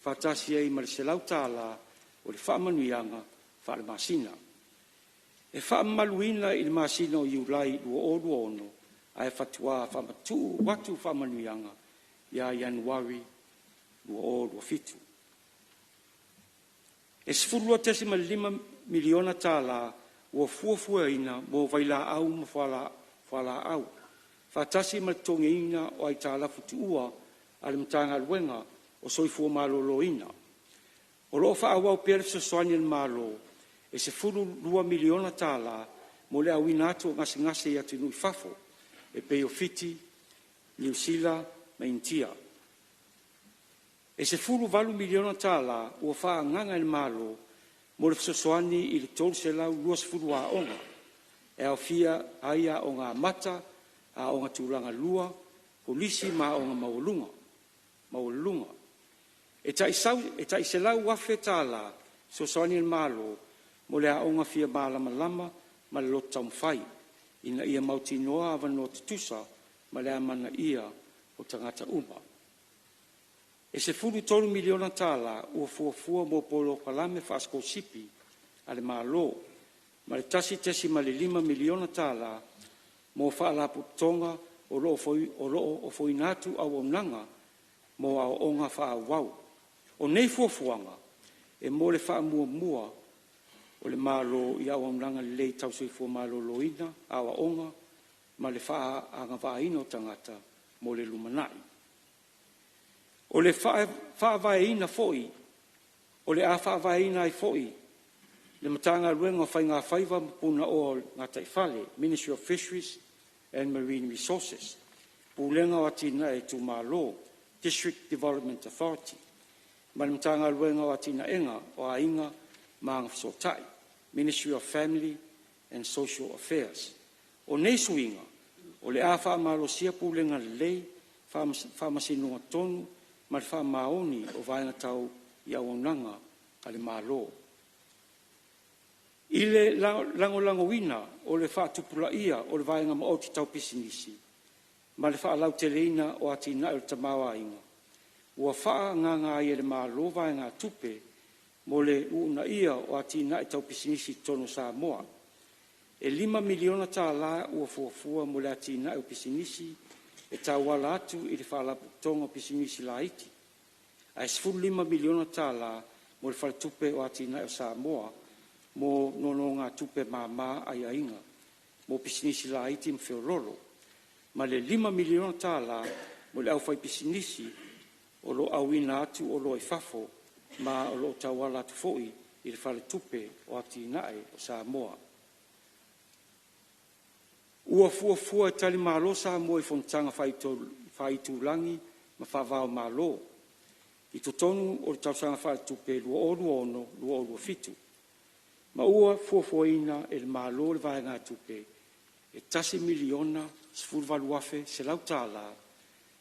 whatasi ei ma le se lau tala o le whaamanuianga, whaale masina. E whaamaluina i le masina o iulai lua o lua ono, ai fatua whaamatu watu whaamanuianga, ia Januari lua o lua fitu. E 10.5 miliona tala ua fuafuaina mo vaila au ma whala au. Whatasi ma tongeina o ai tālafu tuua ale mtanga luenga o soifua maloloina. O loo whaawau pere sosoani al malo e se 2 miliona tala mo le awina atu ngase i atu nui fafo e peo fiti, New Zealand, ma Intia. E se 4 miliona tala ua wha nganga il malo mo le sosoani i le tolu se lau 2 a onga. E au fia aia o ngā mata a o ngā tūlanga lua, polisi ma o ngā maulunga. E tai se lau wafe tala sosoani il malo mo le a o ngā fia malama ma le lota mwhai. Ina ia mauti noa avano tutusa ma le amana ia o tangata uma. E se 3 miliona tala ua fuafua mo polo kalame whaasko sipi ale malo, ma le tasi ma le 5 miliona tala mo whaalapu tonga o loo o foinatu au onanga mo au onga whaawau. O nei fuafuanga e mo le whaamua o le malo i au onanga le lei tausui fua malo loina au onga ma le whaanga whaino tangata mo le lumanai. O le whaavaina foi, o le a whaavaina ai foi, le matanga ruenga whai ngā whaiva puna o ngā taifale, Ministry of Fisheries and Marine Resources, pūlenga o atina e tu malo, District Development Authority, ma le matanga ruenga o atina enga o a inga maanga whasotai, Ministry of Family and Social Affairs. O nei suinga, o le a whaamalosia pūlenga le lei, whaamasinunga tonu, ma le whaamaoni o vaenga tau i awananga a le malo. I le lango-langoina o le whaatupula ia o le vaenga maoti tau pisinisi, ma le whaalau teleina o atina o le tamawa inga. Ua wha nganga i le malo vaenga tupe mo le uuna ia o atina i tau pisinisi tono Samoa. E 5 miliona tā la ua fuafua mo le atina o pisinisi e tawala atu i le whaalapu tonga pisinisi la iti. Ai 5 miliona tala mo le whalatupe o atina o Samoa mo nono ngā tupe māmā ai ainga mo pisinisi la iti mwhewrolo. Ma le 5 miliona tala mo le au whai pisinisi o lo awina atu o lo e fafo ma o lo tawala atu foi i le whalatupe o atina o Samoa. Ua fuafua e tali malo Samoa i Fonotaga whaitulangi ma whavao malo. I totonu o le tausaga whaatupe lua ono, lua fitu. Ma ua fuafuaina e le malo le vaenga tupe e 10 miliona 10 se lau tala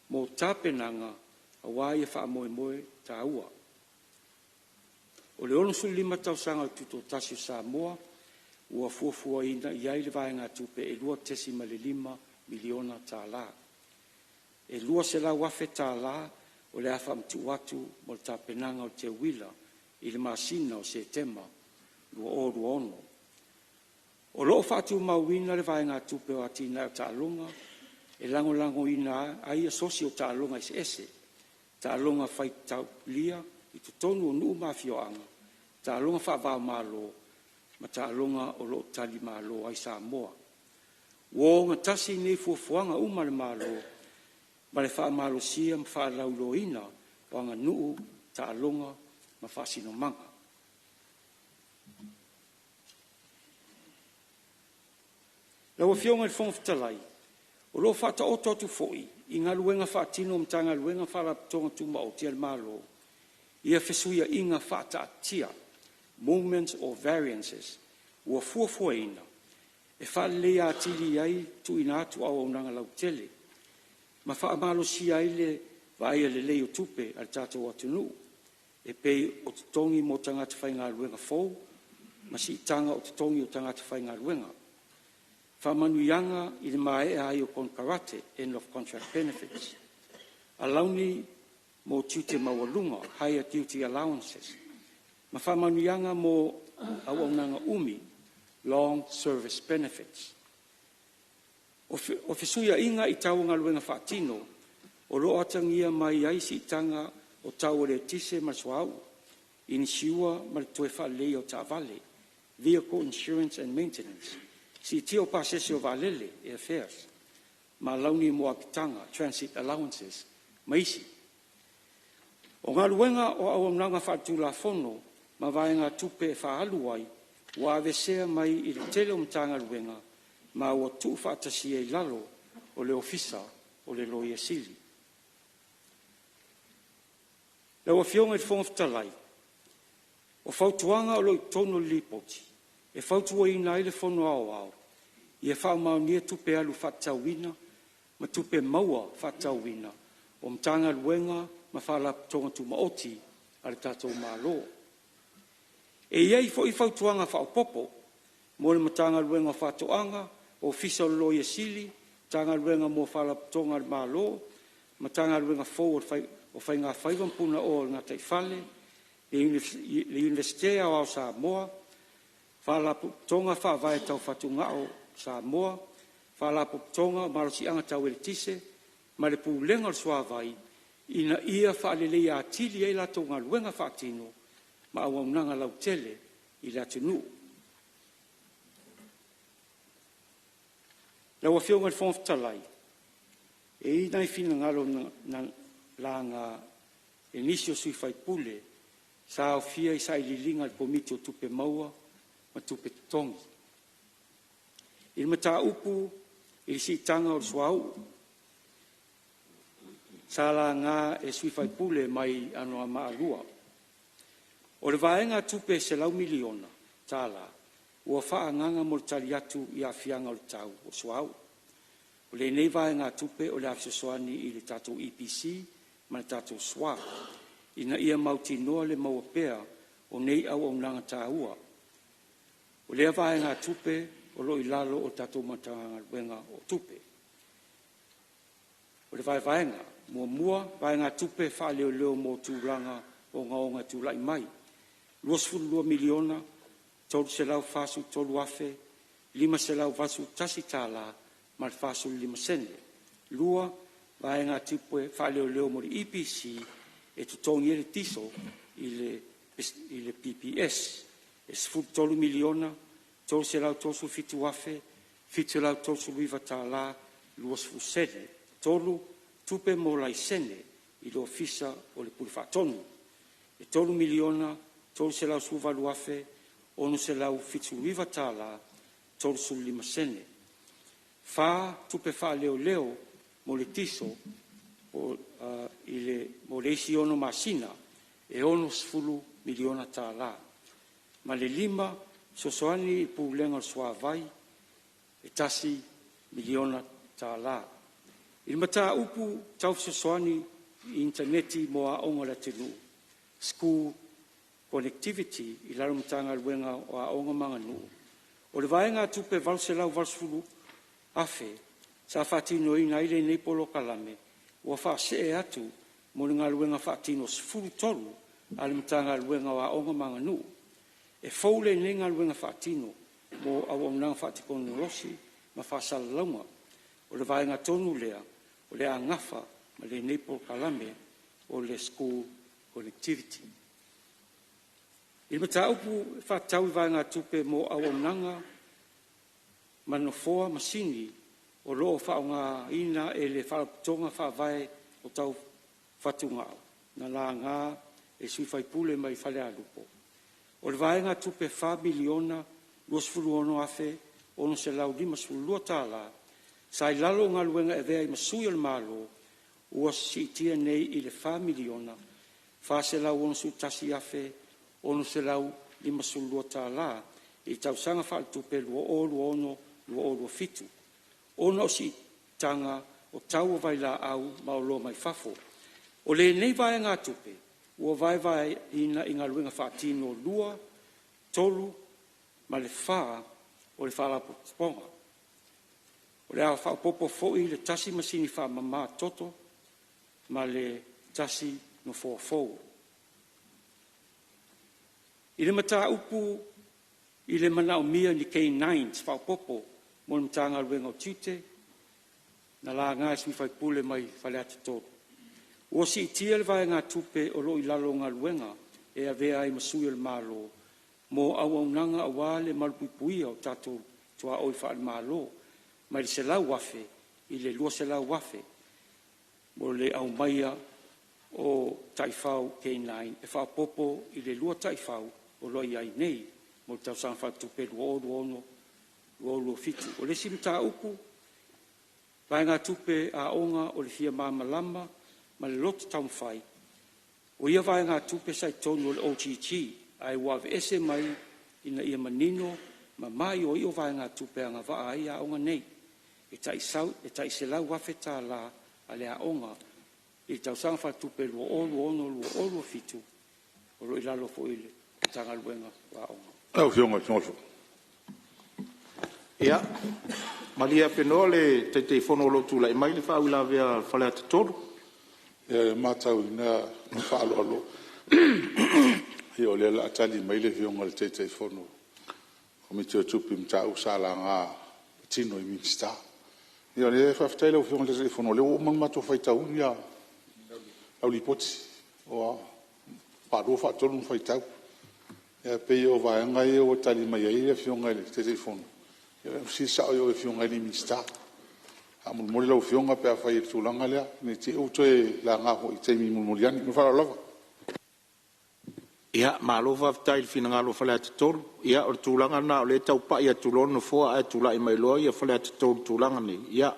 mo tapenanga a wai e whaamoemoe tā ua. O le 5 tausaga o tuto tasi o Samoa ua fuafuaina iai le vaenga tupe e 2.5 miliona tala. E lua se lau wafe tala o le afa mtu atu mo le tapenanga o te wila i le masina o se tema lua o lua ono. O loo whātu mauina le vaenga tupe o atina o tālunga, e lango ina ai asosi o tālunga ese ese, tālunga whai tau lia i tu tonu o nuu mawhioanga, tālunga whawao malo, ma tālunga o loo tali malo ai Samoa. Wo ngā tasi nei fuafuanga umale malo, ma le wha malo sia ma wha laulo ina, o ngā nuu tālunga ma whasino manga. Lau a fionga i whongwhitalai, o lo whata o totu foi, i ngā luenga whaatino mtanga luenga whalapatonga tuma o tia malo, ia whesuia i ngā whata atia, moments or variances, ua fuafuaina, e whalea atili ai tu ina atu au au nanga lau tele, ma whaamalo si ai le vaia le leo tupe al tātou atunu, e pei o tutongi mo tangata whai ngā luenga fau, ma si tanga o tutongi o tangata whai ngā luenga. Whamanuianga i le mae ai o kon karate, end of contract benefits. Alauni mo tute mawalunga, higher duty allowances. Ma whamanuianga mo awaunanga umi, long service benefits. O whisuia inga i tau ngā luenga whaatino, o lo atangia mai ai si tanga o tau le tise maswau, in siua ma le toe whalei o tāwale, vehicle insurance and maintenance. Si tio pasese o valele e affairs, ma launi mo akitanga, transit allowances, maisi. O ngā luenga o awamnanga whaatula fono, ma vaenga tupe e whaaluai, wa avesea mai i le tele o mtanga luenga, ma ua tuu whaatasia i lalo o le ofisa o le loia sili. Lau a fionga i whongwhitalai, o whautuanga o loi tono lipoti, e whautua i nai le whono au au, i e whaumaunia tupe alu whatauina, ma tupe maua whatauina, o mtanga luenga ma whalapatonga tu maoti ale tātou mālo. E iei fo i whautuanga whaupopo, mo le matanga luenga whatoanga, o fisa o loia sili, tanga luenga mo whalapatonga le mālo, matanga luenga fau o whai ngā whaivampuna o ngā taifale, le Universitea o Samoa, whalapatonga whawai tau whatunga o Samoa, whalapatonga marosi anga tau ele tise, ma le pūlenga o suawai, ina ia whaalelei a tili e lato ngā luenga whaatino, ma awaunanga lau tele i le atunu. Lau a whionga le whongwhitalai, e i nai whina ngalo la ngā enisio sui whai pule, sa au fia i sa ililinga le komiti o tupe maua, ma tupe tongi. I le mata upu, i le si tanga o le suau, sa la ngā e sui whai pule mai ano a maarua. O le vaenga tupe se lau miliona, tāla, ua wha nganga mo le tali atu i a fianga o le tau o suau. O le nei vaenga tupe o le afsesoani i le tātou EPC, ma le tātou swa, ina ia mauti noa le maua pea o nei au au nanga tāua. O le vaenga tupe o lo i lalo o tātou matanga luenga o tupe. O le vaenga, mua, vaenga tupe wha leo mo tūranga o ngaonga tūlai mai. 2 miliona, tolu se lau fasu tolu afe, 5 se lau vasu tasi tāla, ma le fasu 5 sene. Lua, vaenga tupe wha leo mo le EPC, e tutongi ele tiso i le PPS. E 3 miliona, tolu se lau tosu fitu afe, fitu lau tosu viva tāla, 2 sene. Tolu, tupe mo lai sene, i lo fisa o le pulfatonu. E 3 miliona, tolu se lau suvalu afe, ono se lau fitu viva tāla, tolu su 5 sene. Fa tupe fa leo mo le tiso, mo le isi ono masina, e ono 10 miliona tāla. Ma le 5, sosoani i pūlenga o suavai, e tasi miliona tāla. Il mata upu tau sosoani i interneti mo a onga la tenu. School connectivity i laro matanga luenga o a onga manga nu. O le vaenga tupe valse lau valsfulu afe, sa fatino ina ile nei polo kalame, ua fa se atu mo le galuega faatino sefulu tolu a le matagaluega o aʻoga maganuu e fou lenei galuega faatino mo auaunaga faatikonolosi ma faasalalauga o le vaega tonu lea o le agafa ma lenei polokalame o le school connectivity. I mataupu faatau i vaega tupe mo auaunaga manofoa masini o loo faaogāina e le faalapotoga faavae o tau fatuga'u na lagā e sui faipule mai falealupo. O le vaega tupe 4 miliona 26 afe 6.5 tālā sa i lalo galuega e vea i masui o le malo ua siitia nei i le 4 miliona 4.6 afe 6.5 tālā i tausaga faalitupe 2.27 ona o siitaga o tau o vailaau ma o loa mai fafo. O lenei vaega tupe ua vaevaeina i galuega faatino 2, 3 ma le 4 o le faalapopoga. O le a faapopo foʻi le tasi masini faamamā toto ma le tasi no fofou. I le mataupu i le manaʻomia ni K9 faapopo mo le matagaluega o tiute na lagā e sui faipule mai faleatotolu. Ua siitia le vaega tupe o loo i lalo galuega e avea ai masui o le malo mo auaunaga auā le malupuipuia o tatou tuaʻo i faalemālō mai le selau afe i le 2 selau afe mo le aumaia o taʻifau K9 e faapopo i le 2 taʻifau o loa ai nei mo le tausaga faatupe 2.27. O le sili mataupu vaega tupe aʻoga o le fia mamalama ma le loto taumafai o ia vaega tupe saitonu o le OGG ae ua aveese mai ina ia manino ma mai o io vaega tupe agavaa ai aʻoga nei e taʻiselau afe tālā a le aʻoga i tausaga faatupe 2.27 o loo i lalo foʻi le tagaluega o aʻoga. Fionga tolu. Ia, malia penoa le teitei fono lo tula i mai le whaawila vea whale ata tolu. Mātau ina whaaloalo. Ia o le la atali mai le fionga le teitei fono. Komite o tupi mtau sala ngā tino i minsta. Ia le whaftai lau fionga le teitei fono. Le o man mato whaitau ia au lipoti. O pāro whaatolu whaitau. Ia pei o vaenga i o tali mai ai le fionga le teitei fono. Si sa o fionga ni minsta amul mori lau fionga pe fa tu langa le ni ti o toe la nga ho i te mi moliani no fa lava ia malova tai fina ngalo fa la tol ia o tu langa na le tau pa ia tu lon fo a tu la i mai lo ia fa la tol tu langa ni ia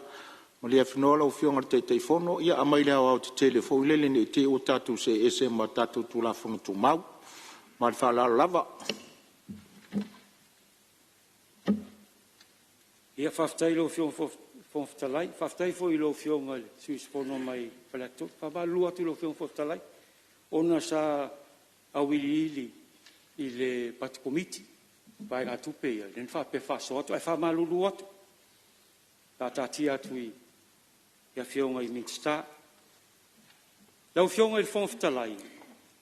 moli afino lau fionga te telefono ia amai le o te telefo le ni te o tatu se ese ma tatu tu la fo tu mau ma fa la lava. Ia whaftai lo fiong whaftalai, whaftai fo i lo fiong al suis pono mai whalato, whabalua tu lo fiong whaftalai, ona sa awili i le patikomiti, vai ngā tupe ia, nen whape whaso atu, ai whamalulu atu, tātati atu i fiong ai minsta. Lau fiong ai whaftalai,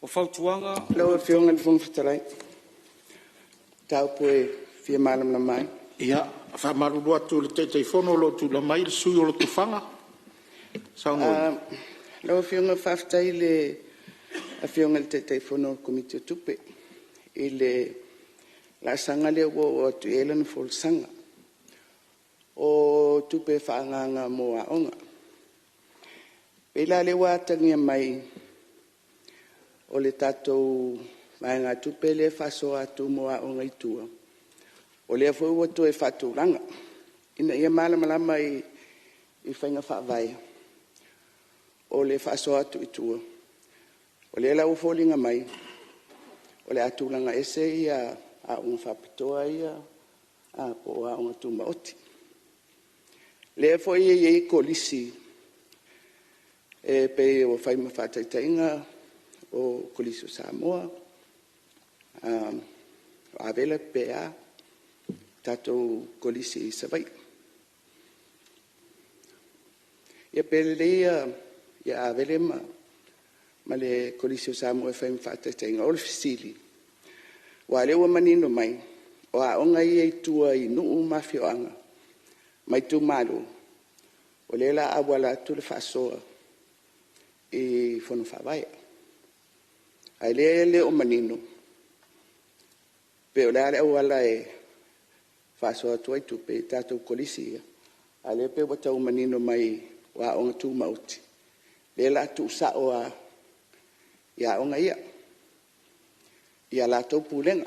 o whautuanga... Lau fiong ai whaftalai, tau poe fia malam na mai. Ia, fa marulu atu le teitei fono lo tu la mai le sui o lo tu fanga. Saungo. Lau fionga whaftai le a fionga le teitei fono komite o tupe. I le la sanga le o tu elan fol sanga. O tupe whaanganga mo a onga. Pela le watangia mai o le tatou mai ngā tupe le whaso atu mo a onga i tua. O lea foi o to e whatūranga. Ina ia malama i whainga whaavai. O le whaaso atu i tua. O lea lau fōlinga mai. O le atūranga ese ia a unga whapitoa ia a po a unga tūma oti. Lea foi i kolisi e pe o whaima whataitainga o kolisi o Samoa. A vela pe a tatou kolisi i savai. Ia pelelea ia avelema ma le kolisi o Samoa e whaim whaatatainga o le fisili. Wa le ua manino mai, o a onga i e tua i nuu mafioanga, mai tu malu, o le la awala tu le whaasoa i whono whawaia. Ai le o manino, pe o le ale awala e whaasoa tu ai tupe tātou kolisi ia. Ai le pe watau manino mai wa onga tu mauti. Le la tu sao a ia onga ia. Ia la tau pulenga.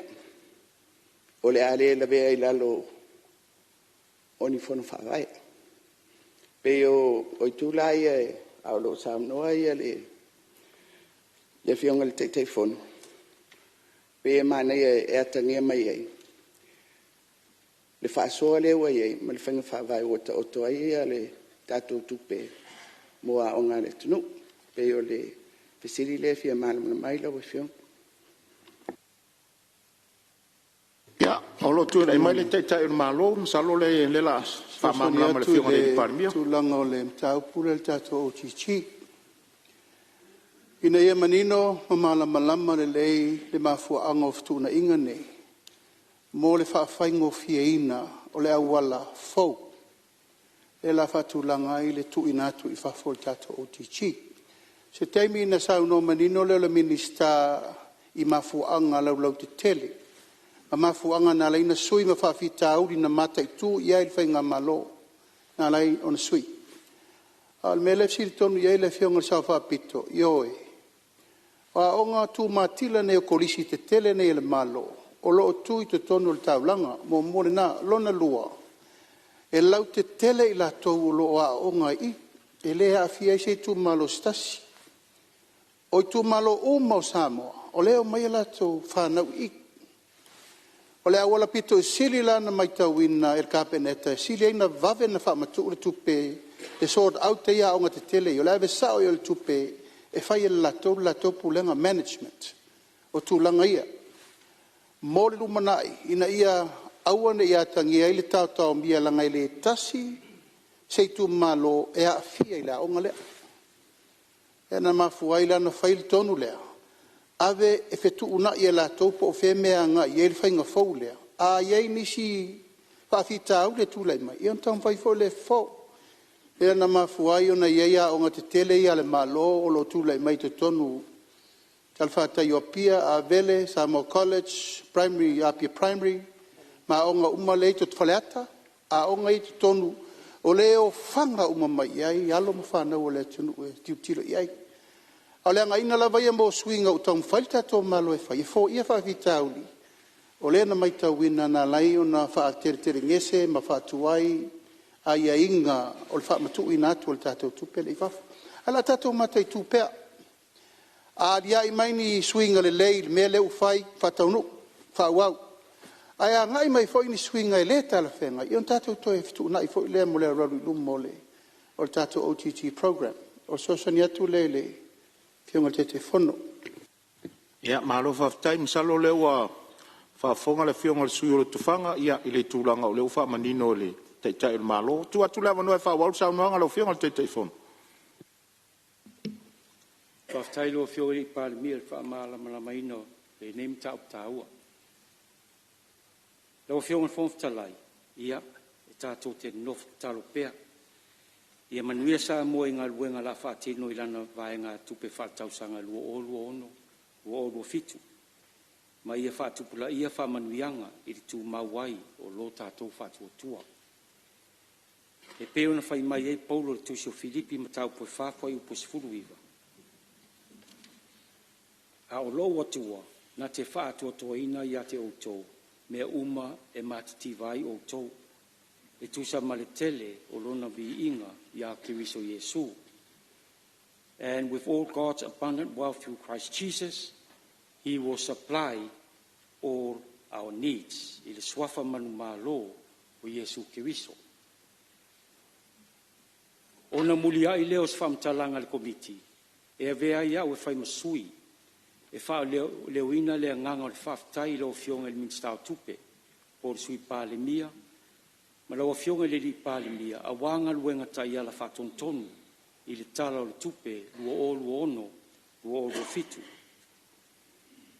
O le ale la vea i lalo oni fono whawai. Pe o i tu la ia e au lo samnoa ia le fionga le te fono. Pe e mana ia e atangia mai ai. Le whaasoa le ua iei, ma le whenga whawai o toa ia le tātou tupe moa o ngā le tunu. Pe o le pesiri le fia mālamana mai la wa fiong. Ia, o lo tu e mai le teitai o malo, masalo le la whamamlama le fionga le parimia. Tu langa o le mtau pule le tātou o chichi. Ina ia manino, malama le lei, le mafua angof tu na inga nei. Mo le whaafaingo fiaina o le awala fau. E la whatulanga i le tu inatu i whafol tato o tichi. Se teimi ina sauno manino le minista i mafuanga lau te tele. Ma mafuanga na leina sui ma whawhita auri na mata i tu i aile whainga malo. Na lei on sui. Al mele siri tonu i aile fionga sa whapito. Ioe. A onga tu matila ne o kolisi te tele ne le malo. O lo tu i te tonu le taulanga, mo mole na lona lua. E lau te tele i la tou lo a onga i, e lea a fia i se tu malo stasi. O i tu malo o mau Samoa, o leo mai la tou whanau i. O lea wala pito e sili lana mai tauina e kapeneta, sili eina vave na whamatu le tupe, e sort out te ia onga te tele, o lea ve sao i le tupe, e whai e la tou pulenga management, o tu langa ia. Mōre lumanai, ina ia awane ia tangi ai le tau mia langa i le tasi, seitu malo e a fia i la onga lea. E na mafua i lana whaile tonu lea. Ave e fetu una ia la taupo o whemea nga i ele whainga fau lea. A iei nisi whawhita au le tūlai mai. Ion tau whaifo le fau. E na mafua i ona ia onga te tele ia le malo o lo tūlai mai te tonu. Talfata Iopia, a Vele, Samoa College, Primary, Apia Primary, ma onga umale to tfaleata, a onga i tonu, o leo whanga umamai iai, alo ma whanau o le tunu e tiutilo iai. O lea ngaina lava ia mo swinga utang whailta to malo e whai, e fo ia whawhita auli. O lea na maita wina na lai o na wha tere ngese, ma wha tuai, a ia inga, o le wha matu ina atu o le tātou tupele i whafu. Ala tātou matai tupea. A dia i maini swinga le lei, mea leu whai, whataunu, whauau. Ai a ngai mai fo ini swinga e le tala whenga. Ion tātou toi fitu na i fo i lea mo lea raru lumo le, o le tātou OTT program. O sosani atu le, fionga te fono. Ia, mahalo whaftai, misalo lewa whafonga le fionga le sui o le tufanga, ia i le tūlanga o leu whamanino le teitai o le malo. Tu atu lewa noe whawau saunoanga le fionga le teitai fono. Whaftai loa whiori Palemene le whaamālama ino le name ta uptaua. Lau whionga whonftalai, ia, e tātou te nof talo pea. Ia manuia sa mua i ngā luenga la whaatino i lana vaenga tupe whaatausanga lua o fitu. Ma ia whaatupula ia whamanuianga i tu mauai o lo tātou whaatuatua. E peona whai mai e Paulo le tusio Filipi ma tau poe whawhai upo sifuru iwa. A o lo atua, na te whaatoa ina i ate outou, mea uma e matiti vai outou, e tusa maletele o lona vi inga i a Kiriso Yesu. And with all God's abundant wealth through Christ Jesus, He will supply all our needs. I le swafa manu malo o Yesu Kiriso. Ona mulia i leo sfamtalanga le komiti, e avea ia o e whai masui, e wha leo ina le nganga o le whaftai leo fionga le minstau tupe, po le sui Palemene, ma lau fionga le li Palemene, a wanga luenga tai ala whatontonu, i le tala o le tupe, lua o ono, ua o fitu.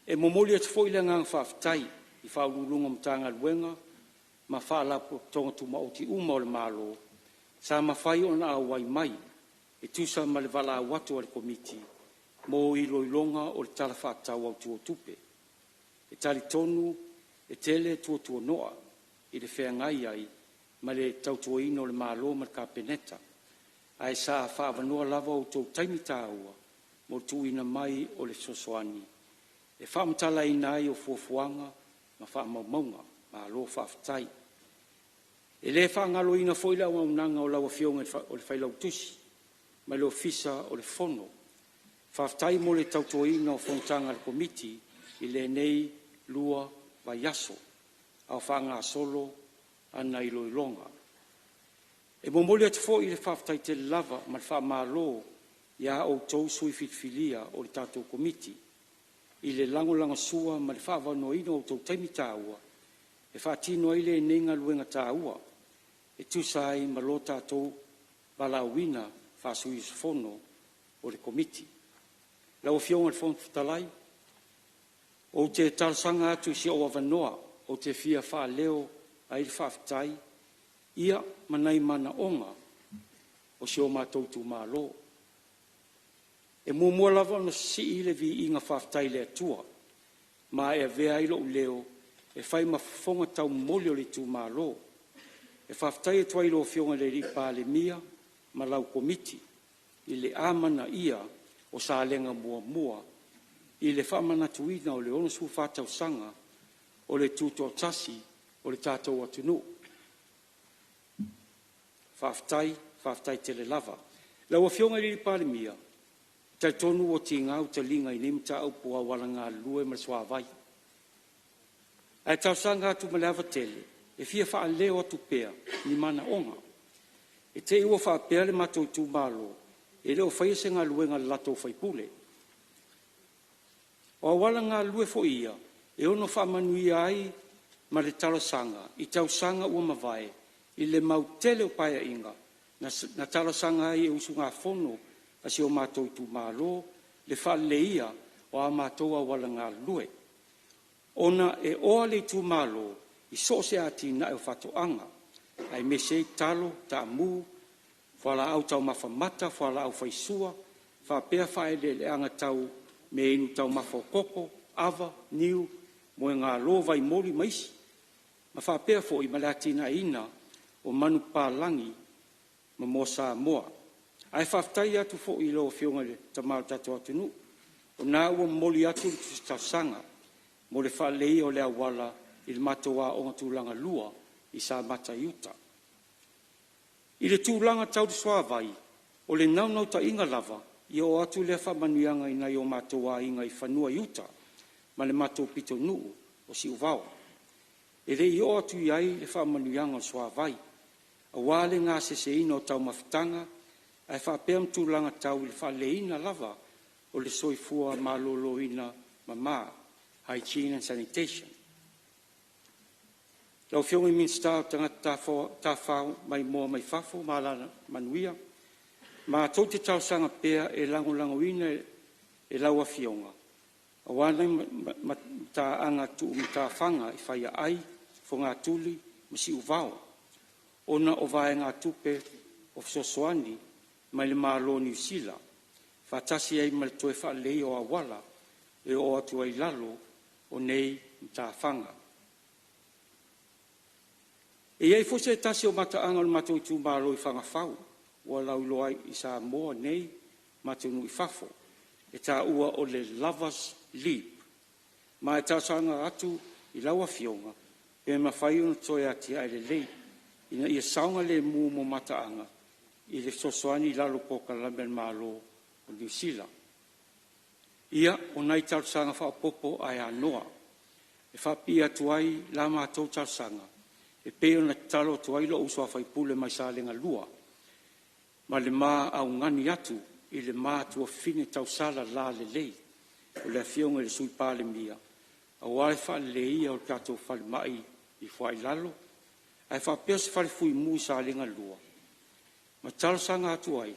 E momoli atu fo ile ngang whaafitai i whaululunga mtanga luenga, ma whaalapo tonga tu mauti uma o le malo, sa mawhai o na awai mai, e tusa ma le vala watu o le komiti, mo i loilonga o le tala whaatau au tua tupe. E tali tonu, e tele tua noa, i le whea ngai ai, ma le tautua ino le malo ma le kapeneta. Ai sa whaavanoa lava o tau taimita aua, mo tu ina mai o le sosoani. E whaamtala ina ai o fuafuanga, ma whaamaumaunga, ma alo whaafitai. E le whaangalo ina foila o maunanga o lawa fionga o le whailau tusi, ma le ofisa o le fono. Whaafitai mo le tautua ina o Fonotaga le komiti, i le nei lua vai aso, au whaanga solo ana i loilonga. E momoli atu fo i le whaafitai te lava, ma le whaamalo, ia o tau sui fitfilia o le tātou komiti, i le lango sua ma le whaavano ino o tau taimi tāua, e whaatino i le nenga luenga tāua, e tusai ma lo tātou balawina whaasui fono o le komiti. Lau fionga le fono talai, o te talsanga atu si o avanoa, o te fia wha leo ai le whaafitai, ia manai mana onga, o si o mātou tu mālo. E mua lava no si i le vi inga whaafitai le atua, ma e vea ilo leo, e whai mafonga tau moli o le tu mālo. E whaafitai e tua ilo fionga le ri Palemene, ma lau komiti, i le amana ia o sa lenga mua, i le whamana tuina o le ono su whātau sanga, o le tuto tasi, o le tātou atunu. Whaafitai te le lava. Lau a fionga le ri Palemene, tai tonu o ti ngau te linga i nimta au pua wala ngā lue ma swa vai. Ai tau sanga atu ma lewa tele, e fia wha leo atu pea, ni mana onga. E te iwa wha pea le matou tu malo, e leo whai se ngā lue ngā lato whai pule. O wala ngā lue fo ia, e ono wha manui ai ma le talo sanga, i tau sanga ua mawai, i le mau tele o paia inga, na talo sanga ai e usu ngā fono, asi o mātou tu mālo, le whaleia o a mātou a wala ngā lue. Ona e oa le tu mālo, i so se ati na e o whatoanga, ai me se talo, ta mu, whala au tau mawhamata, whala au whaisua, whapea whae le anga tau, me inu tau mawhokoko, ava, niu, mo e ngā lo vai mori maisi. Ma whapea fo i malatina ina, o manu pālangi, ma mo Samoa. Ai whaftai atu fo i lo fionga le tamau tatu atunu. O nā ua moli atu le tausanga, mo le whalei o le awala i le matoa o ngā tūlanga lua i sa mata iuta. I le tūlanga tau de swavai, o le naunau ta inga lava, i o atu le whamanuianga i nai o matoa inga i whanua iuta, ma le mato pito nuu o si uvao. E le i o atu iai le whamanuianga o swavai, a wale ngā sese ino o tau mawhitanga, ai whapea mtūlanga tau i le whaleina lava o le soifua maloloina mama, hygiene and sanitation. Lau fionga i minsta o tangata tawhau mai moa mai whafo, malana manuia, ma tau te tausanga pea e langolangoina e laua fionga. A wana ta anga tu ta whanga i whaia ai, fo ngā tuli, masi uvao. Ona o vai ngā tupe o sosoani, mai le malo New Zealand, whatasi ai ma le toe whalei o awala, e o atu ai lalo o nei mta whanga. E iei fose tasi o mata anga o matou tu malo i whanga whau, ua lau loai i Samoa nei matou nui whafo, e tā ua o le lovers leap. Ma e tā sanga atu i laua fionga, e ma whai ono toe ati ai le lei, ina ia saunga le mu mo mata anga, i le sosoani lalo po Palemene malo o New Zealand. Ia o nai tausanga whaopopo ai anoa. E whapia tuai la mātou tausanga. E peo na talo tuai lo usua whaipule mai sa lenga lua. Ma le mā au ngani atu i le mā tua fine tausala la le lei. O le fionga le sui Palemene. A wale whale leia o tatou whale mai i whai lalo. Ai whapea se whale fui mui sa lenga lua. Ma tausanga atu ai,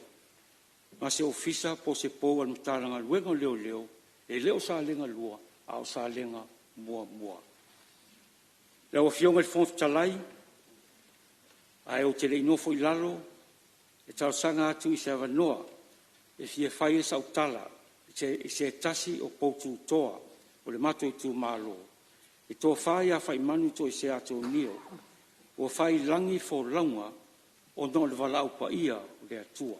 ma se ofisa po se po al mtalanga luenga leo leo e leo sa lenga lua au sa lenga mua mua leo fionga il fon talai ai o te le no foi lalo e tau sanga atu i se avanoa e fie fai sa utala e se tasi o poutu toa o le mato i tu malo e to fai a fai manu to i se atu nio o fai langi fo launga o no le vala upa ia o le atua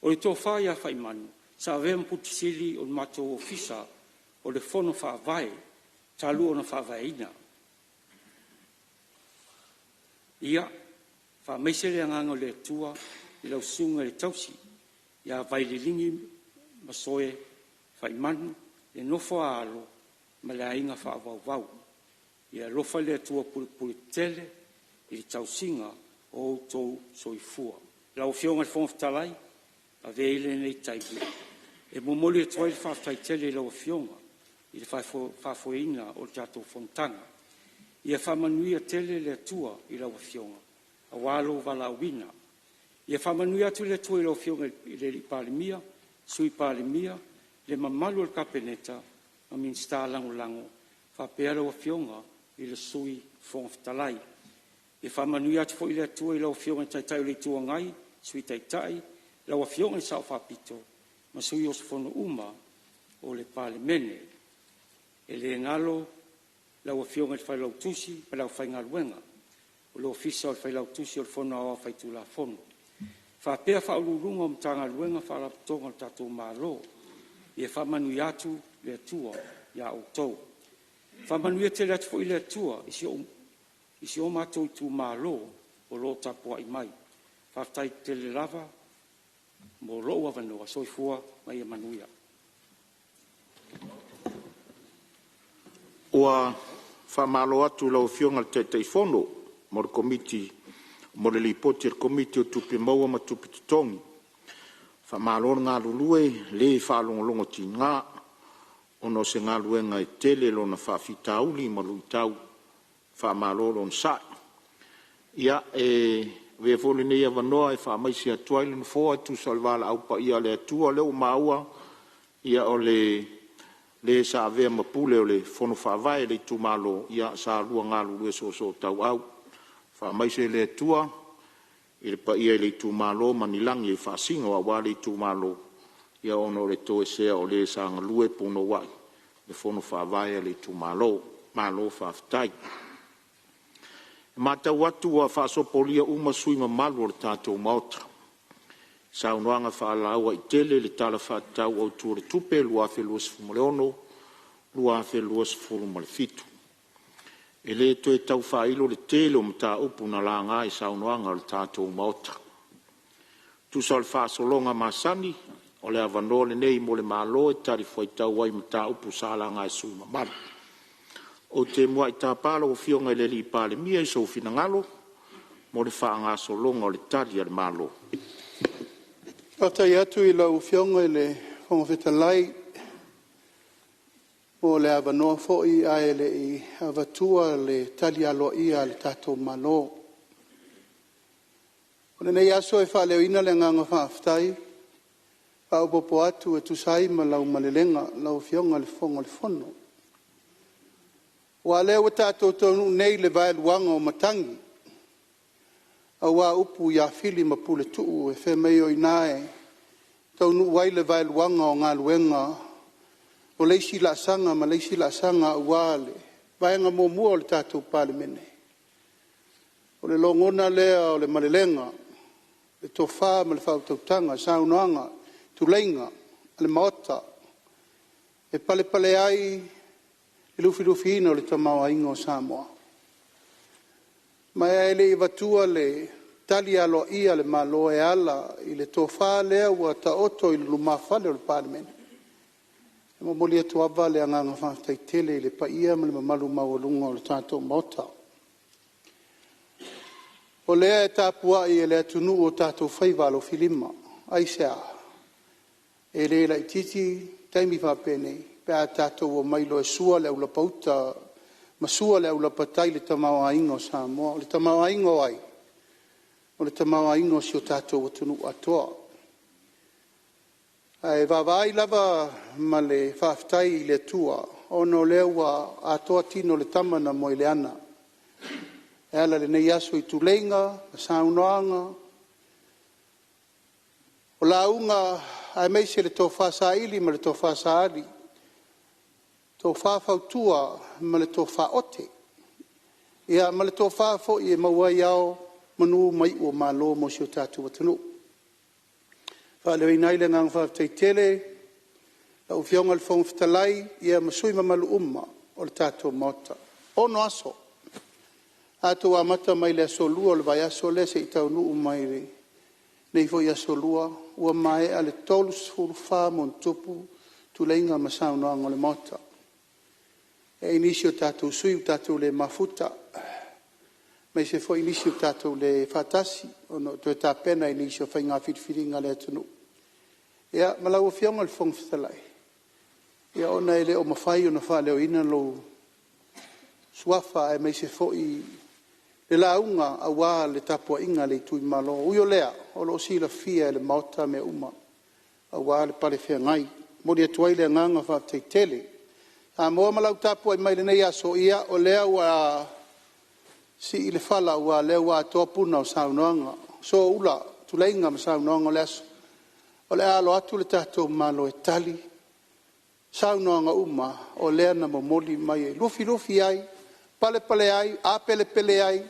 o le to fai a fai manu sa vem putisili o le mato ofisa o le fono fa vai talu ona fa vaina ia fa meisele anga le atua i lau sunga le tausi ia vai le lingi masoe fai manu le nofo alo ma le ainga fa vau vau ia lofa le atua puli tele i le tausinga o tou soifua lau fionga le fon talai a veile nei taipu e momoli e toi le whaftai tele lau fionga i le whafoina o le tato Fonotaga ia whamanuia tele le atua i lau fionga a walo wala wina ia whamanuia atu le atua i lau fionga i le Palemene sui Palemene le mamalu al kapeneta a min sta lango lango whapea lau fionga i le sui fonftalai e whamanui atu fo i le atua i lau fionga taitai o le tua ngai sui taitai lau fionga i sao whapito ma sui os fono uma o le Palemene e le ngalo lau fionga i whai lau tusi pa lau whai ngaluenga o le ofisa o le whai lau tusi o le fono awa whai tu la fono whapea whaulurunga o mtanga luenga whalaputonga o tatou malo e whamanui atu le atua ia o tau whamanuia te le atu fo i le atua i si o mātou tu malo o lo tapua i mai whaftai te le lava mo lo avanoa soifua mai e manuia ua whamalo atu lau fionga le te fono mo le komiti mo le lipoti le komiti o tupi maua ma tupi tutongi whamalo ngā lulue le whalongolongo ti ngā ono se ngā luenga e tele lo na whawhitauli ma luitau whamalo lo nsai ia we fole nei avanoa e whamaisi atua i luna foa tu salvala aupa ia le atua leo maua ia o le sa avea mapule o le fono whawai le tu malo ia sa lua ngā lulue so tau au whamaisi le atua i le pa ia le tu malo manilangi e whasinga wa wale tu malo ia ono le toe sea o le sa ngalue puno wai le fono whawai le tu malo whaftai Mata watu wa whaasopolia uma sui mamalu o le tātou maota. Sa unoanga whaalaua i tele le tala whaatau au tua le tupe lua whelua sifuru leono, lua whelua sifuru ma le fitu. E le toe tau whailo le tele o mta upu na la ngā i sa unoanga o le tātou maota. Tusa o le whaasolonga masani, o le avanoa le nei mo le malo e tari whaitau wai mta upu sa la ngā i sui mamalu. O te mua i tāpala o fionga i le li Palemene i so fina ngalo, mo le whaanga solonga o le tali al malo. Atai atu i lau fionga i le whangawhitalai, o le avanoa fo'i a le i avatua le tali alo ia le tatou malo. O le nei aso e wha leo ina le nganga whaaftai, a upopo atu e tusai ma lau malelenga, lau fionga le fonga le fono. Wa leo tātou tonu nei le vai luanga o matangi. A wā upu ia fili ma pule tuu e whemei o inae. Tonu wai le vai luanga o ngā luenga. O leisi la sanga ma leisi la sanga o wale. Vaenga mō mua o le tātou Palemene. O le longona lea o le malelenga. Le tofā ma le whautautanga, saunoanga, tuleinga, le maota. E pale ai i lufi ina o le tamawa ingo o Samoa. Mai ele i vatua le tali alo ia le malo e ala i le tofa lea ua ta oto i le lumafale o le Palemene. E mamoli atu ava le anganga whaftai tele i le paia ma le mamalu mawalunga o le tātou maota. O lea e tāpua i e le atunu o tātou whaivalo filima. Aisea. E le la i titi taimi whapene. Pea tātou o mailo e sua le aula pauta, ma sua le aula patai le tamawa ingo Samoa, le tamawa ingo ai, o le tamawa ingo si o tātou o tunu atoa. Ai vavai lava ma le whaftai i le tua, ono lea ua atoa tino le tamana mo i le ana. E ala le nei aso i tuleinga, a saunoanga. O la unga ai meise le tō whasa ili ma le tō whasa ali. Tō whawhautua ma le tō whaote. Ia ma le tō whawho i e mauai au manu mai o malo mo si o tātu watanu. Whaaleo i naile ngang whawhtei tele, la ufionga le whong whtalai, ia masui mamalu umma o le tātu mota. Ono aso. Ato amata mai le aso lua o le vai aso le se i tau nuu mai re. Nei fo i aso lua, ua mai a le tolu sfuru wha mon tupu tu leinga masau noanga le mota. E inisio tātou sui tātou le mafuta. Mai se fo inisio tātou le fatasi, ono to e tāpena inisio whai ngā whiriwhiringa le atunu. Ia, malau fionga le whong whitalai. Ia, ona e le o mawhai o na whaleo ina lo suafa e mai se fo i le launga a wā le tapua inga le tui malo. Uio lea, o lo sila fia le mauta me uma. A wā le pale fia ngai. Mori atuai le nganga whātei tele. A moa malau tapua i mai le nei aso ia o lea wa si i le whala ua lea wa atoa puna o saunoanga. So ula, tuleinga ma saunoanga le aso. O lea alo atu le tātou malo e tali. Saunoanga uma o lea na momoli mai e lufi ai. Pale ai, a pele ai,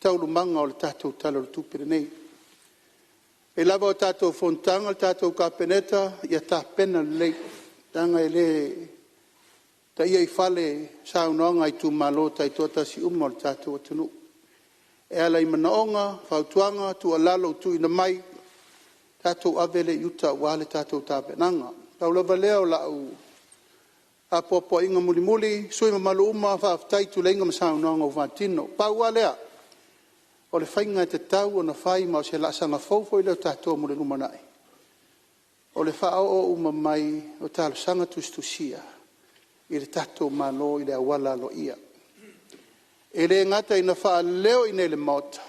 taulu manga o le tātou tala o le tupere nei. E lava o tātou Fonotaga, le tātou kapeneta, ia tāpena lei, tanga e le, ta ia i fale saunoanga i tu malo, ta i tota si uma o le tātou atunu. E ala i manaonga, whautuanga, tu alalo, tu ina mai, tātou avele yuta wale tātou tāpenanga. Tau lava leo lau, a popo inga muli sui mamalu uma whaaftai tu leinga masaunoanga o whātino. Pau alea, o le whainga te tau o na whai ma o se lasanga fawfo i leo tātua mule lumanai. O le whao o uma mai o tālu sanga tustusia i le tātua malo i le awala lo ia. E le ngata i na wha leo i ne le mauta.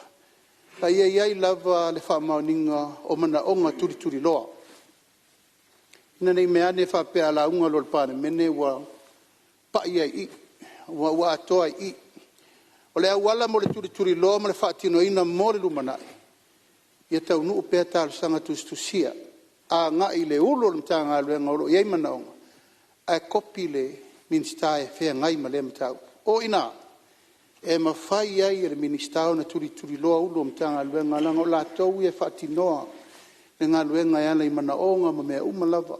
La ia iai lava le wha maoninga o mana onga turi loa. Ina nei mea ne whapea la unga lo le Palemene wa pai ai i, wa atoa i. O le awala mo le turi loa mo le whaatino ina mo le lumanai. Ia tau nuu pēr tālu sanga tustusia. A ngā i le ulo le mtanga aluenga olo iei manaonga. A kopi le minsta e whea ngai ma le mtau. O ina, e mawhai ai e le ministao na turi loa ulo mtanga aluenga langa o la tau e whaatinoa. Le ngā luenga e ala i manaonga ma mea umalava.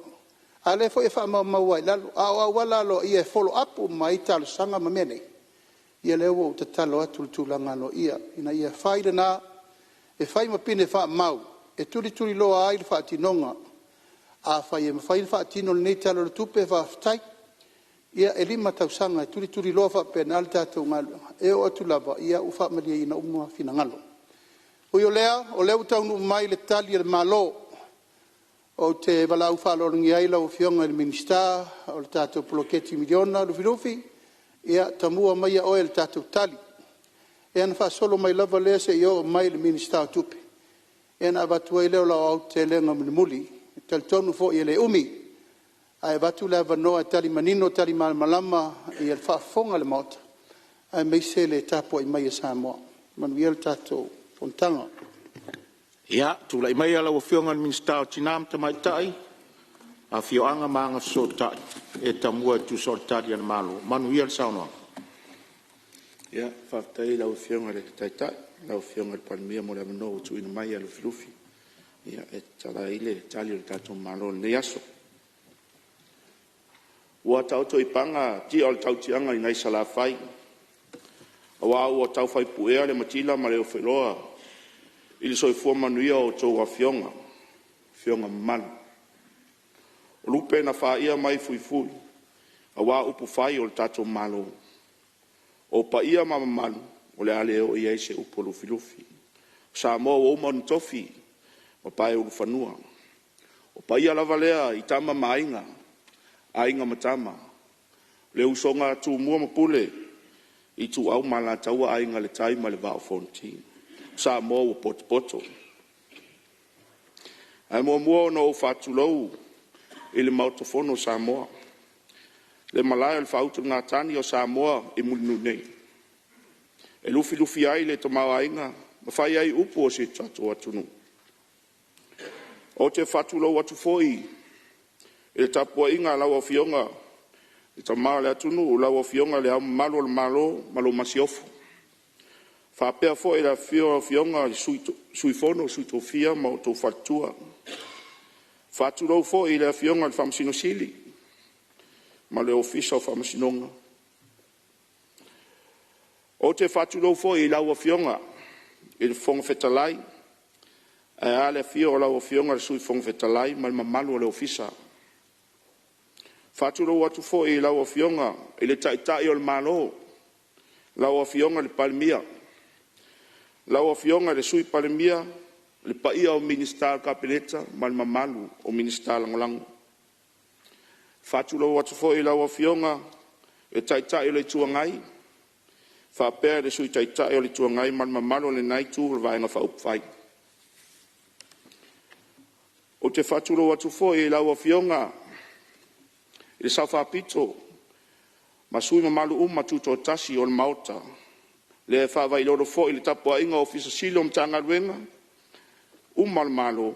Ale fo e fa mau ai lalo a wala lo ia follow up mai tal sanga mamene ia lewo te talo atu tulanga lo ia ina ia faida na e fai ma pine fa mau e turi lo ai fa tinonga a fai e fai fa tino nei talo tupe fa tai ia e lima tau sanga turi lo fa penalta to ngal e o tu lava ia u fa malia ina umwa fina ngalo o yo lea o leu tau nu mai le tali le malo o te walau whalorungi aila o fionga il minista o le tātou poloketi miliona lufi ia tamua mai a oe le tātou tali. E ana whasolo mai lava lea se i o mai le minista o tupe. E ana avatua i leo lau au te lenga muli. Tal tonu fo i le umi. A e vatu lea vanoa tali manino, tali malama i al whaafonga le mauta. A e meise le tapo i mai a Samoa. Manuia le tātou Fonotaga. Ia, tula i mai ala o fionga minsta o tinam te mai tai, a fioanga maanga so tai, e tamua tu so tai ana malo, manuia le saunoa. Ia, whaftai lau fionga le tai, lau fionga le Palemene mo le amano tu ina mai ala filufi. Ia, e tala ile tali le tātou malo le aso. Ua tauto i panga, ti o le tautianga i nai salafai. Awa ua tau fai puea le matila ma le o wheloa, ili soi fua manuia o tau a fionga manu. O lupe na wha ia mai fui, a wā upu whai o le tātou malo. O pa ia mama manu, o le ale o ia se upu lufi. Samoa o umanu tofi, o pae ulu whanua. O pa ia lava lea i tama mainga, ainga matama. Le usonga tu mua mapule, i tu au mala taua ainga le taima le vao fonti. Samoa o poto. Ai mua no o whatulou, i le maotofono o Samoa. Le malaya le whautu ngā tani o Samoa i mulinu nei. E lufi ai le tamau ainga, ma whai ai upo o se tatu atunu. O te whatulo watu foi, e le tapua inga lau o fionga, e tamau le atunu, lau o fionga le au malo le malo masiofu. Whapea fo e la fionga sui fono, sui tofia, ma o tō whatua. Whatulo fo e la fionga le whamasino sili, ma le ofisa o whamasinonga. O te whatulo fo e lau o fionga, e le fonga whetalai, e a le fio o lau o fionga le sui fonga whetalai, ma le mamalu o le ofisa. Whatulo watu fo e lau o fionga, e le taitai o le malo, lau o fionga le Palemene. Lau o fionga le sui Palemene, le paia o minister kapeleta, ma le mamalu o minister langolango. Whatulo watu fo e lau o fionga, e taitai o le tuangai, whapea le sui taitai o le tuangai, ma le mamalu le naitu le vaenga whaupwhai. O te whatulo watu fo e lau o fionga, le sawhapito, ma sui mamalu tuto tasi o le maota, le whawai loro fo i le tapua inga ofisa silo mtanga luenga, le malo,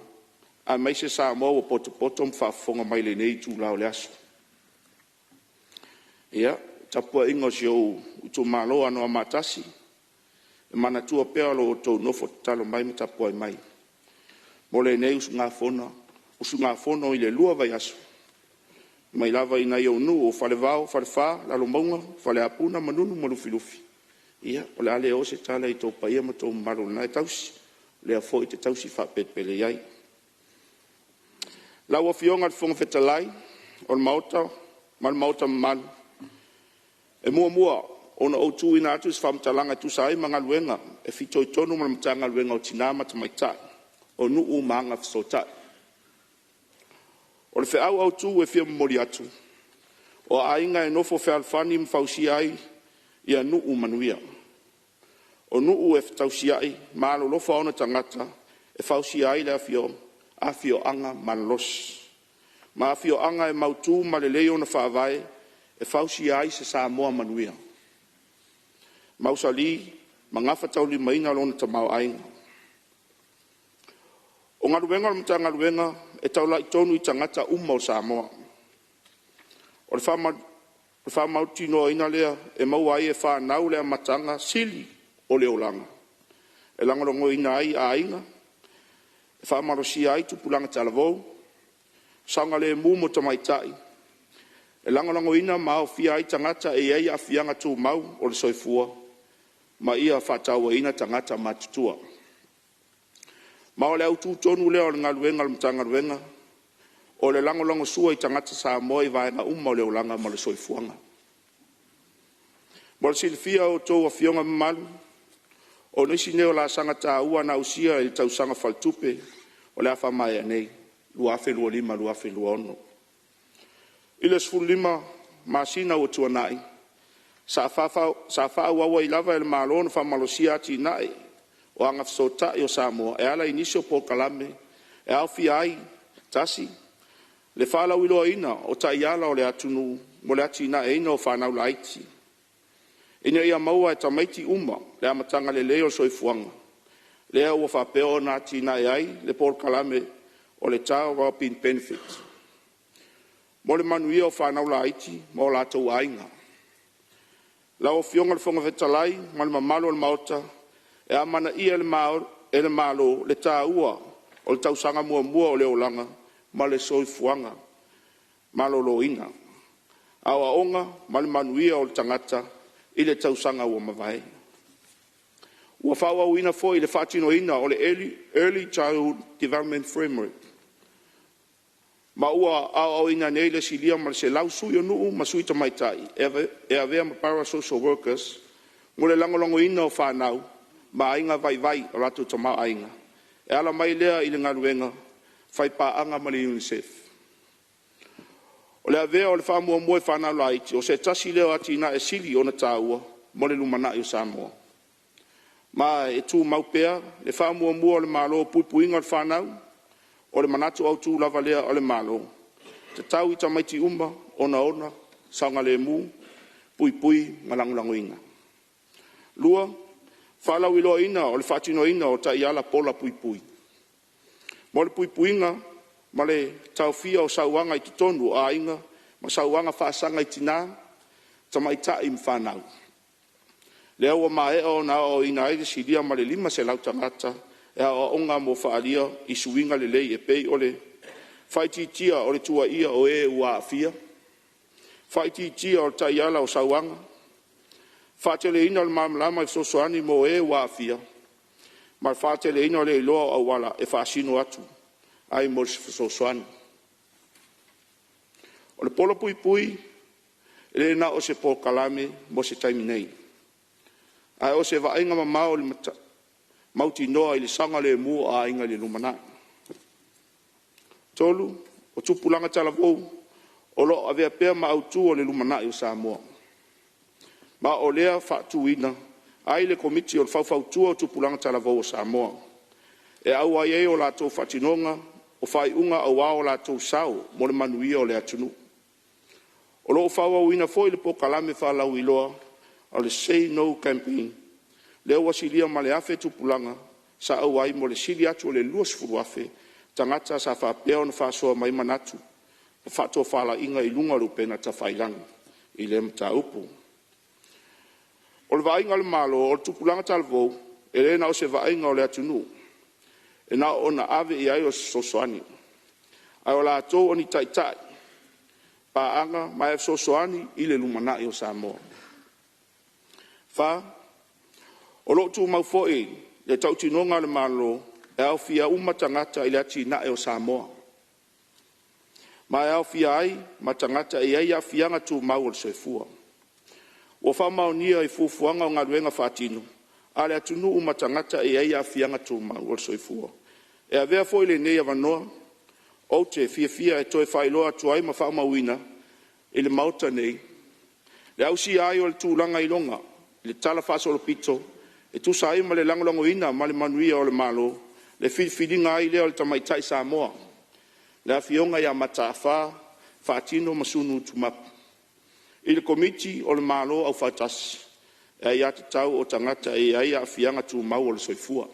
a mai se Samoa o poto mwhafonga mai le nei tu lao le aso. Ia, tapua inga si o uto malo ano a matasi, e mana tua pea lo o tau nofo talo mai me tapua mai. Mo le nei usu ngā fono i le lua vai aso. Mai lava ina i onu o fale vao, fale wha, lalo maunga, fale apuna, manunu, malufi. Ia, o le ale o se tala i tō paia ma tō maro na e tausi, le a fo i te tausi whapetpele iai. Lau a fionga le fonga whetalai, o le maota, ma le maota malu. E mua, ona o tū ina atu se whamtalanga tu sai manga luenga, e fito i tonu ma le matanga luenga o tinama ta maitai, o nuu maanga fisotai. O le wheau au tū e whia mori atu. O ainga e nofo whealfani mwhausi ai ia nuu manuia. O nuu e whetausi ai, maalo lofa ona tangata, e whausi ai le afio anga manalos. Ma afio anga e mautū ma le leo na whaavae, e whausi ai se Samoa manuia. Mausali, mangafa tauli maina lona tamau ainga. O ngaruenga o mta ngaruenga, e taula i tonu i tangata o Samoa. O le whamauti noa ina lea, e maua ai e whanau lea matanga sili o leolanga. E langarongo ina ai a inga, e whamarosi ai tupulanga talavou, saunga le mumo tamaitai. E langarongo ina mao fia ai tangata e ei a fianga tū mau o le soifua, ma ia whataua ina tangata matutua. Ma o le au tūtonu lea o le ngaluenga le mta ngaluenga, o le lango sua i tangata Samoa i vaenga o le olanga ma le soifuanga. Mo le silfia o tō a fionga malu, o nisi neo la sanga tā ua na usia i tau sanga faltupe, o le afa mai anei, luafe lua lima, luafe lua ono. I le sfulu lima, masina o tuanai, sa wha uawa i lava e le malona wha malosia ati nai, o anga fsota i o Samoa, e ala inisio po kalame, e au fi ai, tasi, le whala wiloa ina, o tai ala o le atunu, mo le ati ina e ina o whanau laiti. Ina ia maua e tamaiti uma, le amatanga le leo soifuanga, lea ua whapeo na ati ina e ai, le por kalame, o le tau rapin benefit. Mo le manuia o whanau laiti, mo la tau ainga. La o fionga le fonga vetalai, ma le mamalo le maota, e amana ia le malo le tā ua o le tausanga mua o le olanga ma le soifuanga ma lo loina. Awa onga ma le manuia o le tangata i le tausanga ua mawai. Ua whaua uina fo i le whatino ina o le Early Childhood Development Framework. Ma ua au ina nei le silia ma le se lau sui o nuu ma sui tamaitai e avea ma parasocial workers mo le langolongo ina o whanau ma ainga vai o ratu tama ainga. E ala mai lea i le ngaruenga, whai paanga ma le UNICEF. O le avea o le whamua moe whanau laiti, o se tasi leo ati na e sili o na tāua, mo le lumana i o Samoa. Ma e tū maupea, le whamua mua o le malo puipuinga o le whanau, o le manatu au tū lava lea o le malo. te tau i tamaiti uma, ona, saunga le mu, pui, malangulanguinga. Lua, whalau iloa ina o le whatino ina o ta iala pola pui. Mo le puipuinga, ma le tauwhia o sauanga i tutonu a inga, ma sauanga whaasanga i tina, tamaita i mwhanau. Le aua mae o na o ina aire siria ma le 5 se lau tangata, e a onga mo whaalia i suinga le lei e pei o le whaititia o le tua ia o e ua awhia, whaititia o le taiala o sauanga, whaatele ina le mamalama i sosoani mo e ua awhia, ma whaatele ina le iloa au wala e whaasino atu, ai mo le sosoani. O le polo pui, e na o se po kalame mo se taimi nei. Ai o se vaenga mamao le mauti noa i le sanga le mu a inga le lumana. Tolu, o tupulanga talavou, o lo avea pea ma autu o le lumana i o Samoa. Ma o lea whaatuina, ai le komiti o le whautua o tupulanga talavou o Samoa. E au ai o la tau whatinonga, o whai unga au ao la tau sau, mo le manuia o le atunu. O lo whaua uina foi le po kalame whalau iloa, o le Say No campaign, leo wasilia ma le afe tupulanga, sa au ai mo le sili atu o le luas furu afe, tangata sa whapea na whasoa mai manatu, o whato whala inga i lunga rupena ta whailanga, i le mta upu. O le vainga le malo, o le tupulanga talvou, e le na o se vainga o le atunu, e na o na ave i ai o sosoani, ai o la atou o ni taitai, pa anga mai e sosoani i le lumana i o Samoa. Fa, o lo tu mau foi, le tautinonga le malo, e au fia tangata i le atina e o Samoa. Ma e au fia ai, matangata i ai a fianga tu mau o le soifua. O fa maunia i fufuanga o ngaluenga whatino, a le atunu matangata i ai a fianga tu mau o le soifua. E a vea foi le nei avanoa, o te fia e toe whailoa tuai ma wha mauina, i le mauta nei. Le au si ai o le tūlanga i longa, le tala faso lo pito, e tu sa ima le langolongo ina, ma le manuia o le malo, le whiwhiringa ai leo le tamaitai Samoa, le awhionga ia matawha, whaatino masunu tumapu. I le komiti o le malo au whaatasi, e ai ati tau o tangata e ai a whianga tu mau o le soifua.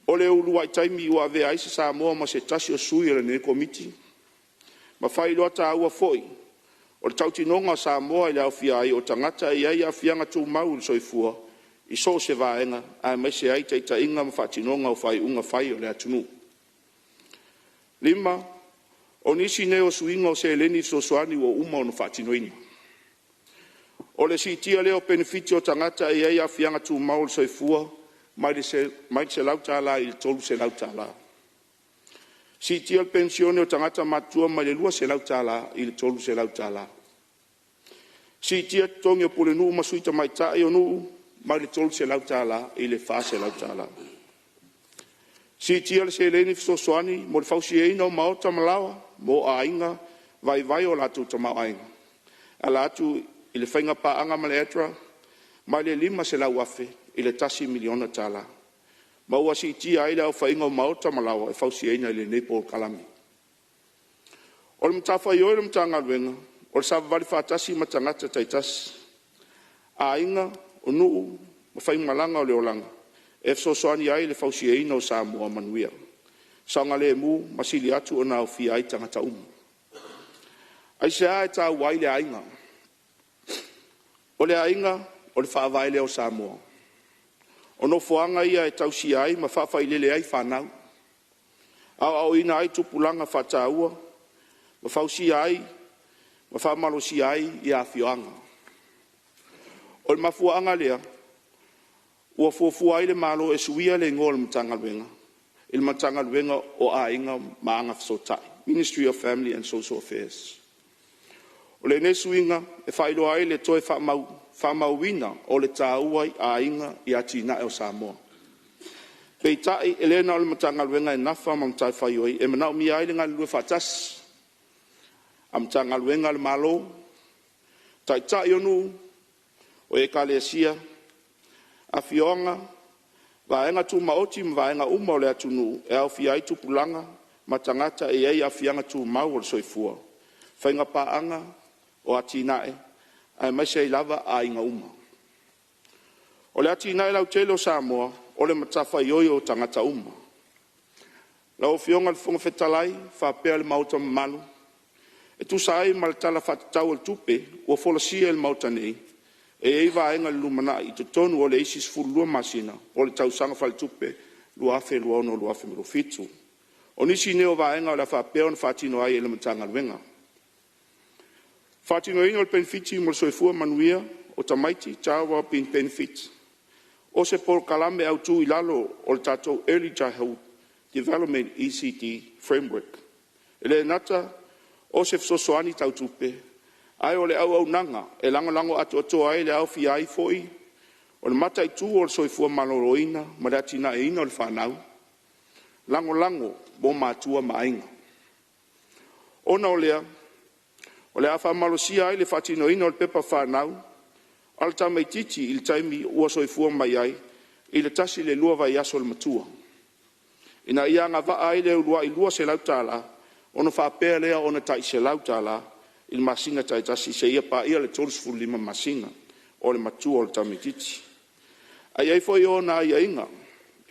O le ulu ai taimi ua vea aise Samoa ma se tasi o sui o le ne komiti, ma whailoa ta ua foi, o le tautinonga Samoa i le au fia ai o tangata i ai a fianga tu mau le soifua, i so se vaenga, a mai se ai teita inga ma whatinonga o whai unga whai o le atunu. 5, o nisi neo suinga o se eleni sosoani o uma o no whatinoina. O le sitia leo benefiti o tangata i ai a fianga tu mau le soifua, mai se lautala i le tolu se lautala. Sitia le pensione o tangata matua mai le lua se lautala i le tolu se lautala. Sitia tongi o pule nuu masuita mai tae o nuu mai le tolu se lautala i le fa se lautala. Sitia le se leni fisosoani mo le fausiena o maota malawa mo a inga vai o latu tamau ainga. A latu i le whainga paanga ma le etra mai le 5 se lau afe i le tasi miliona tala. Maua si tia aile au whainga o maota malawa e fausiena i le nepo kalami. O le mtafa i oe le mtanga luenga, o le sawa vali whaatasi matangata taitasi. A inga o nuu ma whainga malanga o le olanga, e fsosoani ai le fausiena o Samoa manuia. Saunga le mu masili atu o nao fia ai tangata umu. Ai se a e tau wai le ainga. O le ainga o le whaavaile o Samoa. O no foanga ia e tausi ai ma whawhailele ai whanau. Au ina ai tupulanga whataua, ma whausi ai, ma whamalosi ai i a whioanga. O le mafuanga lea, ua fuafua ai le malo e suia le ngō le matanga luenga. Il matanga luenga o a inga maanga whasotai. Ministry of Family and Social Affairs. O le nesuinga e whailo ai le toe whamauina o le tāuai a inga i atina e o Samoa. Pei tai e lena o le matanga luenga e nafa ma mtai whaioi e manau mi ai le ngā lue whatas. A matanga luenga le malo, tai tai onu o e kalesia, a fionga, vaenga tu maoti ma vaenga uma o le atunu e au fiai tupulanga ma tangata e ai afianga tu mau o soifua. Whainga paanga o atinae, ai mai sei lava a inga uma. O le atinae lau tele o Samoa, o le matafa ioi o tangata uma. Lau fionga le fonga fetalai, whapea le mauta malu. E tu sai ma le tala whatatau al tupe, ua folasia le mauta nei. E eiva enga le lumana i te tonu o le isis fulua masina, o le tausanga whale tupe, luafe luono luafe mirofitu. O nisi neo vaenga o la whapea on whatino ai ele matanga luenga. Whatino ino le benefiti mo le soifua manuia o tamaiti tawa pin benefit. O se por kalame au tu ilalo o le tatou early childhood development ECD framework. Ele nata o se fsosoani tau tupe. Ai o le au nanga e lango atu ai le au fi ai foi. O le mata i tu o le soifua maloroina ma le atina e ina o le whanau. Lango bo matua mainga. Ona o lea awha malosia ai le whatino ina o le pepa whanau. Al tamai titi il taimi ua soifua mai ai i le tasi le lua vai aso le matua. Ina ia ngā vaa ai le ulua i lua se lau tala, ona whapea lea ona tai se lau tala, il masina tai tasi se ia pa ia le tolsful lima masina o le matua o le tamai titi. Ai ai foi ona ai inga,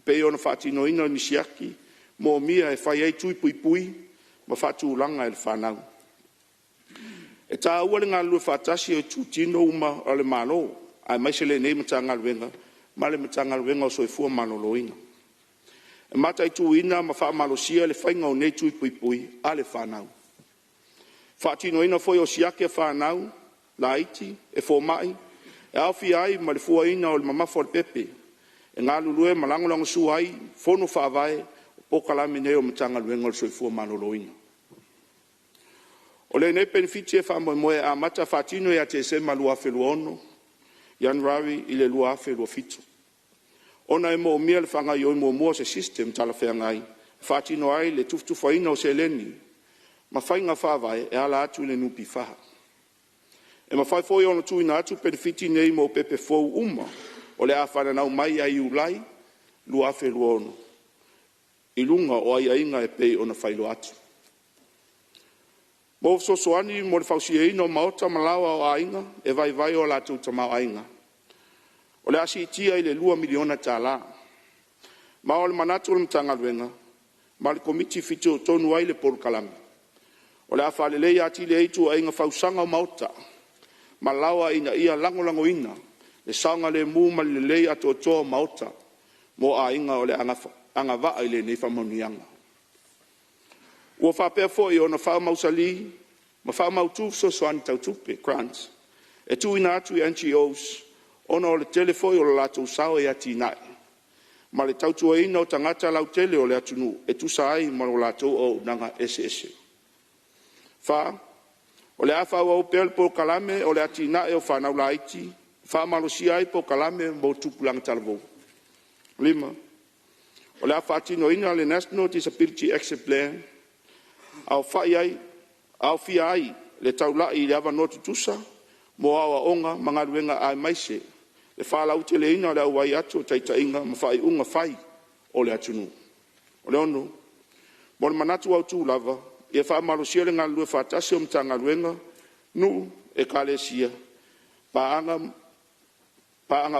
pe ona whatino ina ni siaki, mo mia e whai ai tui pui, ma whatu ulanga e le whanau. E tā ua le ngā lua whatasi e tūtino uma o le malo, ai maise le nei matanga luenga, ma le matanga luenga o soifua maloloina. E mata i tū ina ma wha malosia le whainga o nei tui pui, a le whanau. Whatino ina foi o siake whanau, la iti, e fō mai, e awhi ai ma le fua ina o le mamafo le pepe, e ngā lulue malangolango su ai, fono whaavae, o Palemene o matanga luenga o soifua maloloina. O le nei benefiti e whamoe a mata whatino e a te se ma lua wheluono, Januari i le lua wheluofitu. Ona e mo mia le whanga i oi mua se system tala whea ngai, whatino ai le tuftufaina o se leni, ma whainga whawai e ala atu le nupi whaha. E ma whai foi ono tuina atu benefiti nei mo pepe fou uma, o le a whananau mai ai ulai, lua wheluono. I lunga o ai ainga e pei ona whailo atu. Mo sosoani mo le fausia ino maota malawa o ainga e vai o la tuta mau ainga. O le asi tia i le 2 miliona tala. Ma o le manatu le mtanga luenga, ma le komiti fitu tonu ai le poru kalami. O le afa lelei ati le eitu ainga fausanga o maota, malawa ina ia lango ina, le saunga le mu ma le lei ato toa maota, mo ainga o le anga vaa i le nei whamonianga. Ua whapea fo i ona whamausali, ma whamautu soani tau tupe, grants. E tuina atu i NGOs, ona o le telefoi o le lato sao e ati nai. Ma le tautua ina o tangata lau tele o le atunu, e tusa ai ma o lato o nanga SS. O le afa o pel po kalame o le ati nai o whanau laiti, whamalosia ai po kalame mo tupulanga talavo. 5. O le afa ati no ina le National Disability Action Plan, au fia ai le taula i le ava notu tusa, mo awa onga mangaruenga ai maise, le whalau te le ina le awai atu taita inga ma whai unga whai o le atunu. O le ono, mo le manatu au tū lava, i e wha marosia le ngalue whatasi o mta ngaruenga, nu e kale sia, paanga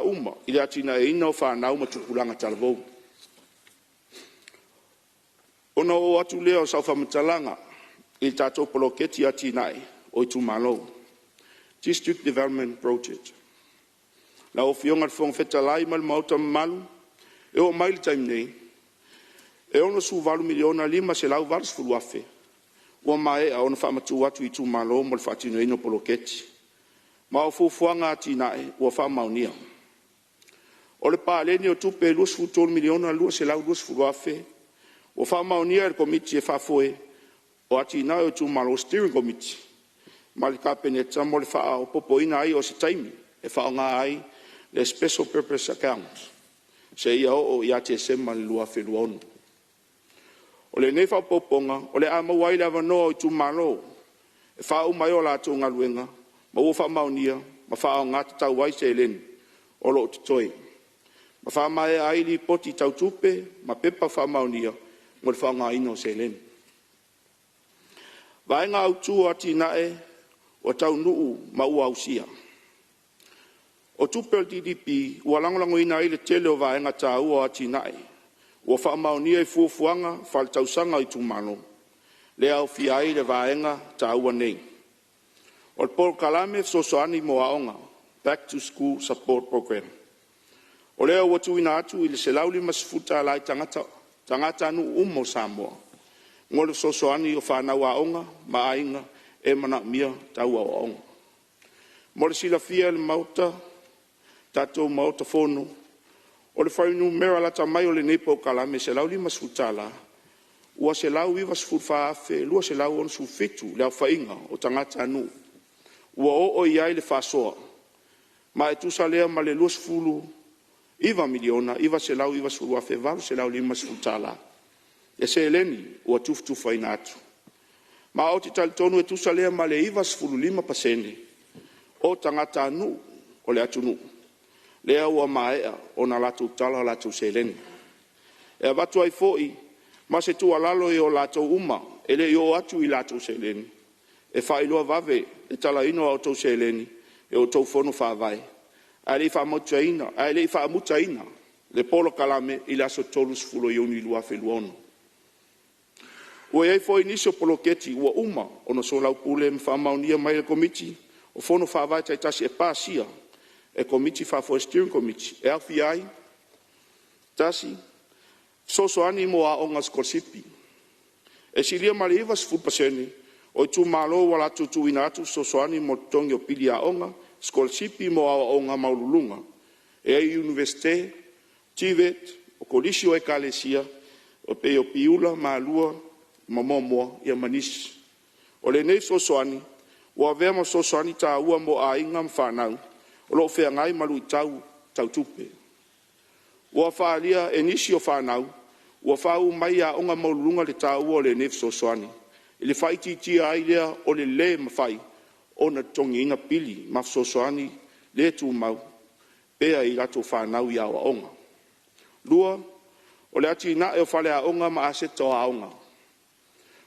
uma i le atina e ina o whanau ma tupulanga talavou. Ona o atu leo sa whamatalanga i tātou poloketi ati nai o i tūmalo. District Development Project. La o fionga whong whetalai mal mauta malu, e o maili taim nei. E ono su valu miliona 5 se lau varas fuluafe. Ua mae a ona whamatu atu i tūmalo mal whatino ino poloketi. Ma o fufuanga ati nai ua whamaunia. O le Palemene o tupe 2 miliona 2 se lau 2 fuluafe. O whamaunia e komiti e whafoe o ati nai o tūmalo steering committee. Ma le kapeneta mo le wha o popoina ai o se taimi e whaonga ai le special purpose account. Se ia o ia te sema le lua wheluonu. O le nefa poponga o le ama wai le avanoa o tūmalo e whao mai o la tōnga luenga ma ua whamaunia ma whao ngata tau wai se eleni o lo tutoi. Ma wha mai ai li poti tau tupe ma pepa whamaunia mo le whaonga ino se eleni. Vaenga au tua tina e o tau nuu ma ua usia. O tupel DDP, ua langolango ina ile tele o vaenga ta ua tina e. Ua wha maonia i fuafuanga, whal tausanga i tumano. Le au fiai le vaenga ta ua nei. O Paul Kalame sosoani mo aonga, Back to School Support Program. O leo watu ina atu ili se lauli masifuta lai tangata anu umo Samoa. Ngole sosoani o whana waonga, maainga, e mana mia taua waonga. Mole sila fia le mauta, tatou mauta fono. O le whainu mera lata mai o le nepo Kalame se lauli masifuta la. Ua se lau iwa sifurfa afe, lua se lau on su fitu, leo whainga o tangata anu. Ua o iai le whasoa. Ma e tusa lea ma le luas fulu iwa miliona, iwa se lau iwa suru afe, valu se lau lima sifutala. E se eleni, ua tufutufa ina atu. Ma o ti talitonu e tusa lea ma le iwa sifulu 5% o tangata anu o le atu nu. Lea ua maea o na latu tala latu se eleni. E abatu ai foi, ma se tu alalo e o latu uma, ele i o atu i latu se eleni. E whailoa vave, e tala ino au tau se eleni, e o tau fono whaavai. A le wha mutaina, le Polo Kalame i laso tolus fulo IUNI lua wheluono. Ua ei foi nisio poloketi ua uma o no solau pule mwha maunia mai le komiti, o fono whaavai taitasi e pāsia, e komiti whafo steering committee, e awhi ai, tasi, soso ani mo a onga skorsipi. E siria mali ivas fupaseni, o tu malo wala tu ina atu sosoani mo tongi o pili a onga, skolsipi mo a onga maululunga. E ai universite, tivet, o kolisio e kalesia, o pe o piula, maalua, mamomoa, ia manis. O le nei sosoani, o avema sosoani ta ua mo a inga mfanau, o lo fea ngai malu i tau tupe. O a whaalia e nisi o whanau, o a whau mai a onga maululunga le ta ua o le nef sosoani. Ile whaiti tia ailea o le mawhai o na tongi inga pili mafsosoani le tu mau pea i rato whanau i awa onga. Lua, o le ati na e o whale a onga ma aseta o a onga.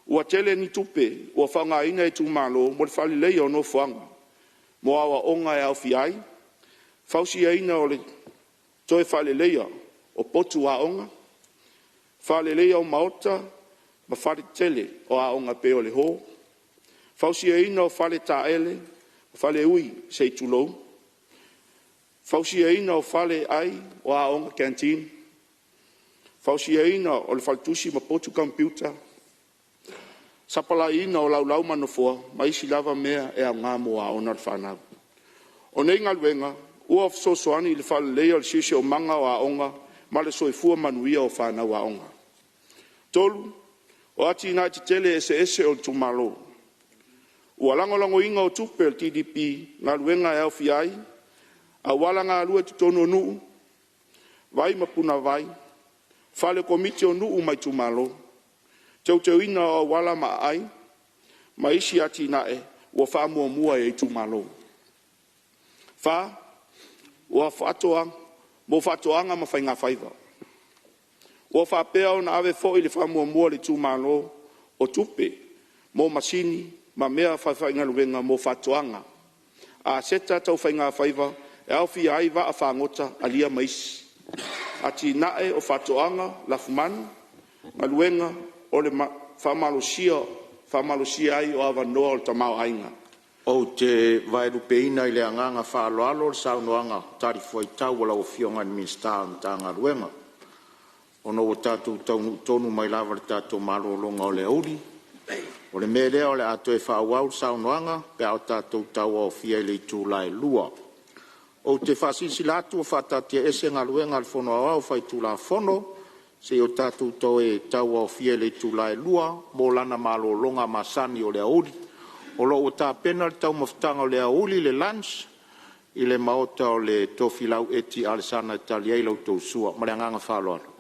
Ua tele ni tupe, ua whanga ina e tu malo mo le whale lei o no whanga. Mo awa onga e au fiai, whausi e ina o le toe whale leia o potu a onga, whale leia o maota, ma whare tele o a onga pe o le ho. Whausi e ina o whale ta ele, o whale ui se tulou. Whausi e ina o whale ai o a onga canteen. Whausi e ina o le whaltusi ma potu computer. Sapala ina o lau manofoa, ma isi lava mea e a ngā mo a ona le whanau. O nei ngaluenga, ua sosoani le whale lea le sisi o manga o a onga, ma le soifua manuia o whanau a onga. Tolu, o ati nai te tele ese o tumalo. Ua langolango inga o tupe el TDP, ngā luenga e au fiai, a wala ngā lua te tono nuu, vai mapuna vai, whale komiti o nuu mai tumalo, teu ina o wala ma ai, ma isi ati nae, ua wha mua e tumalo. Wha, ua mo whatoanga ma whainga whaiva. Ua whapea o na ave fo i le whamua le tūmalo o tupe, mo masini, ma mea whaiwhainga luenga mo whatoanga. A seta tau whainga whaiva, e au fia ai wa a whangota a lia maisi. Ati nae o whatoanga, la fumanu, ma luenga o le whamalosia ai o awa noa o le tamau ainga. O te vairupeina i le anganga whaaloalo le saunoanga, tari fuai tau wala o fionga ni minsta ta ngā luenga. Ono o tātou tonu mai lava le tātou malolonga o le auri. O le melea o le ato e whaauau saunoanga, pe au tātou tau o fia i le tūlai lua. O te whasisi latu o whatatia ese ngā luenga le whono au whai tūla whono, se o tātou tau e tau o fia i le tūlai lua, mo lana malolonga masani o le auri. O lo o tā pena le tau maftanga o le auri le lunch, i le maota o le tofilau eti alesana italiai lau tau sua, ma le anganga whaaloalo.